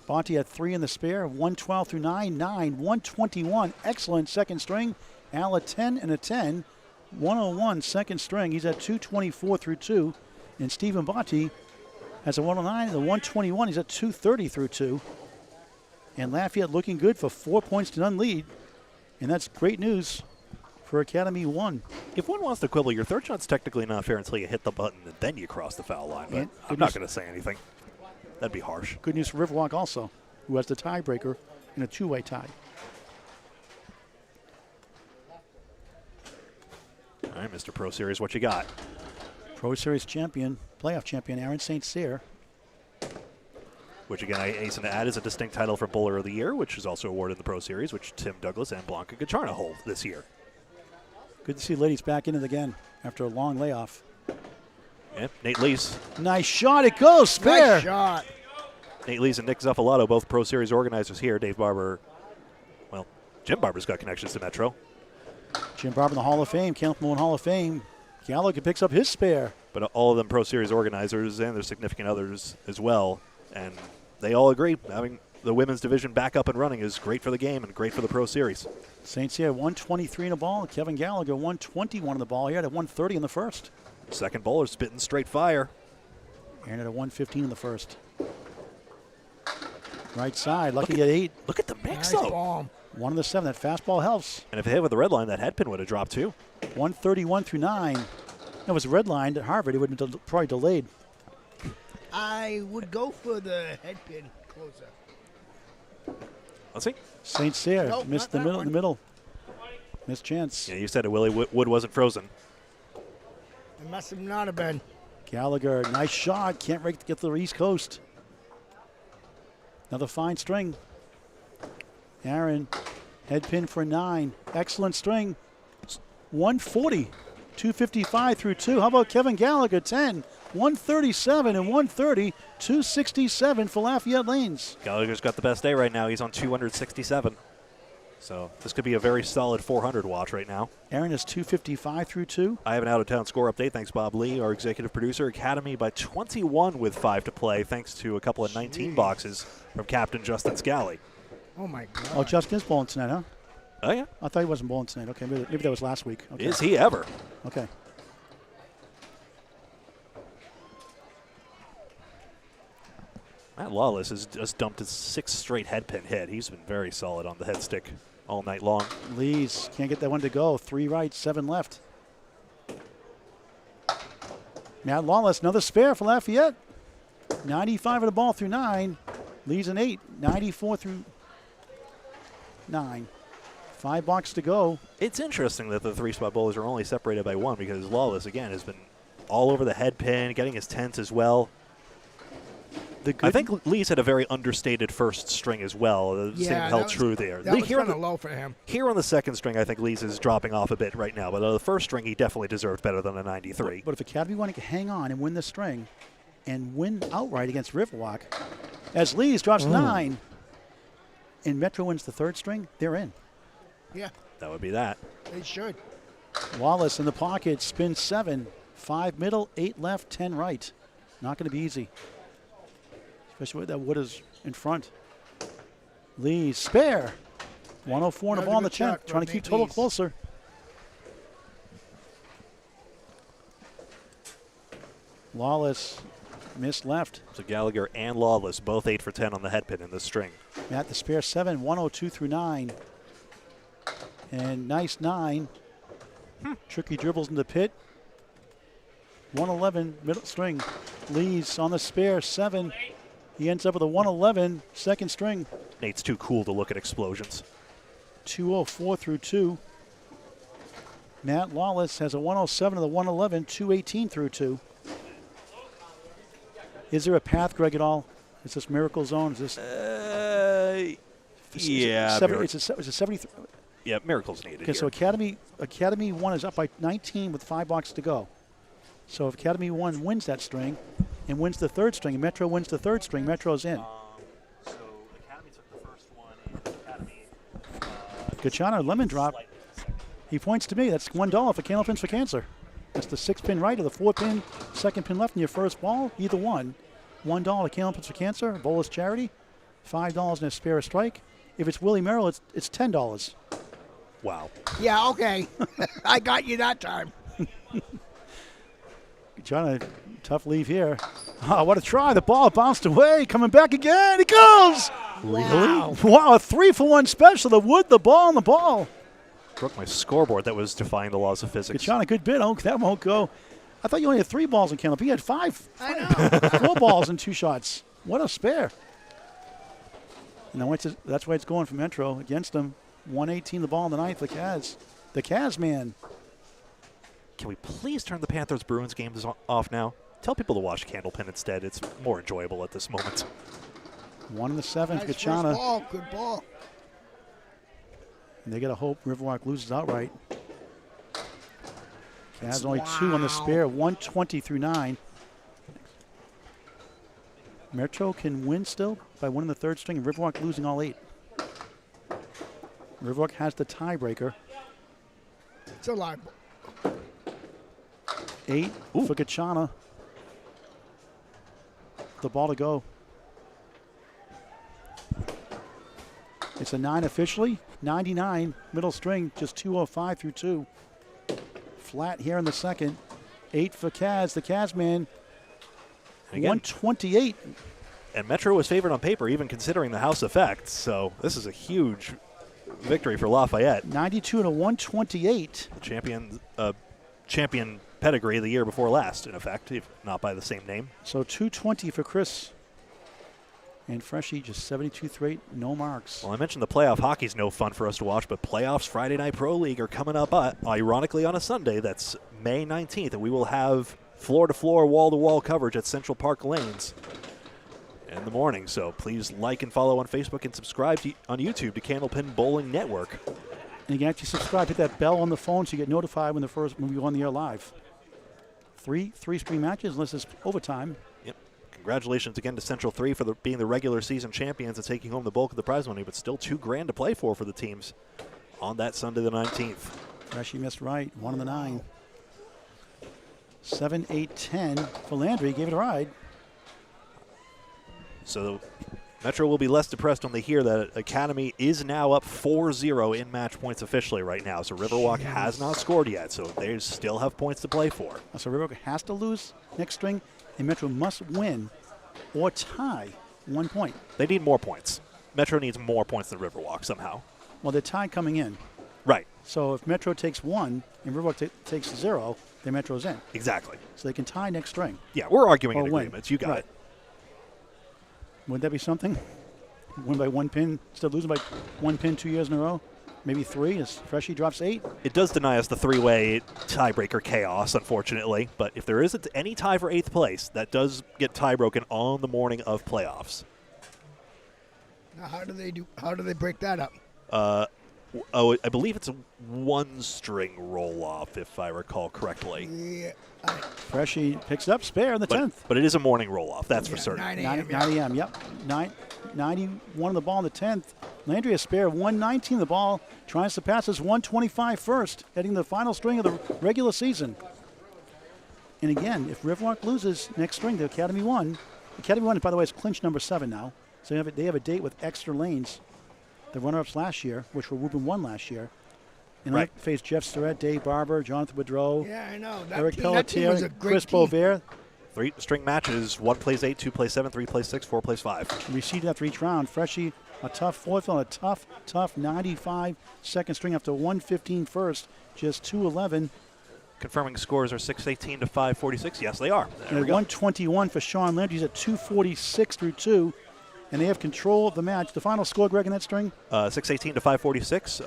Bonte had 3 in the spare. 112 through 9. 121. Excellent second string. Al a 10 and a 10. 101 second string. He's at 224 through 2. And Stephen Bonte has a 109 and a 121. He's at 230 through 2. And Lafayette looking good for 4 points to none lead. And that's great news for Academy 1. If one wants to quibble, your third shot's technically not fair until you hit the button and then you cross the foul line. But I'm not going to say anything. That'd be harsh. Good news for Riverwalk also, who has the tiebreaker in a 2-way tie. All right, Mr. Pro Series, what you got? Pro Series champion, playoff champion Aaron St. Cyr. Which, again, I hasten to add is a distinct title for Bowler of the Year, which is also awarded in the Pro Series, which Tim Douglas and Blanca Gacharna hold this year. Good to see ladies back in it again after a long layoff. Yeah, Nate Lees. Nice shot. It goes. Spare. Nice shot. Nate Lees and Nick Zuffalato, both Pro Series organizers here. Dave Barber, well, Jim Barber's got connections to Metro. Jim Barber in the Hall of Fame, Kenneth Mullen Hall of Fame. Gallagher picks up his spare. But all of them Pro Series organizers and their significant others as well. And they all agree having the women's division back up and running is great for the game and great for the Pro Series. St. Cyr 123 in the ball. Kevin Gallagher 121 in the ball. He had a 130 in the first. Second bowler spitting straight fire. Aaron had a 115 in the first. Right side, lucky at 8. Look at the mix, Nice though. bomb. 1 of the 7. That fastball helps. And if it hit with the red line, that head pin would have dropped too. 131 through 9. That was red lined at Harvard. It would have been probably delayed. I would go for the head pin closer. Let's see. St. Cyr Nope, missed not the that middle. one. The middle. Missed chance. Yeah, you said it, Willie. Wood wasn't frozen. It must have not have been. Gallagher, nice shot. Can't get to the East Coast. Another fine string. Aaron, head pin for 9. Excellent string. 140. 255 through 2. How about Kevin Gallagher? 10. 137 and 130. 267 for Lafayette Lanes. Gallagher's got the best day right now. He's on 267. So this could be a very solid 400 watch right now. Aaron is 255 through 2. I have an out-of-town score update. Thanks, Bob Lee, our executive producer. Academy by 21 with 5 to play, thanks to a couple of 19 boxes from Captain Justin Scally. Oh, my God. Oh, Justin is bowling tonight, huh? Oh, yeah. I thought he wasn't bowling tonight. Okay, maybe that was last week. Okay. Is he ever? Okay. Matt Lawless has just dumped his 6th straight head pin hit. He's been very solid on the head stick all night long. Lees can't get that one to go. 3 right, 7 left. Matt Lawless, another spare for Lafayette. 95 of the ball through 9. Lees an 8. 94 through 9. 5 box to go. It's interesting that the 3-spot bowlers are only separated by 1 because Lawless, again, has been all over the head pin, getting his 10s as well. I think Lee's had a very understated first string as well. The same held true there. That was kind of low for him. Here on the second string, I think Lee's is dropping off a bit right now. But on the first string, he definitely deserved better than a 93. But if Academy wanted to hang on and win the string and win outright against Riverwalk, as Lees drops 9 and Metro wins the third string, they're in. Yeah. That would be that. They should. Wallace in the pocket, spin 7. 5 middle, 8 left, 10 right. Not going to be easy. Especially with that wood is in front. Lee's spare. 104 and a ball in the 10th. Trying to keep total closer. Lawless missed left. So Gallagher and Lawless both 8 for 10 on the head pin in this string. At the spare 7, 102 through 9. And nice 9. Tricky dribbles in the pit. 111 middle string. Lee's on the spare 7. He ends up with a 111 second string. Nate's too cool to look at explosions. 204 through 2. Matt Lawless has a 107 to the 111, 218 through 2. Is there a path, Greg, at all? Is this Miracle Zone? Is this? Yeah. It's a 73. Yeah, miracles needed. Okay, here. so Academy 1 is up by 19 with 5 boxes to go. So if Academy 1 wins that string and wins the third string, and Metro wins the third string, Metro's in. So Academy took the first one, and Academy. Gachana, lemon drop. He points to me. That's $1 for Candlepins for Cancer. That's the 6-pin right or the 4-pin, second pin left in your first ball. Either one. $1 Candlepins for Cancer, Bowler's Charity. $5 in a spare strike. If it's Willie Merrill, it's $10. Wow. Yeah, okay. I got you that time. Trying to tough leave here. Oh, what a try. The ball bounced away. Coming back again. He goes. Wow. Wow, a 3-for-1 special. The wood, the ball, and the ball. Broke my scoreboard that was defying the laws of physics. Gachana, good bit. Oh, that won't go. I thought you only had 3 balls in Candlepin. He had 5. I know. 4 balls in 2 shots. What a spare. And that's why it's going for Metro against him. 118 the ball in the 9th. The Cavs. The Cavs, man. Can we please turn the Panthers-Bruins games off now? Tell people to watch Candlepin instead. It's more enjoyable at this moment. 1 in the 7th. Nice Gachana. first ball. Good ball. And they got to hope Riverwalk loses outright. Cavs only 2 on the spare. 120 through 9. Metro can win still by winning the third string, and Riverwalk losing all 8. Riverwalk has the tiebreaker. It's a live ball. 8 for Gachana. The ball to go. It's a 9 officially. 99 middle string, just 205 through 2. Flat here in the second. 8 for Kaz, the Kaz man. Again, 128. And Metro was favored on paper, even considering the house effect. So this is a huge victory for Lafayette. 92 to 128. Champion pedigree the year before last, in effect, if not by the same name. So 220 for Chris. And Freshie just 72 through 8, no marks. Well, I mentioned the playoff hockey's no fun for us to watch, but playoffs Friday Night Pro League are coming up, ironically, on a Sunday. That's May 19th, and we will have floor-to-floor, wall-to-wall coverage at Central Park Lanes in the morning. So please like and follow on Facebook and subscribe on YouTube to Candlepin Bowling Network. And you can actually subscribe, hit that bell on the phone so you get notified when we go on the air live. Three screen matches, unless it's overtime. Yep. Congratulations again to Central 3 for being the regular season champions and taking home the bulk of the prize money, but still $2,000 to play for the teams on that Sunday the 19th. Freshie missed right, 1 of the 9. 7, 8, 10 for Landry, gave it a ride. So Metro will be less depressed when they hear that Academy is now up 4-0 in match points officially right now. So Riverwalk has not scored yet, so they still have points to play for. So Riverwalk has to lose next string, and Metro must win or tie 1 point. They need more points. Metro needs more points than Riverwalk somehow. Well, they're tied coming in. Right. So if Metro takes 1 and Riverwalk takes 0, then Metro's in. Exactly. So they can tie next string. Yeah, we're arguing in Or win. agreements. You got Right. it. Wouldn't that be something? Win by 1 pin, instead of losing by 1 pin 2 years in a row? Maybe 3 as Freshie drops 8. It does deny us the 3-way tiebreaker chaos, unfortunately. But if there isn't any tie for 8th place, that does get tie broken on the morning of playoffs. Now, how do they break that up? I believe it's a 1-string roll-off, if I recall correctly. Yeah. Freshie picks up spare in the 10th. But it is a morning roll-off, that's for Yeah, certain. 9 9 a.m. yeah. a.m., yep. 91 on the ball in the 10th. Landry a spare, 119 the ball. Tries to pass his 125 first, heading to the final string of the regular season. And again, if Riverwalk loses next string to Academy 1, Academy 1, by the way, is clinched number 7 now. So they have a date with extra lanes. The runner-ups last year, which were Rubin 1 last year. And Right. they faced Jeff Surratt, Dave Barber, Jonathan Woodrow, Yeah, I know. Eric That team was Pelletier, a great Chris team. Bovair. 3-string matches, 1 plays 8, 2 plays 7, 3 plays 6, 4 plays 5. Received after each round. Freshie, a tough fourth and a tough 95 second string after 115 first, just 211. Confirming scores are 618 to 546. Yes, they are. There And we go. 121 for Sean Landry. He's at 246 through 2. And they have control of the match. The final score, Greg, in that string? 618 to 546.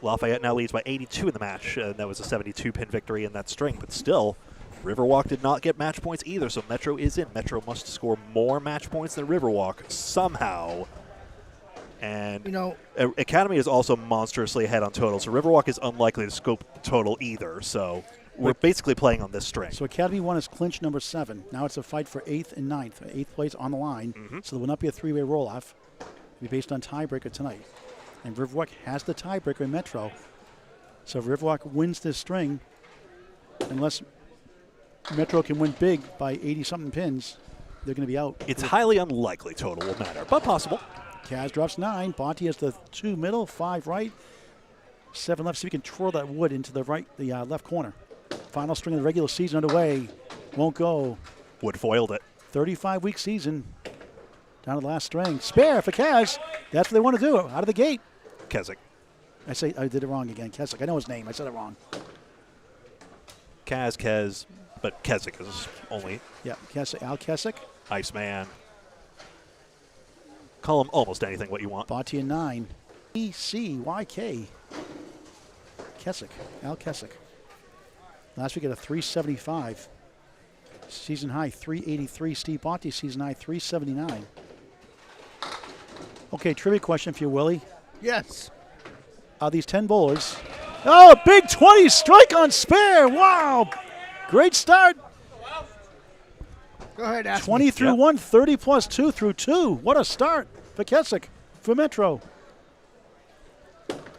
Lafayette now leads by 82 in the match. That was a 72-pin victory in that string. But still, Riverwalk did not get match points either, so Metro is in. Metro must score more match points than Riverwalk somehow. And Academy is also monstrously ahead on total, so Riverwalk is unlikely to scope total either. So we're basically playing on this string. So Academy 1 is clinched number 7. Now it's a fight for 8th and 9th. 8th place on the line. So there will not be a 3-way roll-off. It will be based on tiebreaker tonight. And Riverwalk has the tiebreaker in Metro. So if Riverwalk wins this string, unless Metro can win big by 80-something pins, they're going to be out. It's highly unlikely total will matter, but possible. Kaz drops 9. Bonte has the 2 middle, 5 right, 7 left. See if we can twirl that wood into the left corner. Final string of the regular season underway. Won't go. Wood foiled it. 35-week season. Down to the last string. Spare for Kaz. That's what they want to do out of the gate. Keswick. I did it wrong again. Keswick. I know his name. I said it wrong. Kez, but Keswick is only Yeah, Keswick. Al Keswick. Iceman. Call him almost anything what you want. Bonte in 9. ECYK. Keswick. Al Keswick. Last week at a 375. Season high 383. Steve Bonte, season high 379. Okay, trivia question for you, Willie. Yes. These 10 bowlers. Oh, big 20 strike on spare. Wow. Great start. Go ahead, ask 20 me. through 1, 30 plus 2 through 2. What a start for Keswick, for Metro.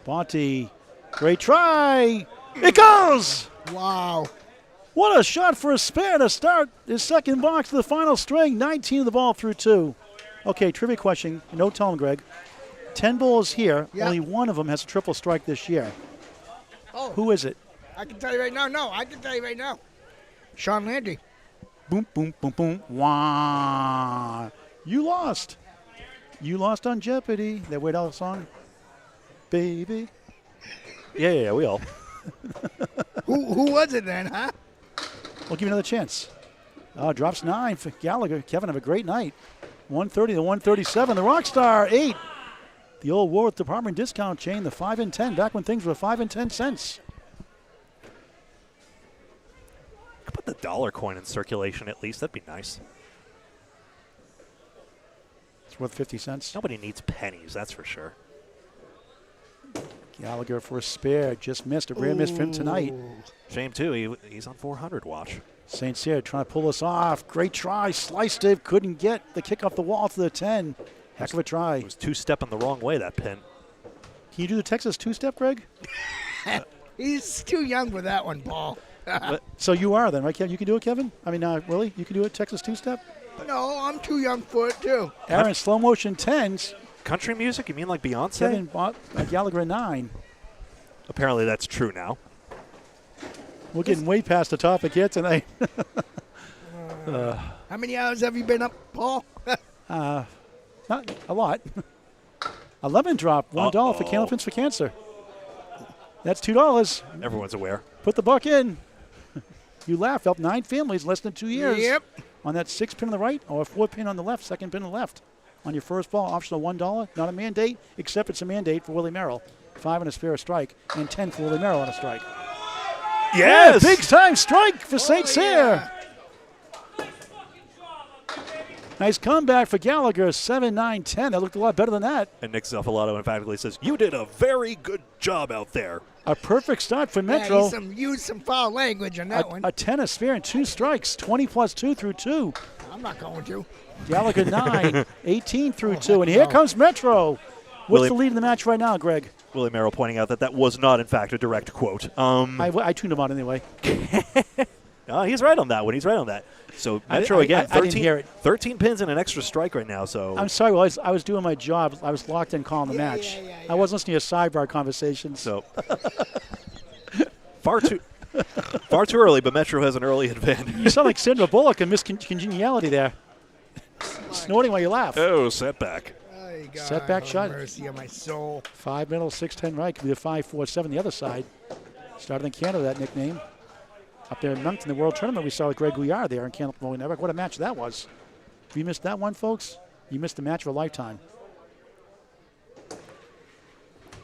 Bonte, great try. It goes. Wow. What a shot for a spare to start his second box to the final string. 19 of the ball through 2. Okay, trivia question. No telling, Greg. 10 bowls here. Yeah. Only one of them has a triple strike this year. Oh, Who is it? I can tell you right now. No, I can tell you right now. Sean Landry. Boom, boom, boom, boom. Wah. You lost. You lost on Jeopardy. That Weird Al song. Baby. Yeah, we all. Who was it then, huh? We'll give you another chance. Drops 9 for Gallagher. Kevin, have a great night. 130 to 137. The Rockstar, 8. The old Warwick Department discount chain, the 5 and 10, back when things were 5 and 10 cents. Put the dollar coin in circulation at least. That'd be nice. It's worth 50 cents. Nobody needs pennies, that's for sure. Gallagher for a spare. Just missed. A rare miss for him tonight. Shame, too. He's on 400, watch. St. Cyr trying to pull us off. Great try. Sliced it. Couldn't get the kick off the wall to the 10. Heck of a try. It was two-stepping the wrong way, that pin. Can you do the Texas two-step, Greg? He's too young for that one, Paul. So you are then, right, Kevin? You can do it, Kevin? I mean, Willie, you can do it, Texas two-step? No, I'm too young for it, too. Aaron, slow motion 10s. Country music? You mean like Beyonce? Kevin bought Gallagher a 9. Apparently that's true now. We're getting way past the topic here tonight. How many hours have you been up, Paul? Not a lot. 11 drop, $1 for Candlepins for Cancer. That's $2. Everyone's aware. Put the buck in. You laugh. Up 9 families, less than 2 years. Yep. On that 6 pin on the right or 4 pin on the left, second pin on the left. On your first ball, optional $1. Not a mandate, except it's a mandate for Willie Merrill. 5 on a spare strike, and 10 for Willie Merrill on a strike. Yes! Big time strike for St. Cyr. Yeah. Nice comeback for Gallagher, 7-9-10. That looked a lot better than that. And Nick Zuffalato emphatically says, you did a very good job out there. A perfect start for Metro. Yeah, use some foul language on that one. A 10 a spare and 2 strikes, 20 plus 2 through 2. I'm not going to. Gallagher 9, 18 through 2. And here comes Metro. What's the lead in the match right now, Greg? Willie Merrill pointing out that was not, in fact, a direct quote. I tuned him out anyway. He's right on that one. He's right on that. So Metro again, I didn't hear it. 13 pins and an extra strike right now. So I'm sorry, well, I was doing my job. I was locked in calling the match. Yeah. I wasn't listening to sidebar conversations. So far too early, but Metro has an early advantage. You sound like Sandra Bullock in Miss Congeniality there. Snorting while you laugh. Oh, setback. Oh, God, Setback shot. Mercy on my soul. 5 middle, 6-10 right. Could be a 5-4-7 the other side. Started in Canada, that nickname. Up there in Moncton, the World Tournament, we saw with Greg Gouillart there in Canada. What a match that was. If you missed that one, folks, you missed a match of a lifetime.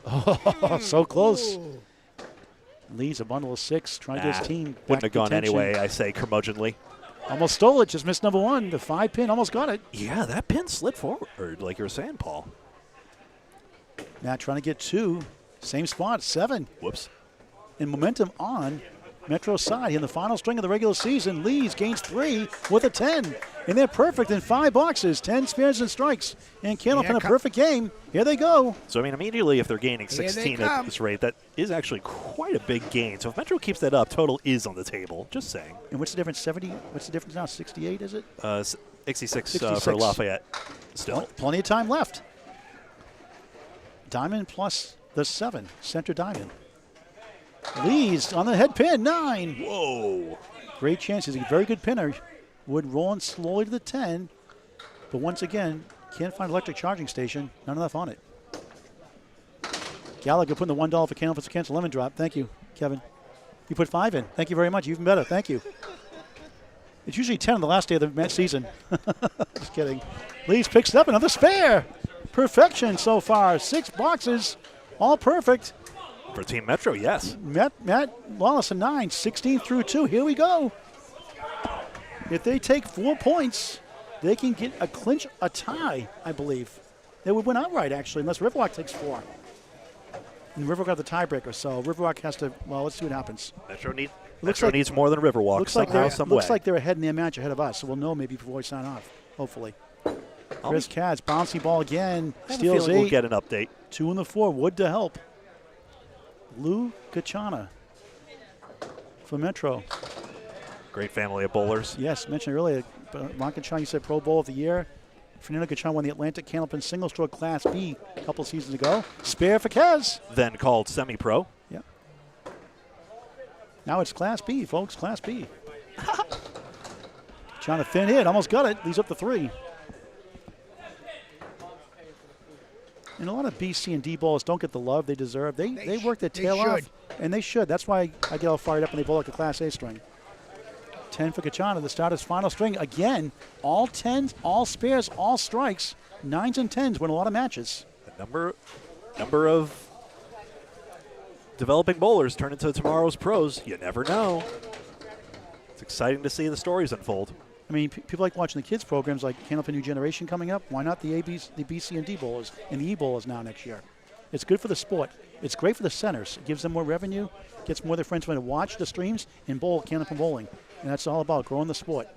Oh, so close. Ooh. Leads a bundle of 6, trying to get his team back Wouldn't have gone contention. anyway, I say curmudgeonly. Almost stole it, just missed number 1. The 5 pin, almost got it. Yeah, that pin slid forward, like you were saying, Paul. Now trying to get 2. Same spot, 7. Whoops. And momentum on Metro's side. In the final string of the regular season, Lees gains 3 with a 10. And they're perfect in 5 boxes, 10 spares and strikes. And Candlepin a perfect game. Here they go. So, I mean, immediately if they're gaining Here they 16 at come. this rate, that is actually quite a big gain. So if Metro keeps that up, total is on the table. Just saying. And what's the difference? 70? What's the difference now? 68, is it? 66, 66. for Lafayette still. Plenty of time left. Diamond plus the 7. Center diamond. Lees on the head pin, 9. Whoa. Great chance. He's a very good pinner. Wood rolling slowly to the 10. But once again, can't find electric charging station. Not enough on it. Gallagher putting the $1 for Candlepins for Cancel lemon drop. Thank you, Kevin. You put 5 in. Thank you very much. Even better. Thank you. It's usually 10 on the last day of the match season. Just kidding. Lees picks up another spare. Perfection so far. 6 boxes. All perfect. For Team Metro, yes. Matt Wallace a 9, 16 through 2. Here we go. If they take 4 points, they can get a tie, I believe. They would win outright, actually, unless Riverwalk takes 4. And Riverwalk got the tiebreaker, so Riverwalk has to, well, let's see what happens. Metro Looks like- needs more than Riverwalk Looks like somehow, some looks way. like they're ahead in their match ahead of us, so we'll know maybe before we sign off, hopefully. Chris Katz, bouncy ball again, I have a steals feeling 8. we'll get an update. 2 in the 4, Wood to help. Lou Kachana for Metro. Great family of bowlers. Yes, mentioned earlier, Ron Kachana, you said Pro Bowl of the Year. Fernando Kachana won the Atlantic Candlepin Single Stroke Class B a couple seasons ago. Spare for Kez. Then called semi-pro. Yep. Now it's Class B, folks, Class B. Trying to thin hit, almost got it. Leads up to 3. And a lot of B, C, and D bowlers don't get the love they deserve. They work their tail off, and they should. That's why I get all fired up when they bowl like a Class A string. 10 for Kachana, the start of his final string. Again, all 10s, all spares, all strikes. 9s and 10s win a lot of matches. A number of developing bowlers turn into tomorrow's pros. You never know. It's exciting to see the stories unfold. I mean, people like watching the kids programs like Candlepin New Generation coming up. Why not the B, C, and D bowlers and the E bowlers now next year? It's good for the sport. It's great for the centers. It gives them more revenue, gets more of their friends to watch the streams and bowl Candlepin Bowling. And that's all about growing the sport.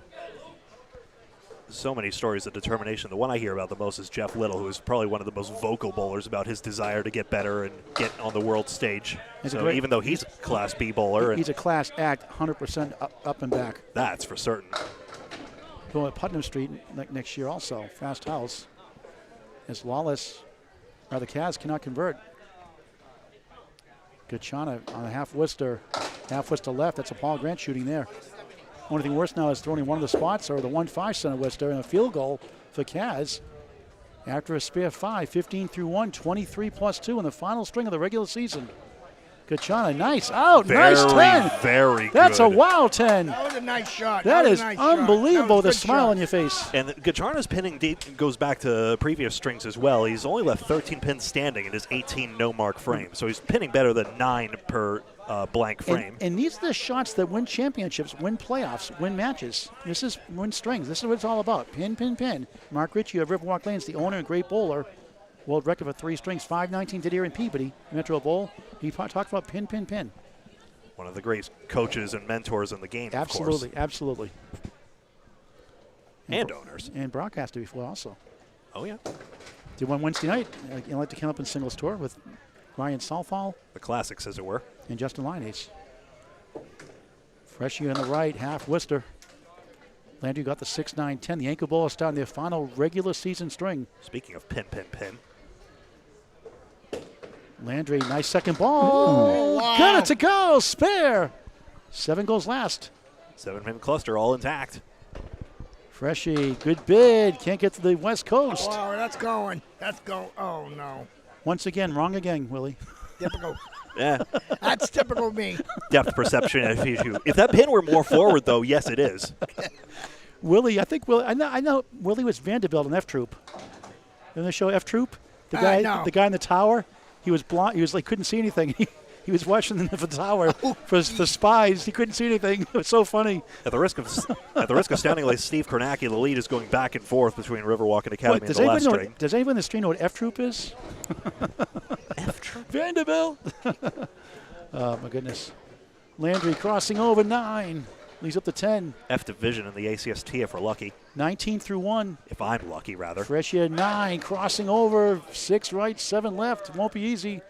So many stories of determination. The one I hear about the most is Jeff Little, who is probably one of the most vocal bowlers about his desire to get better and get on the world stage. So even though he's a Class B bowler. He's a Class Act, 100% up and back. That's for certain. Going at Putnam Street next year also, Fast House. As Lawless, or the Cavs cannot convert. Gachana on a half Worcester left. That's a Paul Grant shooting there. Only thing worse now is throwing one of the spots or the 1-5 center Worcester and a field goal for Cavs. After a spare 5, 15 through 1, 23 plus 2 in the final string of the regular season. Gachana, nice out, nice 10. Very good. That's a wow 10. That was a nice shot. That is nice unbelievable with with a smile on your face. And Gachana's pinning deep goes back to previous strings as well. He's only left 13 pins standing in his 18 no-mark frame. So he's pinning better than 9 per blank frame. And these are the shots that win championships, win playoffs, win matches. This is win strings. This is what it's all about. Pin, pin, pin. Mark Ritchie of Riverwalk Lanes, the owner and great bowler. World record for 3 strings, 519 did here in Peabody, Metro Bowl. He talked about pin, pin, pin. One of the great coaches and mentors in the game, Absolutely, of course. absolutely. And owners. And broadcaster before also. Oh, yeah. Did one Wednesday night. You like to come up in singles tour with Ryan Southall. The classics, as it were. And Justin Lineace. Freshie on the right, half Worcester. Landry got the 6-9-10. The ankle bowlers starting their final regular season string. Speaking of pin, pin, pin. Landry, nice second ball. Wow. Got it to go. Spare. 7 goes last. 7-pin cluster all intact. Freshie, good bid. Can't get to the West Coast. Wow, that's going. That's going. Oh, no. Once again, wrong again, Willie. Typical. Yeah. That's typical of me. Depth perception issue. If that pin were more forward, though, yes, it is. Willie, I know Willie was Vanderbilt in F Troop. In the show F Troop, the guy in the tower, he was blind. He was like couldn't see anything. He was watching the tower for spies. He couldn't see anything. It was so funny. At the risk of sounding like Steve Kornacki, the lead is going back and forth between Riverwalk and Academy in the last string. Does anybody in the stream know what F Troop is? F Troop? Vanderbilt. Oh my goodness. Landry crossing over 9. Leads up to 10. F division in the ACST if we're lucky. 19 through 1. If I'm lucky, rather. Freshie at 9, crossing over. 6 right, 7 left. Won't be easy.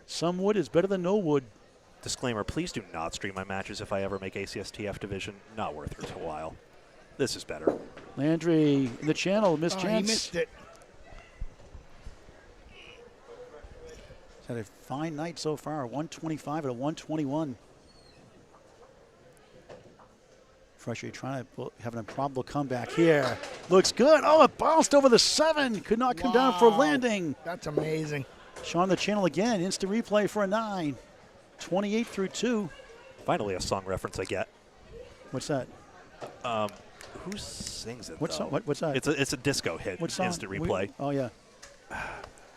Some wood is better than no wood. Disclaimer, please do not stream my matches if I ever make ACST F division. Not worth it a while. This is better. Landry in the channel, missed chance. He missed it. He's had a fine night so far, 125 at a 121. Freshie trying to having a probable comeback here. Looks good. Oh, it bounced over the 7. Could not come down for a landing. That's amazing. Showing the channel again. Instant replay for a 9. 28 through 2. Finally a song reference I get. What's that? Who sings it, What's though? what's that? It's a disco hit. What song? Instant replay. Oh, yeah.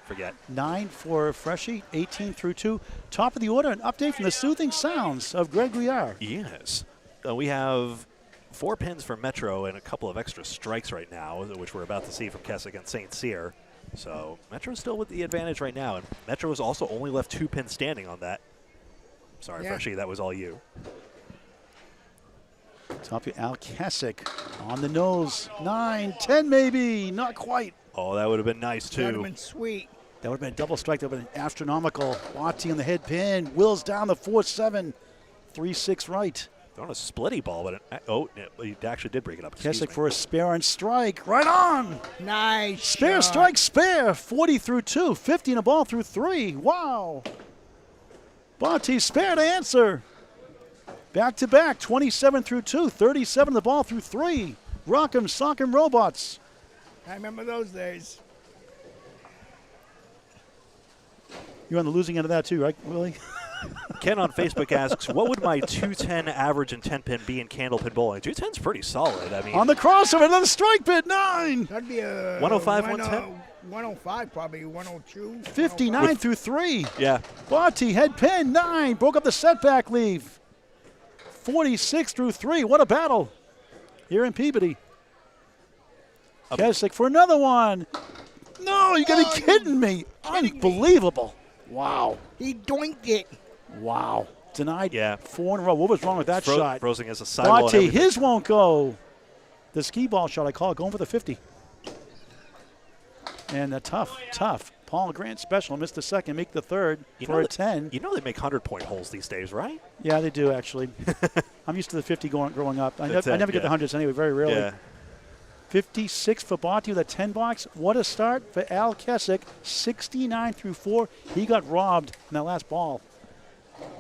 Forget. 9 for Freshie, 18 through 2. Top of the order, an update from the soothing sounds of Greg Gouillart. Yes. We have 4 pins for Metro and a couple of extra strikes right now, which we're about to see from Kessick and St. Cyr. So Metro's still with the advantage right now, and Metro has also only left 2 pins standing on that. Sorry, Yeah. Freshie, that was all you. Top of Al Kessick on the nose. 9, 10 maybe, not quite. Oh, that would have been nice, too. That would have been sweet. That would have been a double strike. That would have been astronomical. Watty on the head pin. Wills down the 4-7. 3-6 right. Throwing a splitty ball, but he actually did break it up. Kessick for a spare and strike. Right on. Nice. Spare, shot. strike, spare. 40 through 2. 50 in a ball through 3. Wow. Bonte spare to answer. Back to back. 27 through 2. 37 in the ball through 3. Rock'em, sock'em, robots. I remember those days. You're on the losing end of that too, right, Willie? Ken on Facebook asks, what would my 210 average and 10 pin be in candlepin bowling? 210's pretty solid. I mean, On the crossover, another strike bid, 9. That'd be a 105, 110? 105 probably, 102. 59 through 3. yeah. Bonte, head pin, 9. Broke up the setback leave. 46 through 3. What a battle here in Peabody. Kessick for another one. No, you got to be kidding me. Unbelievable. Wow. He doinked it. Wow. Denied. Yeah. 4 in a row. What was wrong with that shot? Frozen as a sidewall. Dante, his won't go. The skee ball shot, I call it, going for the 50. And a tough. Paul Grant special. Missed the second, make the third for a 10. You know they make 100-point holes these days, right? Yeah, they do, actually. I'm used to the 50 growing up. I never get the hundreds anyway, very rarely. Yeah. 56 for Bonte with a 10 box. What a start for Al Kessick. 69 through 4. He got robbed in that last ball.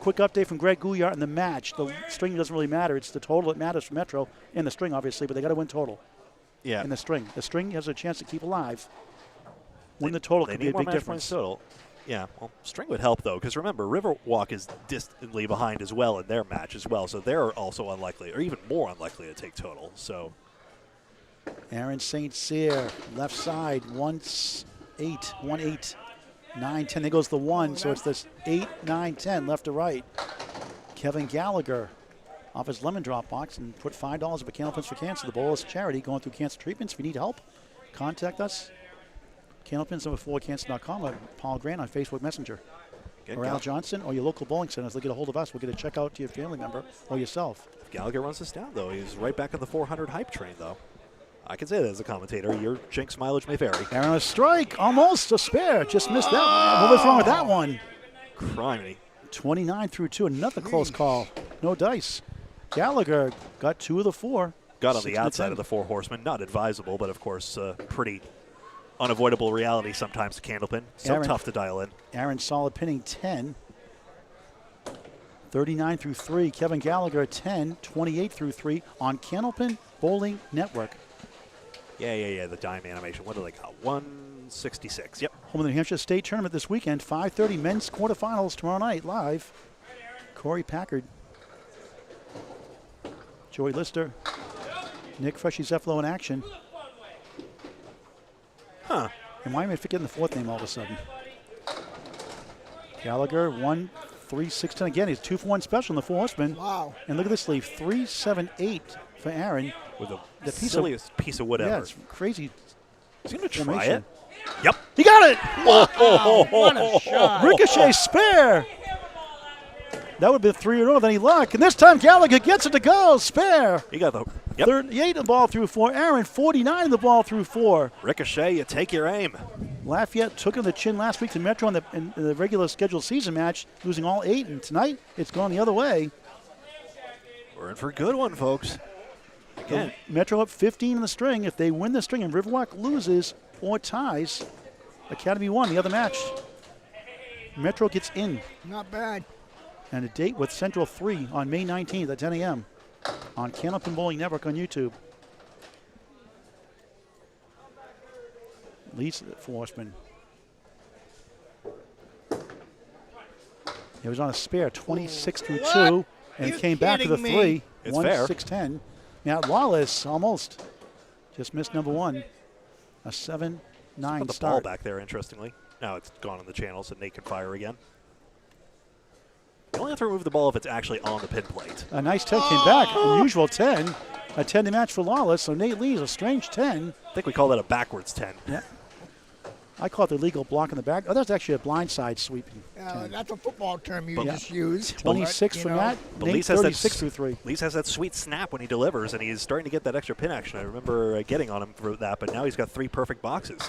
Quick update from Greg Gouillart in the match. The string doesn't really matter. It's the total that matters for Metro. And the string, obviously, but they got to win total. Yeah. In the string. The string has a chance to keep alive. Win the total could be a big difference. Total. Yeah, well, string would help, though, because remember, Riverwalk is distantly behind as well in their match as well, so they're also unlikely, or even more unlikely to take total. So, Aaron St. Cyr, left side, 1-8, 1-8, 9-10. There goes the 1, so it's this 8, 9, 10, left to right. Kevin Gallagher off his lemon drop box and put $5 of a Candlepins for Cancer, the Bowlers charity, going through cancer treatments. If you need help, contact us. Candlepins number 4cancer.com or Paul Grant on Facebook Messenger. Or Al Johnson or your local bowling centers. They'll get a hold of us. We'll get a check out to your family member or yourself. If Gallagher runs this down, though, he's right back on the 400 hype train, though. I can say that as a commentator. Your jinx mileage may vary. Aaron, a strike. Almost a spare. Just missed that one. What was wrong with that one? Criminy. 29 through 2. Another close call. No dice. Gallagher got 2 of the 4. Got on the outside of the 4 horsemen. Not advisable, but, of course, pretty unavoidable reality sometimes to Candlepin. So Aaron, tough to dial in. Aaron solid pinning 10. 39 through 3. Kevin Gallagher 10. 28 through 3 on Candlepin Bowling Network. Yeah. The dime animation. What do they got? 166. Yep. Home of the New Hampshire State Tournament this weekend. 5:30 men's quarterfinals tomorrow night live. Corey Packard. Joey Lister. Nick Freshy Zeffalo in action. Huh. And why am I forgetting the 4th name all of a sudden? Gallagher, 1, 3, 6, 10 again. He's 2 for 1 special in the 4 horsemen. Wow. And look at this leave, 3, 7, 8 for Aaron. With the silliest piece of wood ever. Yeah, it's crazy. He's going to try formation. it. Yep. He got it! Wow, what a shot. Ricochet spare. That would have been 3 in a row. Then he luck. And this time Gallagher gets it to go. Spare. He got the 38 in the ball through 4. Aaron, 49 in the ball through 4. Ricochet, you take your aim. Lafayette took in the chin last week to Metro in the regular scheduled season match, losing all 8. And tonight, it's gone the other way. We're in for a good one, folks. Again. Metro up 15 in the string. If they win the string and Riverwalk loses or ties, Academy won the other match. Metro gets in. Not bad. And a date with Central 3 on May 19th at 10 a.m. on Candlepin Bowling Network on YouTube. Leads the 4 horsemen. It was on a spare, 26 through 2, and You it came back to the kidding 3. me? It's 1, fair. 6, 10. Now Lawless almost just missed number 1. A 7-9 Put the start. ball back there, interestingly. Now it's gone on the channel, so Nate can fire again. You only have to remove the ball if it's actually on the pin plate. A nice 10 came back. Unusual 10. A 10 to match for Lawless, so Nate leads a strange 10. I think we call that a backwards 10. Yeah. I call it the legal block in the back. Oh, that's actually a blindside sweeping. 10. That's a football term you Yeah. just used. 26 but, for you know, Matt. But Nate, Lees has 36 that, through 3. Lees has that sweet snap when he delivers, and he's starting to get that extra pin action. I remember getting on him for that, but now he's got 3 perfect boxes.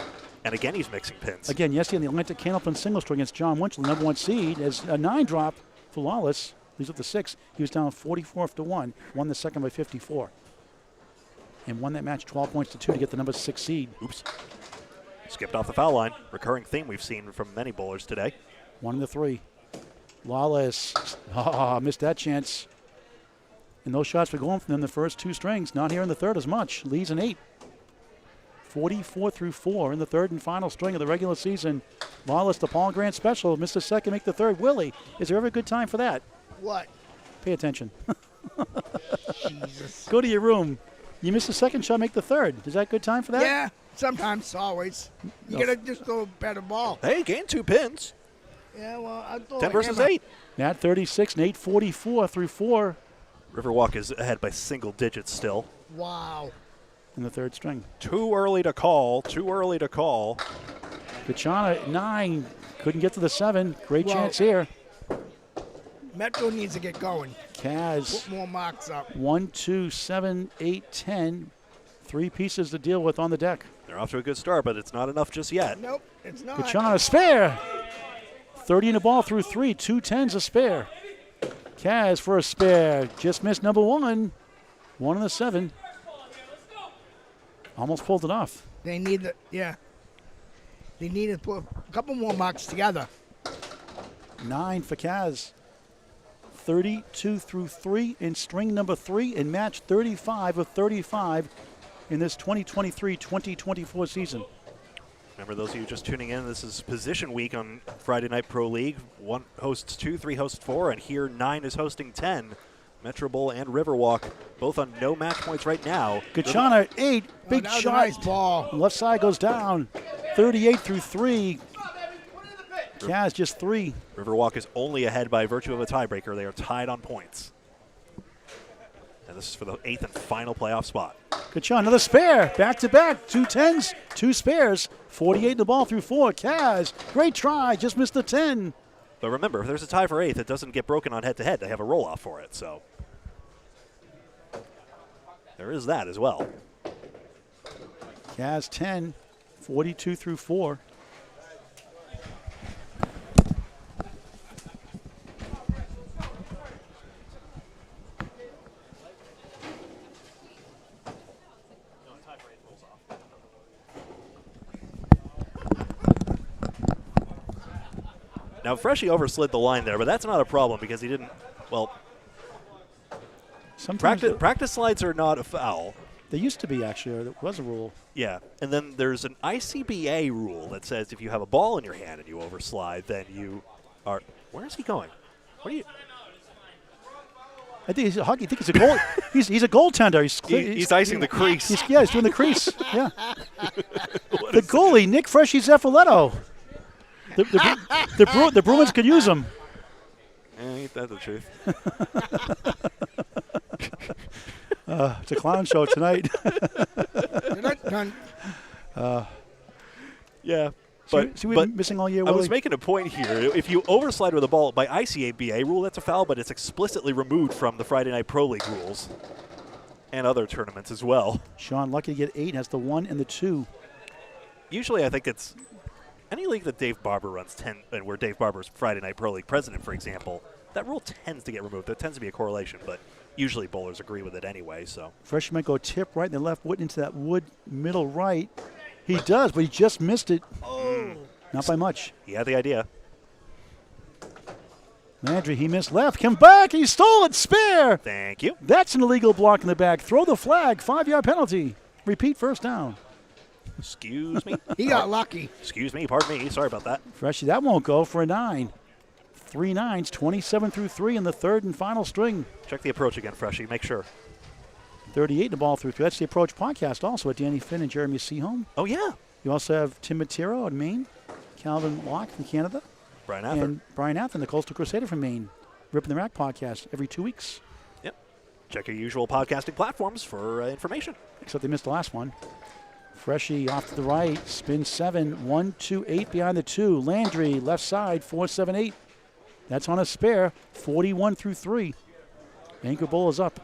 And again, he's mixing pins. Again, yesterday in the Atlantic Candlepin singles tour against John Winchell, number 1 seed, as a 9 drop for Lawless. He's up to 6. He was down 44-1, won the second by 54. And won that match 12 points to 2 to get the number 6 seed. Oops. Skipped off the foul line. Recurring theme we've seen from many bowlers today. 1 to 3. Lawless, missed that chance. And those shots were going from them the first 2 strings. Not here in the third as much. Leads an 8. 44 through 4 in the third and final string of the regular season. Lawless, the Paul Grant special. Missed the second, make the third. Willie, is there ever a good time for that? What? Pay attention. Jesus. Go to your room. You miss the second shot, make the third. Is that a good time for that? Yeah, sometimes, always. You No. gotta just go better ball. Hey, gained 2 pins. Yeah, well, I thought 10 versus 8. Matt 36 and 844 through 4 Riverwalk is ahead by single digits still. Wow. in the third string. Too early to call. Too early to call. Kachana 9 Couldn't get to the 7. Great Well- chance here. Metro needs to get going. Kaz, Put more marks up. 1, 2, 7, 8, 10. 3 pieces to deal with on the deck. They're off to a good start, but it's not enough just yet. Nope, it's not. Gouillart a spare. 30 in the ball through 3. 2 10s a spare. Kaz for a spare. Just missed number 1. 1 in the 7. Almost pulled it off. They need the, yeah. They need to put a couple more marks together. 9 for Kaz. 32 through 3 in string number 3 and match 35 of 35 in this 2023-2024 season. Remember, those of you just tuning in, this is position week on Friday Night Pro League. 1 hosts 2, 3 hosts 4, and here 9 is hosting 10. Metro Bowl and Riverwalk, both on no match points right now. Gouillart 8, big that was a shot. nice ball. Left side goes down. 38 through 3. Kaz just 3. Riverwalk is only ahead by virtue of a tiebreaker. They are tied on points. And this is for the 8th and final playoff spot. Gouillart, another spare. Back to back. 2 10s, 2 spares. 48 in the ball through 4. Kaz, great try. Just missed the 10. But remember, if there's a tie for 8th, it doesn't get broken on head-to-head. They have a roll-off for it, so there is that as well. Kaz 10, 42 through 4. Now, Freshie overslid the line there, but that's not a problem because he didn't, well, Sometimes practice slides are not a foul. they used to be, actually, or there was a rule. Yeah, and then there's an ICBA rule that says if you have a ball in your hand and you overslide, then you are. Where is he going? What are you? I think he's a hockey. I think he's a goal. he's a goaltender. He's icing the crease. He's doing the crease. Yeah. The goalie, Nick Freshie Zeffoletto. The Bruins could use him. Ain't that the truth? It's a clown show tonight. Done. Yeah. See, we've been missing all year, I Willie? was making a point here. If you overslide with a ball by ICABA rule, that's a foul, but it's explicitly removed from the Friday Night Pro League rules and other tournaments as well. Sean lucky to get 8, has the 1 and the 2. Usually I think it's any league that Dave Barber runs, and where Dave Barber's Friday Night Pro League president, for example, that rule tends to get removed. There tends to be a correlation, but usually bowlers agree with it anyway. So Freshie might go tip right and then left wood into that wood middle right. He does, but he just missed it. Oh. Not by much. he had the idea. Landry, he missed left. Come back. He stole it. Spare. Thank you. That's an illegal block in the back. Throw the flag. 5-yard penalty. Repeat first down. Excuse me. He got lucky. Excuse me. Pardon me. Sorry about that. Freshie, that won't go for a 9. 3 9s, 27 through 3 in the third and final string. Check the approach again, Freshie. Make sure. 38 in the ball through 3. That's the Approach podcast also with Danny Finn and Jeremy Seaholm. Oh, yeah. You also have Tim Matero in Maine, Calvin Locke from Canada, Brian Ather. and Brian Athen, the Coastal Crusader from Maine. Ripping the Rack podcast every 2 weeks, Yep. Check your usual podcasting platforms for information. except they missed the last one. Freshie off to the right, spin 7, 1, 2, 8 behind the 2. Landry left side, 4, 7, 8. That's on a spare, 41 through 3. Anchor Bowl is up.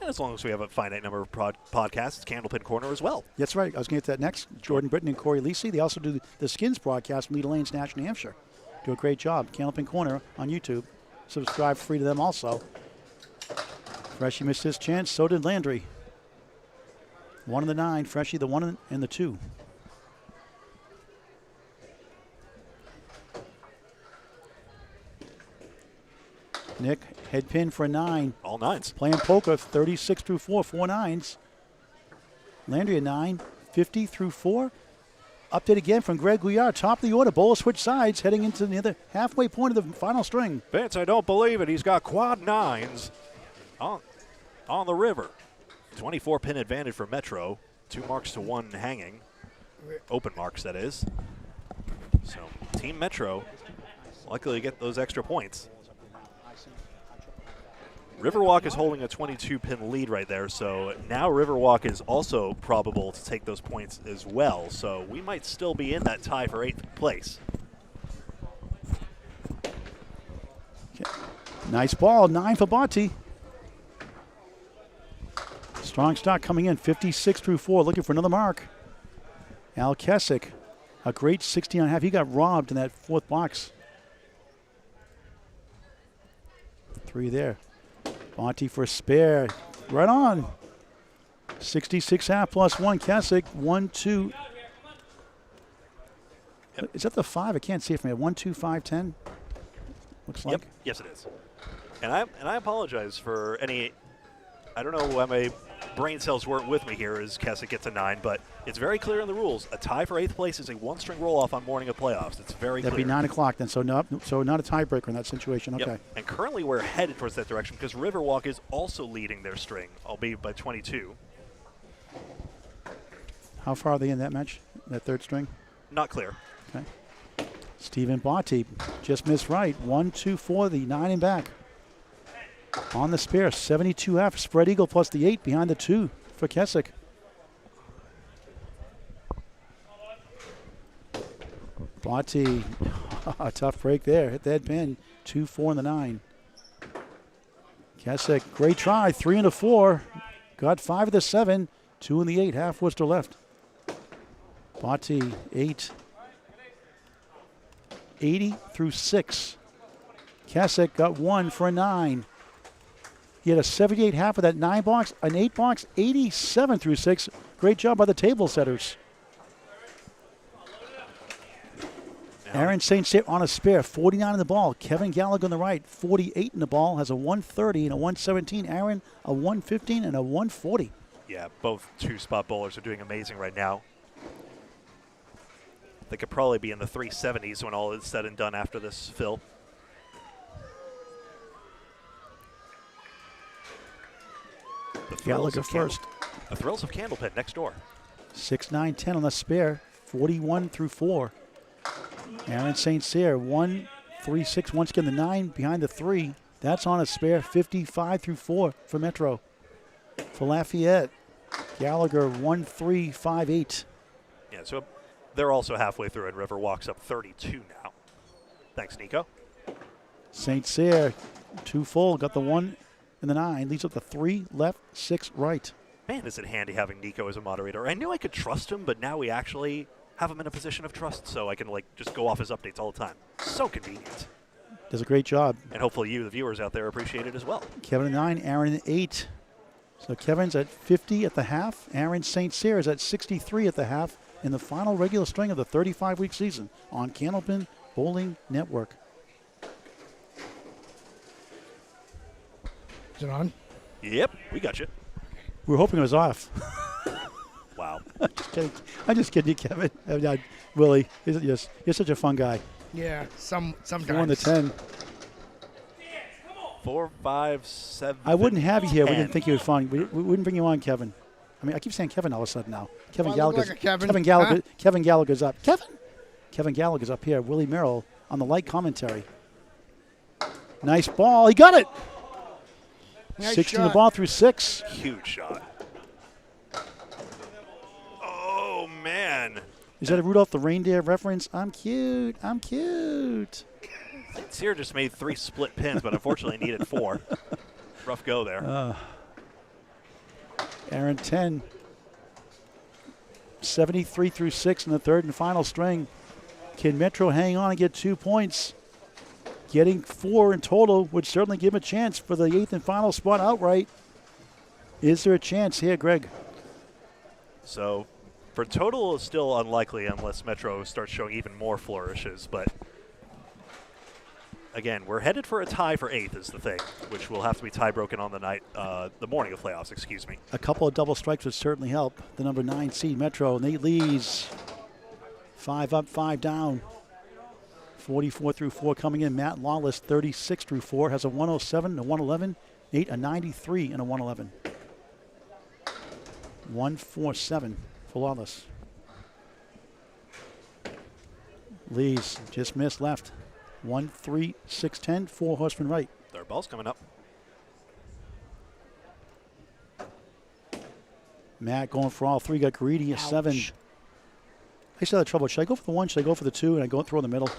And as long as we have a finite number of podcasts, Candlepin Corner as well. That's right. I was going to get to that next. Jordan Britton and Corey Lisi. They also do the Skins broadcast from Leda Lanes, National New Hampshire. Do a great job. Candlepin Corner on YouTube. Subscribe free to them also. Freshie missed his chance. So did Landry. 1 and the 9. Freshie the 1 and the 2. Nick, head pin for a 9. All 9s. Playing poker, 36 through 4, 4 9s. Landry a 9, 50 through 4. Update again from Greg Gouillart, top of the order. Bowler switch sides, heading into the other halfway point of the final string. Vince, I don't believe it. He's got quad 9s on the river. 24 pin advantage for Metro. 2 marks to 1 hanging. Open marks, that is. So, Team Metro likely to get those extra points. Riverwalk is holding a 22-pin lead right there, so now Riverwalk is also probable to take those points as well. So we might still be in that tie for 8th place. Nice ball, 9 for Bonti. Strong start coming in, 56 through 4, looking for another mark. Al Kessick, a great 16.5. He got robbed in that 4th box. 3 there. Bonti for a spare, right on. 66.5 plus 1, Kessick, 1, 2. Yep. Is that the 5? I can't see it from here. 1, 2, 5, 10. Looks like. Yep. Yes, it is. And I apologize for any. I don't know why my brain cells weren't with me here as Kessick gets a 9, but it's very clear in the rules. A tie for 8th place is a 1-string roll-off on morning of playoffs. It's very clear. That'd be 9 o'clock then, so not a tiebreaker in that situation. Okay. Yep. And currently we're headed towards that direction because Riverwalk is also leading their string, albeit by 22. How far are they in that match, that 3rd string? Not clear. Okay. Stephen Bonti just missed right. 1, 2, 4, the 9 and back. On the spare, 72.5. Spread eagle plus the 8 behind the 2 for Kessick. Bonti, a tough break there. Hit that pin. 2, 4 and the 9. Kessick, great try. 3 and a 4. Got 5 of the 7. 2 and the 8. Half Worcester left. Bonti, 8. 80 through 6. Kessick got 1 for a 9. He had a 78 half of that 9 box, an 8 box, 87 through 6. Great job by the table setters. Aaron St. Cyr on a spare, 49 in the ball. Kevin Gallagher on the right, 48 in the ball, has a 130 and a 117. Aaron, a 115 and a 140. Yeah, both 2-spot bowlers are doing amazing right now. They could probably be in the 370s when all is said and done after this fill. Gallagher first. The thrills of Candlepin next door. 6, 9, 10 on the spare, 41 through 4. Aaron St. Cyr, 1, 3, 6. Once again, the 9 behind the 3. That's on a spare, 55 through 4 for Metro. For Lafayette, Gallagher, 1, 3, 5, 8. Yeah, so they're also halfway through, and Riverwalk's up 32 now. Thanks, Nico. St. Cyr, 2 full, got the 1 and the 9. Leads up the 3 left, 6 right. Man, is it handy having Nico as a moderator. I knew I could trust him, but now we actually have him in a position of trust, so I can just go off his updates all the time. So convenient. Does a great job. And hopefully you, the viewers out there, appreciate it as well. Kevin at 9, Aaron at 8. So Kevin's at 50 at the half. Aaron St. Cyr is at 63 at the half in the final regular string of the 35-week season on Candlepin Bowling Network. Is it on? Yep, we got you. We were hoping it was off. Wow. I'm just kidding you, Kevin. Willie, you're such a fun guy. Yeah, sometimes. 4 and the 10. 4, 5, 7. I wouldn't have you here. 10. We didn't think you were fun. We wouldn't bring you on, Kevin. I mean, I keep saying Kevin all of a sudden now. Kevin Do I look Gallagher's like a Kevin? Kevin Gallagher. Huh? Kevin Gallagher's up. Kevin Gallagher's up here. Willie Merrill on the light commentary. Nice ball. He got it. Nice 16 shot. the ball through 6. Huge shot. Oh, man. Is that a Rudolph the Reindeer reference? I'm cute. I'm cute. Cyr just made 3 split pins, but unfortunately needed 4. Rough go there. Aaron 10. 73 through 6 in the 3rd and final string. Can Metro hang on and get 2 points? Getting 4 in total would certainly give him a chance for the 8th and final spot outright. Is there a chance here, Greg? So for total, it's still unlikely unless Metro starts showing even more flourishes. But again, we're headed for a tie for 8th is the thing, which will have to be tie broken on the night, the morning of playoffs, excuse me. A couple of double strikes would certainly help. The number 9 seed Metro, Nate Lees. 5 up, 5 down. 44 through 4 coming in. Matt Lawless, 36 through 4, has a 107, a 111, 8, a 93, and a 111. 147 for Lawless. Lees just missed left. 1, 3, 6, 10, 4 horsemen right. Their ball's coming up. Matt going for all three, got greedy, a 7. I used to have trouble. Should I go for the 1? Should I go for the 2? And I go throw in the middle.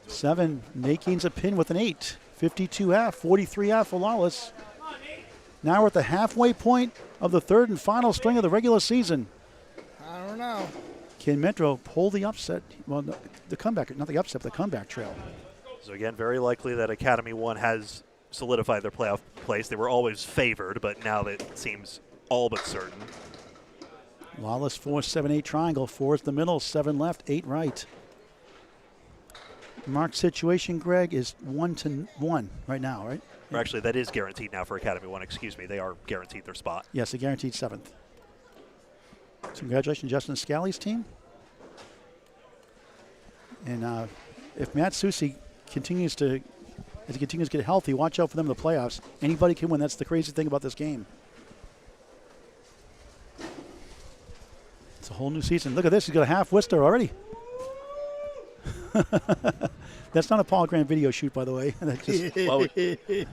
7. Nate gains a pin with an 8. 52-half, 43-half for Lawless. Now we're at the halfway point of the third and final string of the regular season. I don't know. Can Metro pull the upset? Well, no, the comeback, not the upset, but the comeback trail. So again, very likely that Academy 1 has solidified their playoff place. They were always favored, but now it seems all but certain. Lawless 4, 7, 8 triangle. 4 is the middle, 7 left, 8 right. Mark's situation, Greg, is 1-1 right now, right? Or actually, that is guaranteed now for Academy 1. Excuse me. They are guaranteed their spot. Yes, a guaranteed 7th. So congratulations, Justin Scally's team. And if Matt Susi continues to get healthy, watch out for them in the playoffs. Anybody can win. That's the crazy thing about this game. It's a whole new season. Look at this. He's got a half Worcester already. That's not a Paul Grant video shoot, by the way. That's just The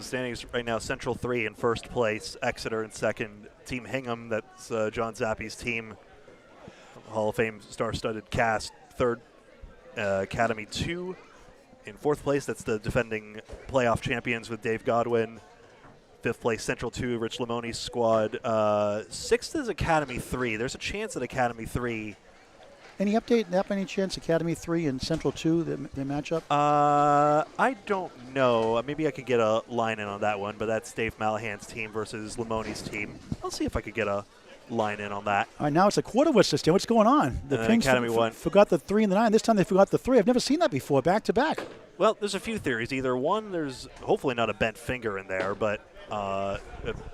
standings right now, Central 3 in first place, Exeter in second, Team Hingham, that's John Zappi's team, Hall of Fame star-studded cast, third, Academy 2 in fourth place, that's the defending playoff champions with Dave Godwin. Fifth place, Central 2, Rich Lamoni's squad. Sixth is Academy 3. There's a chance that Academy 3... Any update, that by any chance, Academy 3 and Central 2, they match up? I don't know. Maybe I could get a line in on that one, but that's Dave Malahan's team versus Lamoni's team. I'll see if I could get a line in on that. All right, now it's a quarter Worcester system. What's going on? The Pings Academy 1 forgot the 3 and the 9. This time they forgot the 3. I've never seen that before, back to back. Well, there's a few theories. Either one, there's hopefully not a bent finger in there, but a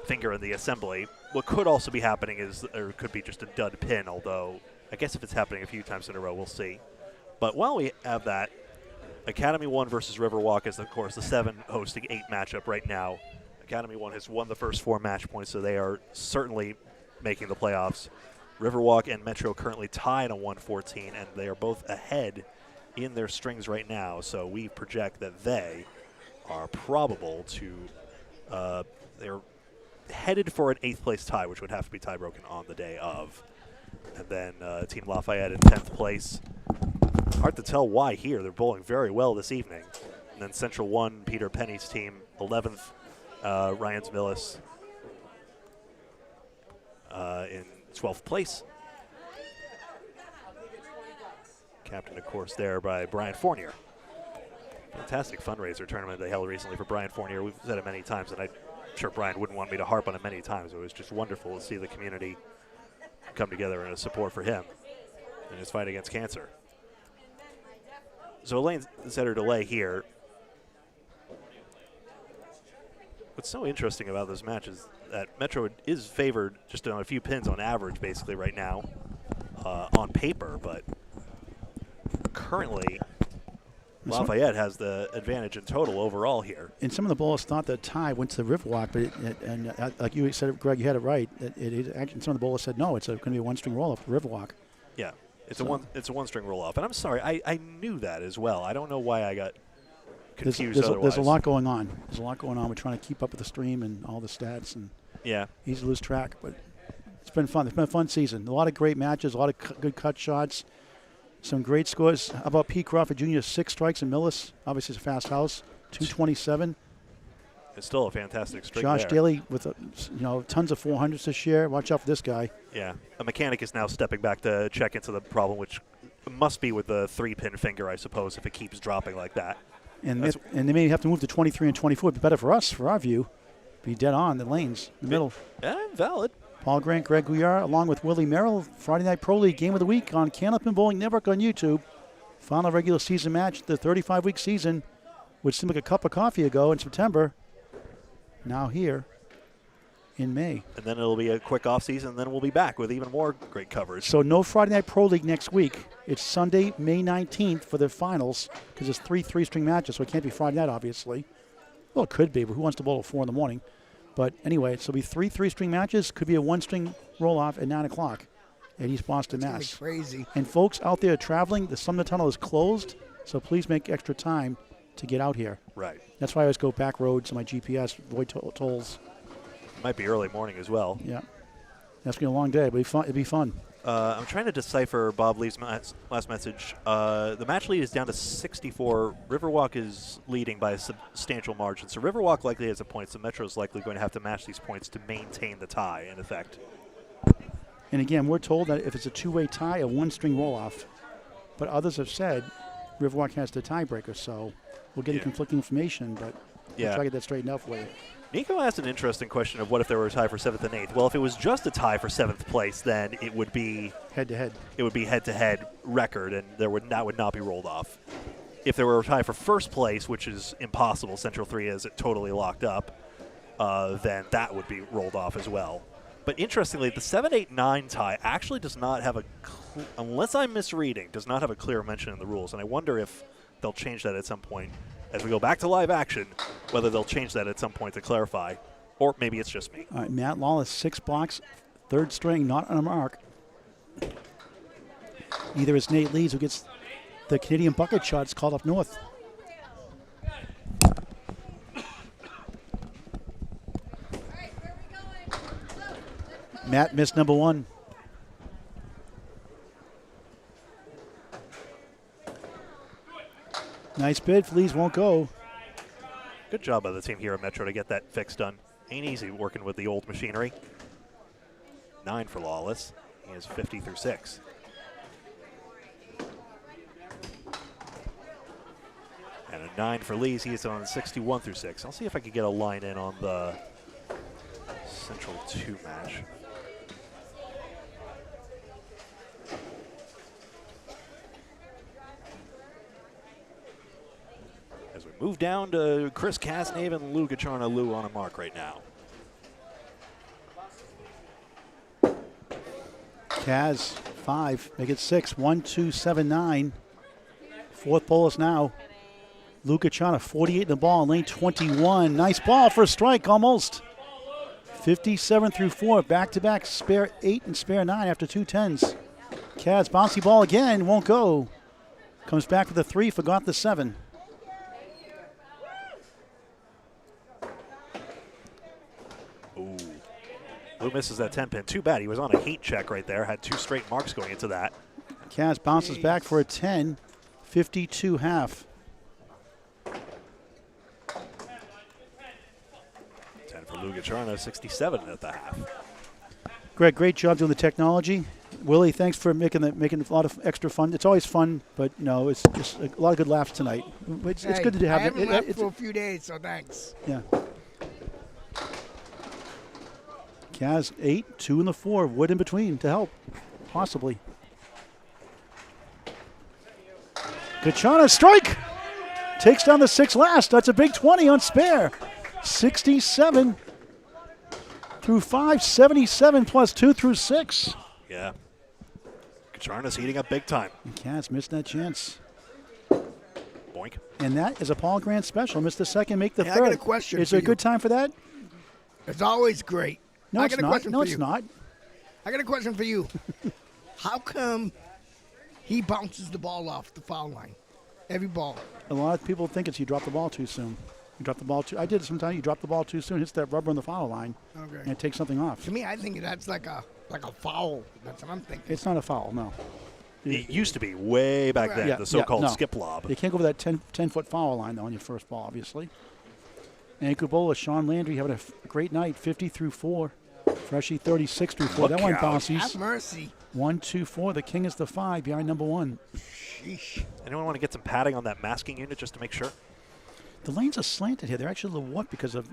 finger in the assembly. What could also be happening is, or could be just a dud pin, although I guess if it's happening a few times in a row, we'll see. But while we have that, Academy 1 versus Riverwalk is, of course, the 7 hosting 8 matchup right now. Academy 1 has won the first 4 match points, so they are certainly making the playoffs. Riverwalk and Metro currently tied on 114, and they are both ahead in their strings right now. So we project that they are probable to, they're headed for an 8th place tie, which would have to be tie broken on the day of. And then Team Lafayette in 10th place. Hard to tell why here. They're bowling very well this evening. And then Central 1, Peter Penny's team, 11th, Ryan's Millis in 12th place. Captain, of course, there by Brian Fournier. Fantastic fundraiser tournament they held recently for Brian Fournier. We've said it many times, and I'm sure Brian wouldn't want me to harp on it many times. It was just wonderful to see the community come together in a support for him in his fight against cancer. So Elaine set her delay here. What's so interesting about this match is that Metro is favored just on a few pins on average, basically, right now on paper, but currently Lafayette has the advantage in total overall here. And some of the bowlers thought that tie went to the Riverwalk, but like you said, Greg, you had it right. Actually, some of the bowlers said no, it's going to be a one-string roll-off for Riverwalk. Yeah, it's a one-string roll-off, and I'm sorry, I knew that as well. I don't know why I got confused otherwise. There's a lot going on. There's a lot going on. We're trying to keep up with the stream and all the stats, and yeah, easy to lose track. But it's been fun. It's been a fun season. A lot of great matches. A lot of good cut shots. Some great scores. How about Pete Crawford Jr., 6 strikes, and Millis, obviously, it's a fast house, 227. It's still a fantastic string Josh there. Daly with tons of 400s this year. Watch out for this guy. Yeah, a mechanic is now stepping back to check into the problem, which must be with the 3-pin finger, I suppose, if it keeps dropping like that. And they may have to move to 23 and 24. It'd be better for us, for our view. Be dead on the lanes, the middle. Yeah, valid. Paul Grant, Greg Gouillart, along with Willie Merrill. Friday Night Pro League Game of the Week on Candlepin Bowling Network on YouTube. Final regular season match, the 35-week season, which seemed like a cup of coffee ago in September. Now here in May. And then it'll be a quick off season, and then we'll be back with even more great coverage. So no Friday Night Pro League next week. It's Sunday, May 19th for the finals, because it's 3 3-string matches, so it can't be Friday night, obviously. Well, it could be, but who wants to bowl at 4 in the morning? But anyway, so it'll be 3 3-string matches. Could be a 1-string roll-off at 9 o'clock at East Boston, Mass. Crazy. And folks out there traveling, the Sumner Tunnel is closed, so please make extra time to get out here. Right. That's why I always go back roads on my GPS, avoid tolls. Might be early morning as well. Yeah. That's going to be a long day, but it'd be fun. I'm trying to decipher Bob Lee's last message. The match lead is down to 64. Riverwalk is leading by a substantial margin. So Riverwalk likely has a point, so Metro is likely going to have to match these points to maintain the tie, in effect. And again, we're told that if it's a two-way tie, a one-string roll-off. But others have said Riverwalk has the tiebreaker, so we're getting conflicting information, but we'll try to get that straightened out for you. Nico asked an interesting question of what if there were a tie for 7th and 8th. Well, if it was just a tie for 7th place, then it would be head-to-head. It would be head-to-head record, and that would not be rolled off. If there were a tie for 1st place, which is impossible, Central 3 is totally locked up, then that would be rolled off as well. But interestingly, the 7, 8, 9 tie actually does not have unless I'm misreading, does not have a clear mention in the rules, and I wonder if they'll change that at some point. As we go back to live action, whether they'll change that at some point to clarify, or maybe it's just me. All right, Matt Lawless, 6 blocks, 3rd string, not on a mark. Either it's Nate Lees who gets the Canadian bucket shots called up north. Matt missed number 1. Nice bid. Lees won't go. Good job by the team here at Metro to get that fix done. Ain't easy working with the old machinery. 9 for Lawless. He has 50 through 6. And a 9 for Lees. He is on 61 through 6. I'll see if I can get a line in on the Central 2 match. As we move down to Chris Casnave and Lou Gacharna. Lou on a mark right now. Kaz, 5, make it 6. 1, 2, 7, 9. 4th bolus now. Lou Gacharna, 48 in the ball, lane 21. Nice ball for a strike, almost. 57 through 4, back-to-back spare 8 and spare 9 after 2 10s. Kaz, bouncy ball again, won't go. Comes back with the 3, forgot the 7. Ooh. Lou misses that 10-pin. Too bad. He was on a heat check right there. Had 2 straight marks going into that. Kaz bounces back for a 10. 52 half. 10 for Lou Gacharna. 67 at the half. Greg, great job doing the technology. Willie, thanks for making a lot of extra fun. It's always fun, but it's just a lot of good laughs tonight. It's good to have. I haven't laughed for a few days, so thanks. Yeah. Kaz 8, 2 in the 4, wood in between to help, possibly. Gacharna strike, takes down the 6 last. That's a big 20 on spare. 67 through 5, 77 plus 2 through 6. Yeah. Gacharna's heating up big time. And Kaz missed that chance. Boink. And that is a Paul Grant special. Missed the second, make the Hey, third. I got a question Is for there a you. good time for that? It's always great. No, I it's got a not. question No, for it's you. not. I got a question for you. How come he bounces the ball off the foul line? Every ball. A lot of people think it's you drop the ball too soon. You drop the ball too. I did it sometimes. You drop the ball too soon, hits that rubber on the foul line, and Okay. it takes something off. To me, I think that's like a foul. That's what I'm thinking. It's not a foul, no. It used to be way back then, Yeah, the so-called no. skip lob. You can't go over that 10-foot foul line, though, on your first ball, obviously. Anchor bowler, Sean Landry, having a great night, 50 through 4. Freshie, 36 through 4. Look That one out. bounces. Have mercy. 1, 2, 4. The king is the 5 behind number 1. Sheesh. Anyone want to get some padding on that masking unit just to make sure? The lanes are slanted here. They're actually a little warped because of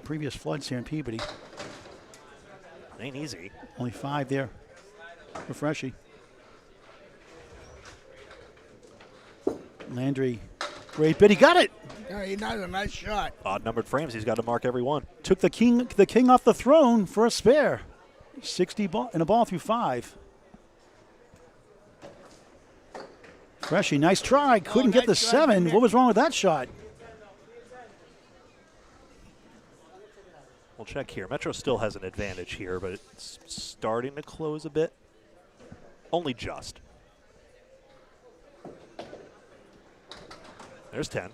previous floods here in Peabody. Ain't easy. Only 5 there for Freshie. Landry, great bid. He got it. Yeah, he does a nice shot. Odd numbered frames. He's got to mark every one. Took the king off the throne for a spare. 60 ball and a ball through 5. Freshie, nice try. Couldn't get the nice try, 7. man. What was wrong with that shot? We'll check here. Metro still has an advantage here, but it's starting to close a bit. Only just. There's 10.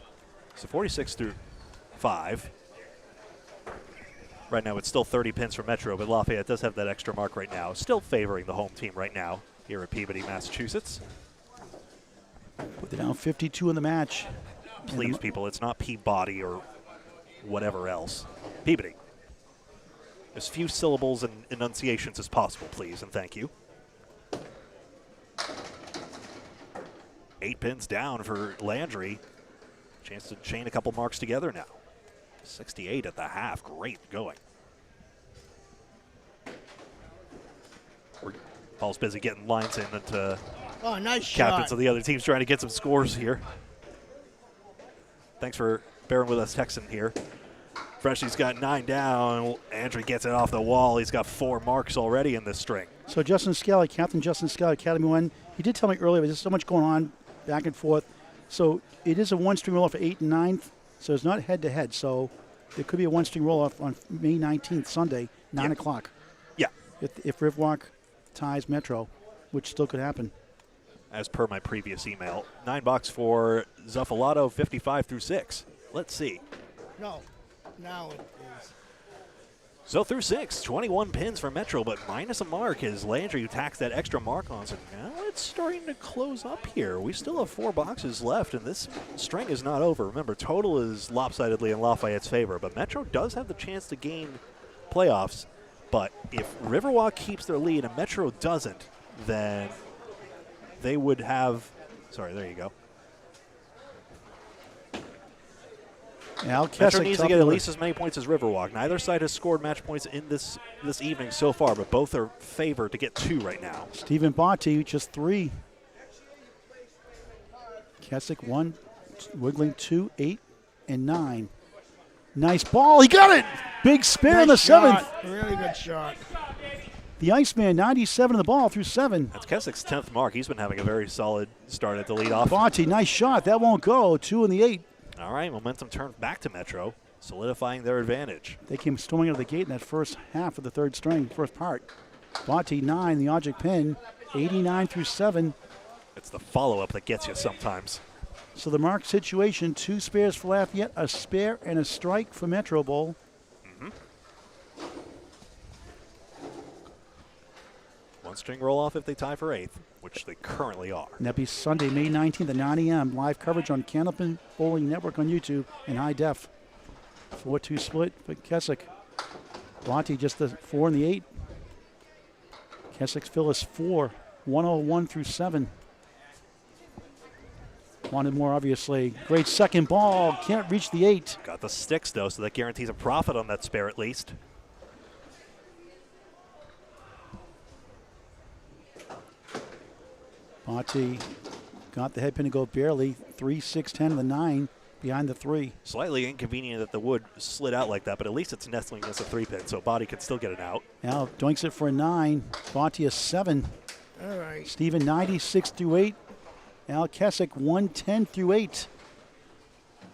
So 46 through 5. Right now it's still 30 pins for Metro, but Lafayette does have that extra mark right now. Still favoring the home team right now here at Peabody, Massachusetts. Put it down 52 in the match. Please, people, it's not Peabody or whatever else. Peabody. As few syllables and enunciations as possible, please, and thank you. 8 pins down for Landry. Chance to chain a couple marks together now. 68 at the half. Great going. Paul's busy getting lines in into Oh, nice captains shot. of the other teams trying to get some scores here. Thanks for bearing with us, Texan here. Freshie's got 9 down. Andrew gets it off the wall. He's got 4 marks already in this string. So Justin Scally, Captain Justin Scally, Academy 1, he did tell me earlier there's so much going on back and forth. So it is a one-string roll-off for 8th and 9th, so it's not head-to-head. So there could be a one-string roll-off on May 19th, Sunday, 9 o'clock. Yeah. If Riverwalk ties Metro, which still could happen. As per my previous email, $9 for Zuffalato, 55 through 6. Let's see. No, now it is. So through 6, 21 pins for Metro, but minus a mark as Landry tacks that extra mark on. So now it's starting to close up here. We still have 4 boxes left, and this string is not over. Remember, total is lopsidedly in Lafayette's favor, but Metro does have the chance to gain playoffs. But if Riverwalk keeps their lead and Metro doesn't, then they would have – sorry, there you go. Al Metro Kessick needs to get at least as many points as Riverwalk. Neither side has scored match points in this evening so far, but both are favored to get 2 right now. Stephen Botti, just 3. Kessick 1, wiggling 2, 8, and 9. Nice ball. He got it. Big spare in the 7th. Really good shot. The Iceman, 97 in the ball through 7. That's Kessick's 10th mark. He's been having a very solid start at the leadoff. Botti, nice shot. That won't go. 2 in the 8. All right, momentum turned back to Metro, solidifying their advantage. They came storming out of the gate in that first half of the third string, first part. Botti, 9, the object pin, 89 through 7. It's the follow-up that gets you sometimes. So the mark situation, 2 spares for Lafayette, a spare and a strike for Metro Bowl. One string roll-off if they tie for 8th, which they currently are. And that'll be Sunday, May 19th at 9 a.m. Live coverage on Candlepin Bowling Network on YouTube in high def. 4-2 split for Kessick. Botti just the 4 and the 8. Kessick's fill is 4, 101 through 7. Wanted more, obviously. Great second ball. Can't reach the 8. Got the sticks, though, so that guarantees a profit on that spare at least. Botti got the head pin to go barely. 3, 6, 10 and the 9 behind the 3. Slightly inconvenient that the wood slid out like that, but at least it's nestling against a 3-pin, so Body can still get it out. Now doinks it for a 9. Botti a 7. All right. Steven 96 through 8. Al Kessick 110 through 8.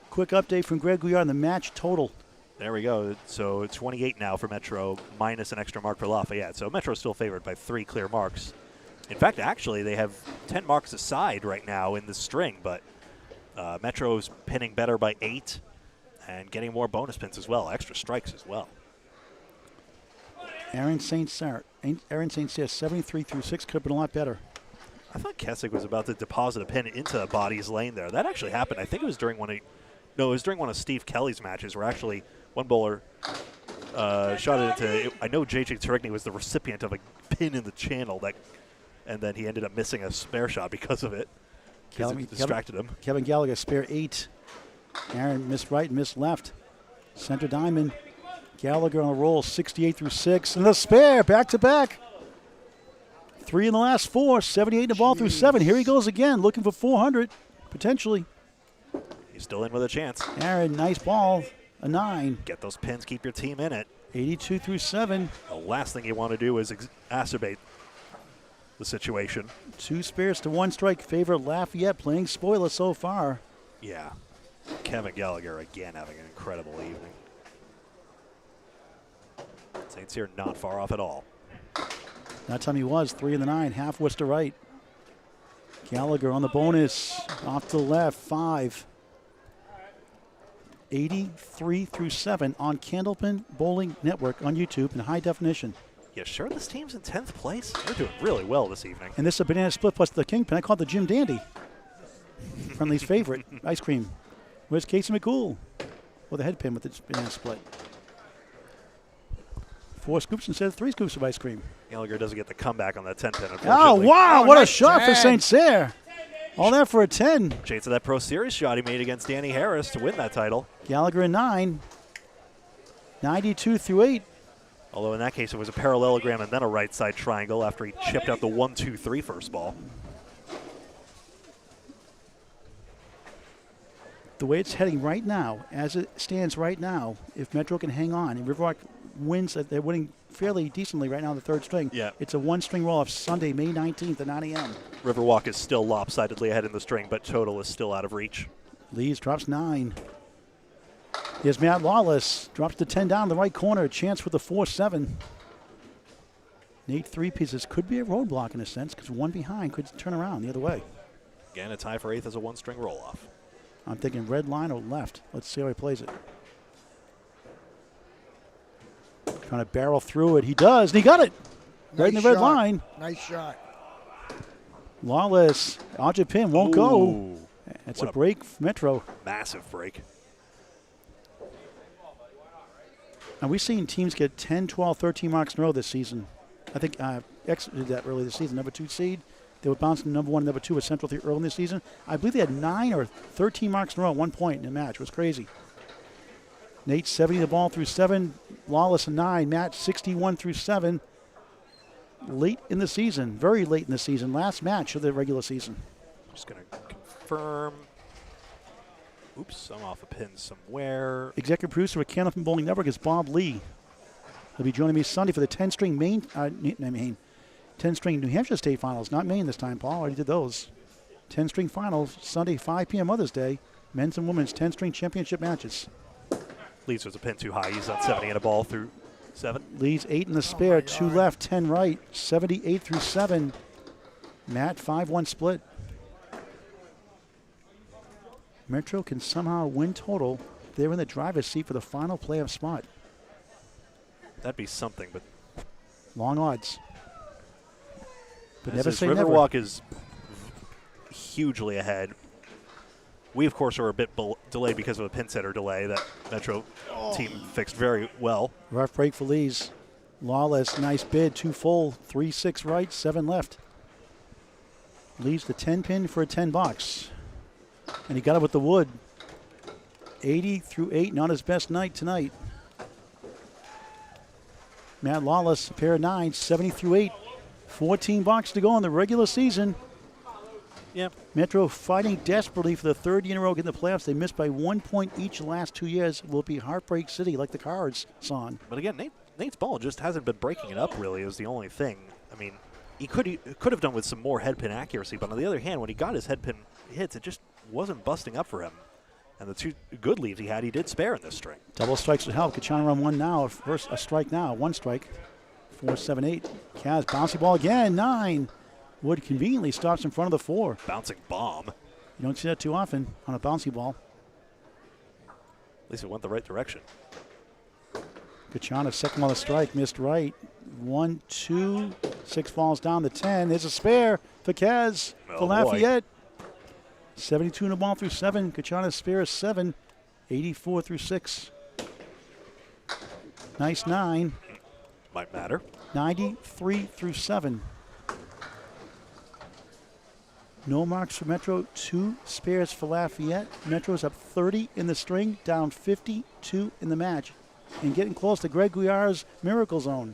Quick update from Greg Gouillart on the match total. There we go. So 28 now for Metro, minus an extra mark for Lafayette. So Metro's still favored by 3 clear marks. In fact, actually, they have 10 marks aside right now in the string, but Metro's pinning better by 8 and getting more bonus pins as well, extra strikes as well. Aaron St. Cyr, 73 through 6, could have been a lot better. I thought Kessick was about to deposit a pin into Body's lane there. That actually happened. I think it was during one of Steve Kelly's matches where actually one bowler shot it into, I know J.J. Turigny was the recipient of a pin in the channel, and then he ended up missing a spare shot because of it. It distracted him. Kevin Gallagher, spare 8. Aaron missed right, missed left. Center diamond. Gallagher on a roll, 68 through 6. And the spare, back to back. 3 in the last 4, 78 in the ball through 7. Here he goes again, looking for 400, potentially. He's still in with a chance. Aaron, nice ball, a 9. Get those pins, keep your team in it. 82 through 7. The last thing you want to do is exacerbate the situation. 2 spares to 1 strike, favor Lafayette, playing spoiler so far. Yeah. Kevin Gallagher again having an incredible evening. Saints here not far off at all. That time he was 3 in the 9, half was to right. Gallagher on the bonus, off to the left, 5. 83 through 7 on Candlepin Bowling Network on YouTube in high definition. Yeah, sure, this team's in 10th place. They're doing really well this evening. And this is a banana split plus the Kingpin. I call it the Jim Dandy. Friendly's favorite ice cream. Where's Casey McCool? With a head pin with its banana split. 4 scoops instead of 3 scoops of ice cream. Gallagher doesn't get the comeback on that 10 pin, Oh, unfortunately. wow. Oh, What a nice shot for tag. St. Cyr. All that for a 10. Shades of that Pro Series shot he made against Danny Harris to win that title. Gallagher in 9. 92 through 8. Although in that case it was a parallelogram and then a right side triangle after he chipped out the 1-2-3 first ball. The way it's heading right now, as it stands right now, if Metro can hang on and Riverwalk wins, they're winning fairly decently right now on the 3rd string. Yeah. It's a 1-string roll-off Sunday, May 19th at 9 a.m. Riverwalk is still lopsidedly ahead in the string, but total is still out of reach. Lees drops 9. Here's Matt Lawless. Drops to 10 down in the right corner. Chance with the 4-7. Nate 3 pieces. Could be a roadblock in a sense because one behind could turn around the other way. Again, a tie for 8th as a 1-string roll-off. I'm thinking red line or left. Let's see how he plays it. Trying to barrel through it. He does, and he got it. Right in the Nice red shot. line. Nice shot. Lawless. Object pin won't go. Ooh, It's what a a- break for Metro. massive break. And we've seen teams get 10, 12, 13 marks in a row this season. I think X did that early this season. Number 2 seed. They would bounce from number 1 and number 2 at Central Theater early in this season. I believe they had 9 or 13 marks in a row at one point in a match. It was crazy. Nate 70 the ball through 7. Lawless 9. Matt 61 through 7. Late in the season. Very late in the season. Last match of the regular season. Just going to confirm. Oops, I'm off a pin somewhere. Executive producer of Candlepin Bowling Network is Bob Lee. He'll be joining me Sunday for the 10-string 10-string New Hampshire State Finals. Not Maine this time, Paul. Already did those. 10-string finals, Sunday, 5 p.m. Mother's Day. Men's and women's 10-string championship matches. Leeds was a pin too high. He's on 70 and a ball through 7. Leads 8 in the spare, 2 left, 10 right. 78 through 7. Matt, 5-1 split. Metro can somehow win total. They're in the driver's seat for the final playoff spot. That'd be something, but Long odds. But as never is, say never. Riverwalk is hugely ahead. We, of course, are a bit delayed because of a pin setter delay that Metro team fixed very well. Rough break for Lees. Lawless, nice bid, 2 full, 3-6 right, 7 left. Leaves the 10 pin for a 10 box. And he got it with the wood. 80 through 8, not his best night tonight. Matt Lawless, a pair of 9s, 70 through 8. 14 boxes to go in the regular season. Yeah. Metro fighting desperately for the 3rd year in a row getting the playoffs. They missed by 1 point each the last 2 years. Will be Heartbreak City like the Cards song. But again, Nate's ball just hasn't been breaking it up, really, is the only thing. I mean, he could have done with some more head pin accuracy, but on the other hand, when he got his head pin hits, it just wasn't busting up for him. And the 2 good leads he had, he did spare in this string. Double strikes would help. Kachana on 1 now. First a strike now. 1 strike. 4-7-8. Kaz bouncy ball again. 9. Wood conveniently stops in front of the 4. Bouncing bomb. At You don't see that too often on a bouncy ball. least it went the right direction. Kachana second on the strike. Missed right. 1, 2. 6 falls down to 10. There's a spare for Kaz Oh, for boy. Lafayette. 72 in the ball through 7. Kachana's spare is 7. 84 through 6. Nice 9. Might matter. 93 through 7. No marks for Metro, 2 spares for Lafayette. Metro's up 30 in the string, down 52 in the match, and getting close to Greg Gouillart's miracle zone.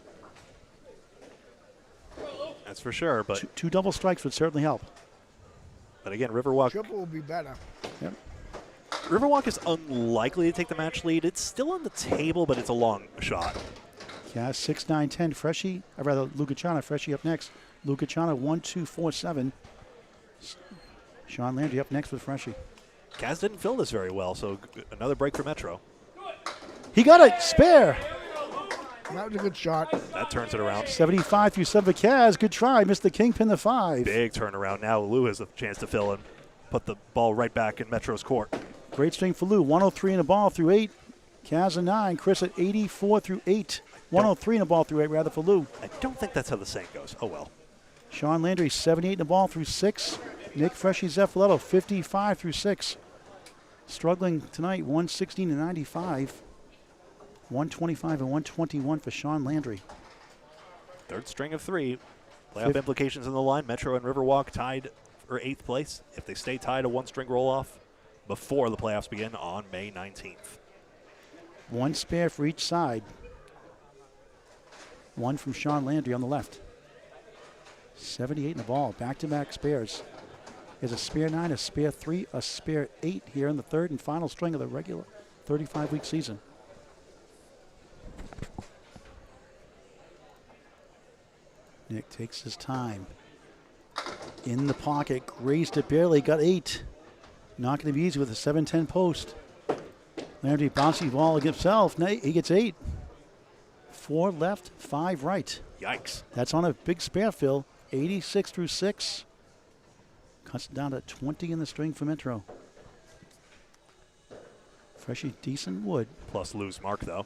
That's for sure. But Two double strikes would certainly help. again, Riverwalk Triple will be better. Yep. Riverwalk is unlikely to take the match lead. It's still on the table, but it's a long shot. Yeah, 6, 9, 10. Freshie, or rather, Lukachana. Freshie up next. Lukachana 1, 2, 4, 7. Sean Landry up next with Freshie. Kaz didn't fill this very well, so another break for Metro. He got it. Spare. That was a good shot. That turns it around. 75 through 7 for Kaz. Good try. Missed the kingpin, the 5. Big turnaround. Now Lou has a chance to fill and put the ball right back in Metro's court. Great string for Lou. 103 in the ball through 8. Kaz a 9. Chris at 84 through 8. 103 in the ball through 8, rather, for Lou. I don't think that's how the saying goes. Oh, well. Sean Landry, 78 in the ball through 6. Nick Freshie Zeffaletto, 55 through 6. Struggling tonight, 116 to 95. 125 and 121 for Sean Landry. Third string of 3. Playoff implications in the line. Metro and Riverwalk tied for 8th place. If they stay tied, a 1-string roll-off before the playoffs begin on May 19th. 1 spare for each side. 1 from Sean Landry on the left. 78 in the ball. Back-to-back spares. There's a spare 9, a spare 3, a spare 8 here in the third and final string of the regular 35-week season. Nick takes his time. In the pocket, grazed it barely, got 8. Not going to be easy with a 7-10 post. Landry bouncing ball against himself. He gets 8. 4 left, 5 right. Yikes. That's on a big spare fill. 86 through 6. Cuts it down to 20 in the string for Metro. Freshie, decent wood. Plus Lou's mark, though.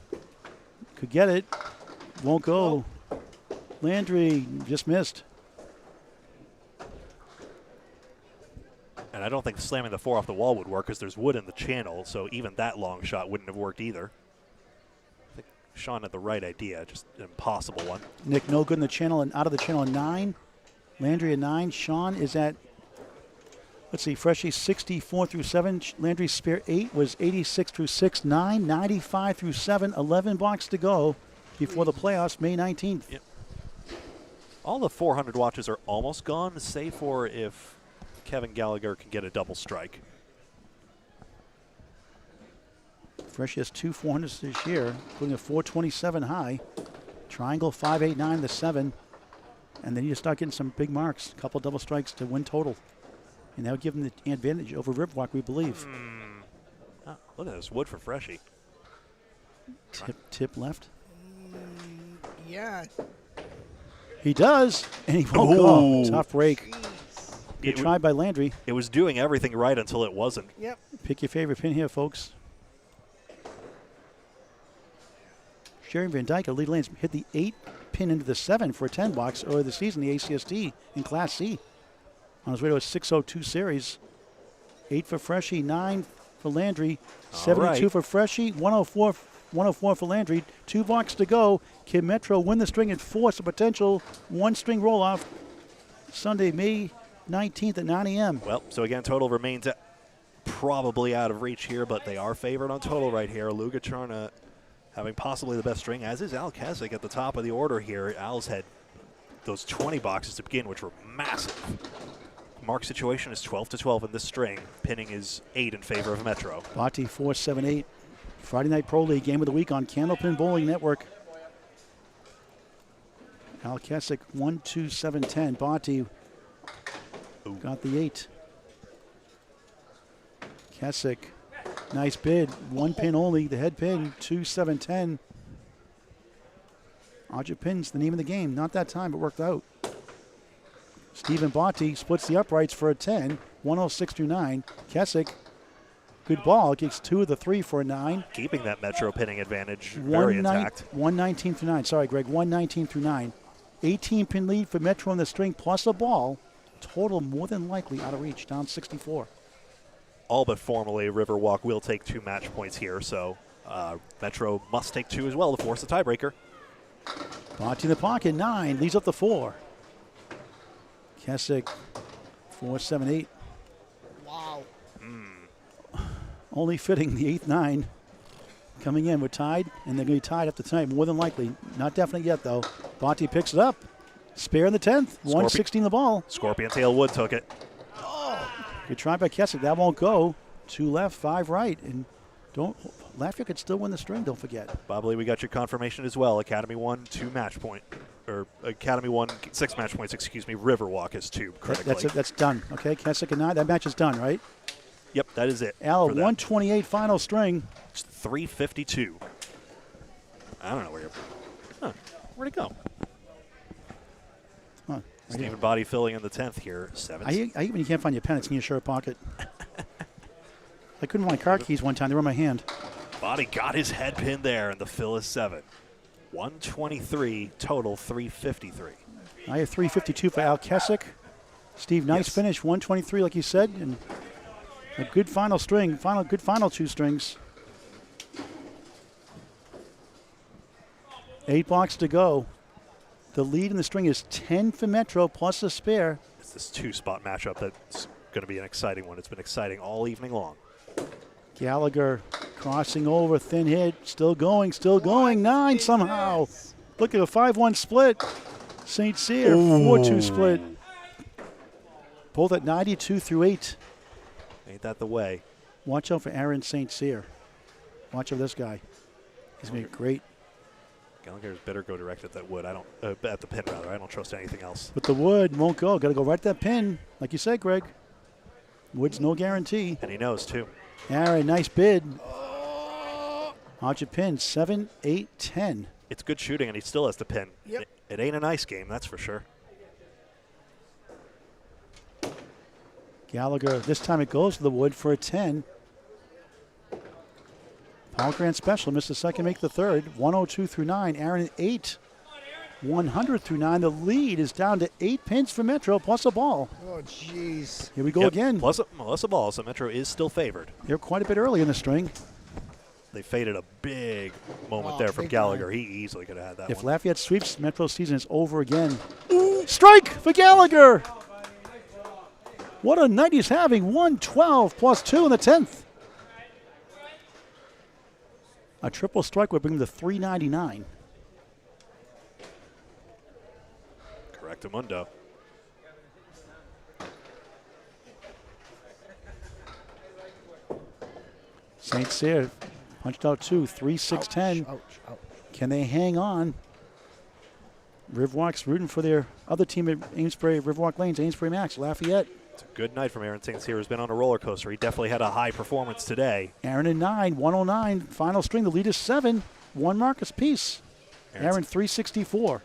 Could get it. Won't go. Landry just missed. And I don't think slamming the 4 off the wall would work because there's wood in the channel, so even that long shot wouldn't have worked either. I think Sean had the right idea, just an impossible one. Nick no good in the channel and out of the channel at 9. Landry at 9. Sean is at, let's see, Freshie 64 through 7. Landry's spare 8 was 86 through 6. 9, 95 through 7. 11 blocks to go before the playoffs, May 19th. Yep. All the 400 watches are almost gone, save for if Kevin Gallagher can get a double strike. Freshie has 2 400s this year, including a 427 high. Triangle 589 to 7. And then you start getting some big marks, a couple double strikes to win total. And that would give him the advantage over Riverwalk, we believe. Oh, look at this wood for Freshie. Tip left. Yeah. He does, and he won't go. Ooh. Tough break. Jeez. Good try by Landry. It was doing everything right until it wasn't. Yep. Pick your favorite pin here, folks. Sherry Van Dyke of Lead Lanes hit the 8 pin into the 7 for a 10 box earlier this season, the ACST in Class C. On his way to a 602 series. 8 for Freshie, 9 for Landry, 72 for Freshie, 104 for Landry. 2 blocks to go. Can Metro win the string and force a potential 1-string roll-off Sunday, May 19th at 9 a.m.? Well, so again, total remains probably out of reach here, but they are favored on total right here. Lugacarna having possibly the best string, as is Al Keswick at the top of the order here. Al's had those 20 boxes to begin, which were massive. Mark situation is 12 to 12 in this string. Pinning is 8 in favor of Metro. Bati 478. Friday Night Pro League game of the week on Candlepin Bowling Network. Al Keswick 1-2-7-10. Bati got the 8. Keswick, nice bid. 1 pin only, the head pin, 2-7-10. Odd your pins, the name of the game. Not that time, it worked out. Stephen Bati splits the uprights for a 10, 106 through 9. Keswick, good ball, gets 2 of the 3 for a 9. Keeping that Metro pinning advantage very intact. 119 through 9. Sorry, Greg, 119 through 9. 18 pin lead for Metro on the string plus a ball. Total more than likely out of reach, down 64. All but formally, Riverwalk will take 2 match points here, so Metro must take 2 as well to force a tiebreaker. Bati in the pocket, 9, leads up the 4. Keswick, 4-7-8. Wow. Only fitting the 8-9 coming in. We're tied, and they're going to be tied after tonight, more than likely. Not definite yet, though. Bati picks it up. Spare in the 10th. 116 the ball. Scorpion Tail Wood took it. Good try by Keswick. That won't go. 2 left, 5 right. And Lafayette could still win the string, don't forget. Bob Lee, we got your confirmation as well. Academy 1, 2 match point. Or Academy 1, 6 match points, excuse me. Riverwalk is 2 critically. That's done. Okay, Keswick and 9. That match is done, right? Yep, that is it. Al, for that. 128 final string. It's 352. I don't know where you're. Huh, where'd it go? Huh, right Stephen here. Body filling in the 10th here. 7. I hate when you can't find your pen. It's in your shirt pocket. I couldn't find my car keys one time. They were in my hand. Body got his head pin there, and the fill is 7. 123 total, 353. I have 352 for Al Kessick. Steve Nice finished 123, like you said, and a good final string. Good final 2 strings. 8 blocks to go. The lead in the string is 10 for Metro plus a spare. It's this 2-spot matchup that's going to be an exciting one. It's been exciting all evening long. Gallagher crossing over, thin hit, still going, 9 somehow. Look at a 5-1 split. St. Cyr, 4-2 split. Both at 92 through 8. Ain't that the way? Watch out for Aaron St. Cyr. Watch out for this guy. He's going to be great. Gallagher's better go direct at that wood. I don't at the pin rather. I don't trust anything else. But the wood won't go. Got to go right at that pin, like you said, Greg. Wood's no guarantee. And he knows too. Aaron, nice bid. How'd you pin? 7, 8, 10. It's good shooting, and he still has to pin. Yep. It ain't a nice game, that's for sure. Gallagher, this time it goes to the wood for a 10. Paul Grant special, missed the second, make the third. 102 through 9. Aaron at 8. 100 through 9. The lead is down to 8 pins for Metro plus a ball. Oh, jeez. Here we go again. Plus a ball, so Metro is still favored. They're quite a bit early in the string. They faded a big moment there from Gallagher. He easily could have had that If one. Lafayette sweeps, Metro's season is over again. Strike for Gallagher! What a night he's having. 112 plus 2 in the 10th. A triple strike would bring him to 399. Correctamundo. St. Cyr punched out 2, 3, 6, 10. Ouch, ouch. Can they hang on? Riverwalk's rooting for their other team at Amesbury, Riverwalk Lanes, Amesbury Max, Lafayette. It's a good night from Aaron St. Cyr, who's been on a roller coaster. He definitely had a high performance today. Aaron at 9, 109. Final string, the lead is 7. 1 mark apiece. Aaron 364.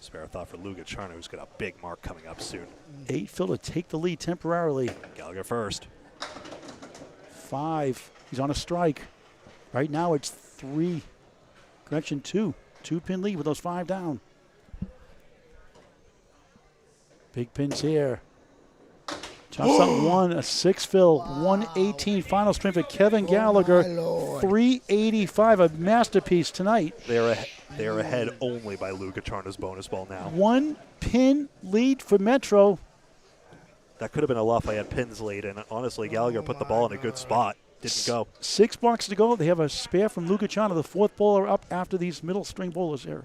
Spare a thought for Luga Charno, who's got a big mark coming up soon. 8 Phil to take the lead temporarily. Gallagher first. 5. He's on a strike. Right now it's 3. Correction, 2. 2-pin lead with those 5 down. Big pins here. Chops up 1, a 6 Phil, 118 final string for Kevin Gallagher. 385, a masterpiece tonight. They're ahead only by Luga Charno's bonus ball now. 1 pin lead for Metro. That could have been a Lafayette pins lead, and honestly, Gallagher put the ball in a good spot. Didn't go. 6 blocks to go. They have a spare from Lucachano, the 4th bowler up after these middle string bowlers here.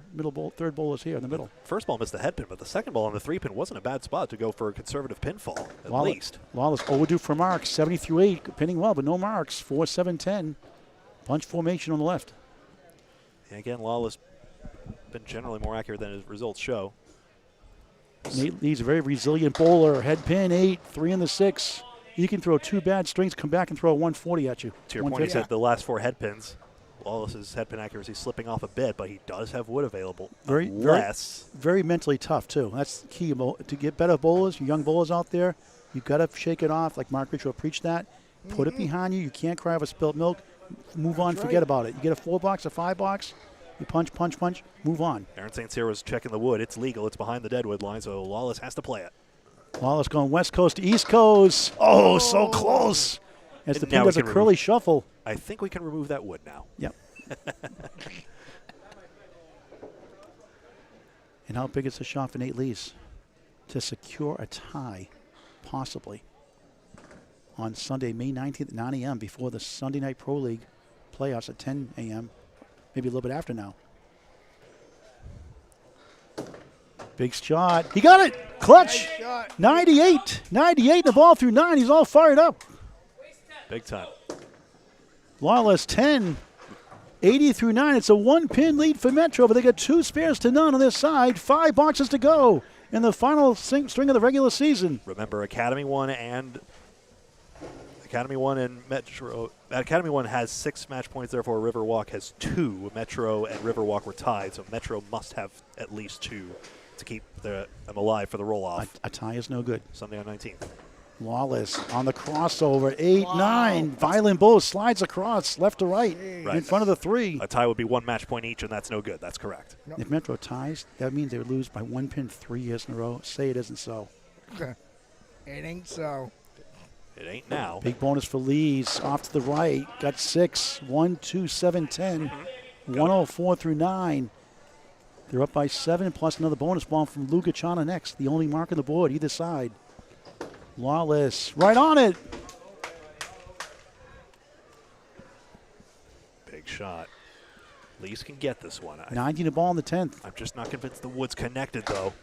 Third bowlers here in the middle. First ball missed the head pin, but the second ball on the 3-pin wasn't a bad spot to go for a conservative pinfall, at least. Lawless overdue for marks. 70 through 8, pinning well, but no marks. 4, 7, 10. Bunch formation on the left. And again, Lawless been generally more accurate than his results show. Nate Lee's a very resilient bowler. Head pin, 8, 3 in the 6. He can throw 2 bad strings, come back and throw a 140 at you. To your point, he said the last 4 head pins. Lawless's head pin accuracy slipping off a bit, but he does have wood available. Very mentally tough, too. That's key. To get better bowlers, young bowlers out there, you've got to shake it off, like Mark Ritchell preached that. Put it behind you. You can't cry over spilt milk. Move on, forget about it. You get a 4 box, a 5 box, you punch, move on. Aaron St. Cyr was checking the wood. It's legal. It's behind the deadwood line, so Lawless has to play it. Lawless going west coast to east coast. Oh, so close. As the pin does a curly shuffle. I think we can remove that wood now. Yep. And how big is the shot for Nate Lees to secure a tie, possibly, on Sunday, May 19th at 9 a.m. before the Sunday Night Pro League playoffs at 10 a.m., maybe a little bit after now. Big shot. He got it. Clutch. 98. 98. The ball through 9. He's all fired up. Big time. Lawless 10. 80 through 9. It's a 1-pin lead for Metro, but they got 2 spares to none on this side. 5 boxes to go in the final string of the regular season. Remember, Academy 1 and Metro. Academy 1 has 6 match points, therefore Riverwalk has 2. Metro and Riverwalk were tied, so Metro must have at least 2 to keep them alive for the roll-off. A tie is no good. Sunday on 19th. Lawless on the crossover. 8-9. Violent Bull slides across left to right in front of the 3. A tie would be 1 match point each, and that's no good. That's correct. If Metro ties, that means they would lose by 1 pin 3 years in a row. Say it isn't so. It ain't so. It ain't now. Big bonus for Lees. Off to the right. Got 6. 1, 2, 7, 10. 104 through 9. They're up by 7 plus another bonus ball from Luca Chana next. The only mark on the board either side. Lawless right on it. Big shot. Lees can get this one. 90 to ball in the 10th. I'm just not convinced the wood's connected, though.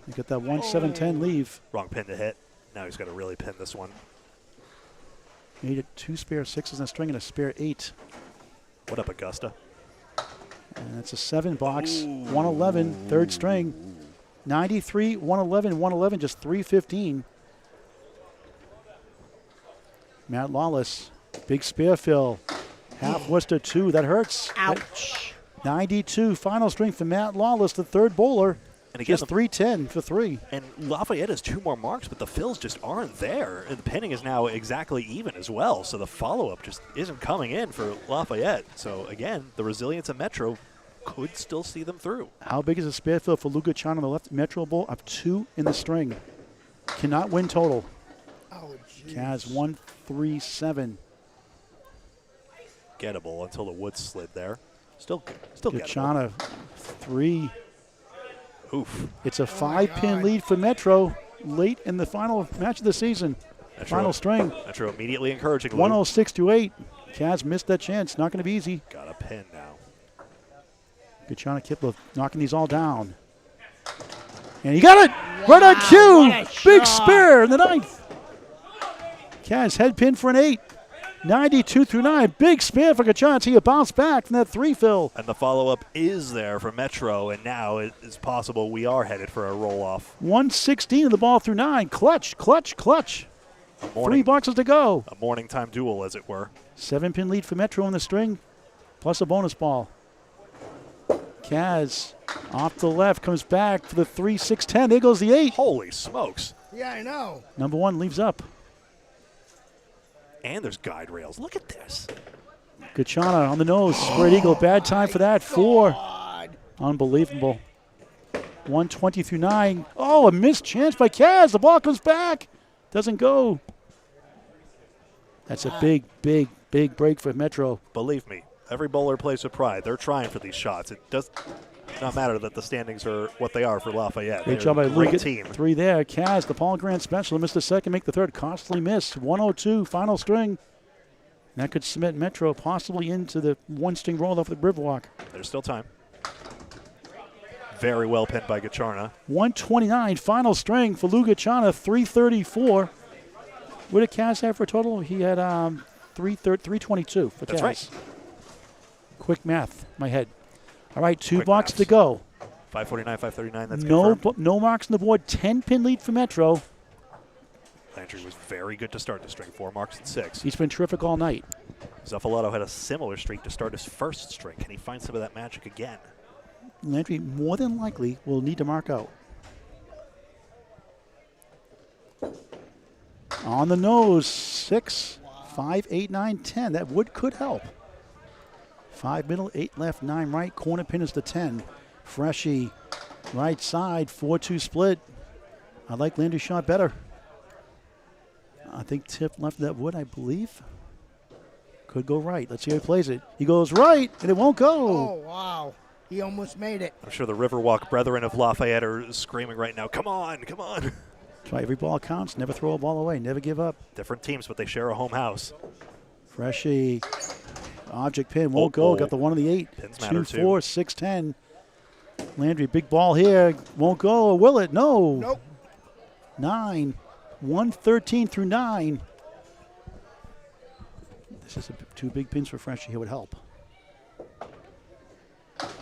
You got that 1-7-10 leave. Wrong pin to hit. Now he's got to really pin this one. You need 2 spare 6s in a string and a spare 8. What up, Augusta? And it's a 7 box. 111, 3rd string. 93, 111, 111, just 315. Matt Lawless, big spear fill. Half Worcester 2, that hurts. Ouch. 92, final string for Matt Lawless, the 3rd bowler. And again, just 310 for 3. And Lafayette has 2 more marks, but the fills just aren't there. And the pinning is now exactly even as well, so the follow-up just isn't coming in for Lafayette. So again, the resilience of Metro could still see them through. How big is a spare fill for Luca Chan on the left? Metro Bowl up 2 in the string. Cannot win total. Oh, jeez. Kaz 137. Gettable until the wood slid there. Still gettable. Gachana 3. Oof. It's a 5-pin lead for Metro late in the final match of the season. Metro, final string. Metro immediately encouraging. 106 to 8. Kaz missed that chance. Not going to be easy. Got a pin now. Gachana Kipla knocking these all down. And he got it! Right on cue! Big spear in the 9th. Kaz head pin for an 8. 92 through 9. Big spear for Gachana. He bounced back from that 3 fill. And the follow-up is there for Metro, and now it is possible we are headed for a roll-off. 116 of the ball through 9. Clutch, clutch, clutch. 3 boxes to go. A morning time duel, as it were. 7-pin lead for Metro in the string, plus a bonus ball. Kaz off the left, comes back for the 3-6-10. There goes the 8. Holy smokes. Yeah, I know. Number 1 leaves up. And there's guide rails. Look at this. Gachana on the nose. Spread eagle. Bad time for that. 4. God. Unbelievable. 120 through 9. Oh, a missed chance by Kaz. The ball comes back. Doesn't go. That's a big, big, big break for Metro. Believe me, every bowler plays with pride. They're trying for these shots. It does not matter that the standings are what they are for Lafayette. Great job by great Luke. team. 3 there. Kaz, the Paul Grant special, missed the second, make the 3rd. Costly miss. 102, final string. That could submit Metro possibly into the 1-string roll-off at the Riverwalk. There's still time. Very well pinned by Gacharna. 129, final string for Lou Gachana, 334. What did Kaz have for a total? He had 322 for Kaz. That's right. Quick math, my head. All right, 2 Quick boxes maths. to go. 549, 539, that's No, confirmed. no marks on the board. 10-pin lead for Metro. Landry was very good to start the string. 4 marks and 6. He's been terrific all night. Zuffalato had a similar streak to start his first string. Can he find some of that magic again? Landry more than likely will need to mark out. On the nose, 6, 5, 8, 9, 10. That wood could help. 5 middle, 8 left, 9 right. Corner pin is the 10. Freshie, right side, 4-2 split. I like Landry's shot better. I think tip left of that wood, I believe. Could go right. Let's see how he plays it. He goes right, and it won't go. Oh, wow. He almost made it. I'm sure the Riverwalk brethren of Lafayette are screaming right now, come on, come on. That's why every ball counts. Never throw a ball away. Never give up. Different teams, but they share a home house. Freshie. Object pin won't go. Got the 1 on the 8. Pins 2, matter 4, 6, 10. Landry, big ball here. Won't go. Or will it? No. Nope. 9. 113 through 9. This is 2 big pins for Freshie. Here would help.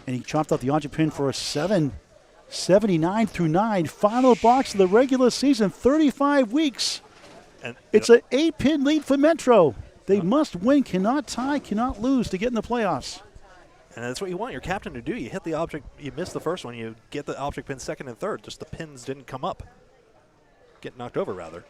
And he chopped out the object pin for a 7. 79 through 9. Final box of the regular season. 35 weeks. And It's an 8-pin lead for Metro. They must win, cannot tie, cannot lose to get in the playoffs. And that's what you want your captain to do. You hit the object, you miss the first one, you get the object pin second and third. Just the pins didn't come up. Get knocked over, rather.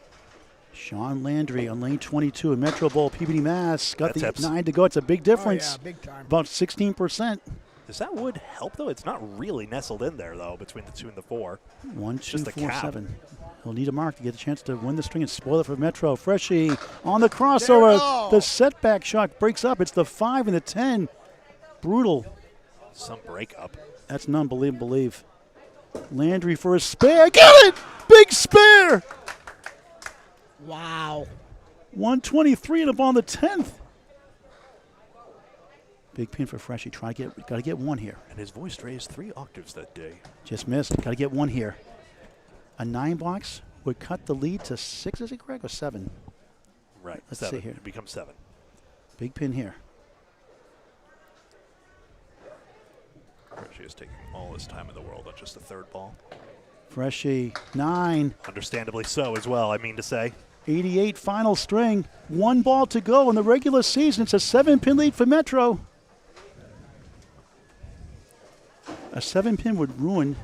Sean Landry on lane 22 in Metro Bowl, Peabody, Mass. Got That the tips. 9 to go. It's a big difference. Oh, yeah, big time. About 16%. Does that wood help, though? It's not really nestled in there, though, between the 2 and the 4. 1, 2, Just a 4, cap. 7. He'll need a mark to get a chance to win the string and spoil it for Metro. Freshie on the There crossover. we go. The setback shot breaks up. It's the 5 and the 10. Brutal. Some breakup. That's an unbelievable leave. Landry for a spare. Get it! Big spare! Wow. 123 and up on the 10th. Big pin for Freshie. Got to get one here. And his voice raised 3 octaves that day. Just missed. Got to get one here. A 9 box would cut the lead to 6, is it correct, or 7? Right. Let's 7. see here. It becomes 7. Big pin here. Freshie is taking all his time in the world on just the 3rd ball. Freshie, 9. Understandably so as well, I mean to say. 88 final string. 1 ball to go in the regular season. It's a 7-pin lead for Metro. A 7-pin would ruin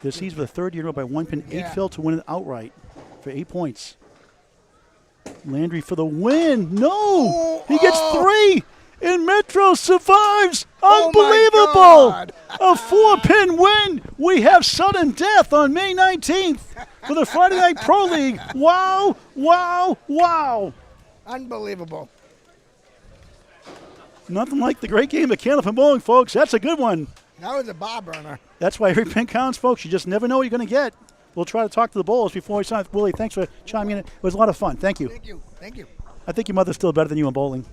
their season for the 3rd year in a row by 1 pin. 8 Yeah. fell to win it outright for 8 points. Landry for the win. No! He gets 3! And Metro survives. Oh my Unbelievable! God. A 4-pin win. We have sudden death on May 19th for the Friday Night Pro League. Wow, wow, wow. Unbelievable. Nothing like the great game of Candlepin Bowling, folks. That's a good one. That was a bar burner. That's why every pin counts, folks. You just never know what you're going to get. We'll try to talk to the bowlers before we sign. Willie, thanks for chiming in. It was a lot of fun. Thank you. Thank you. Thank you. I think your mother's still better than you in bowling.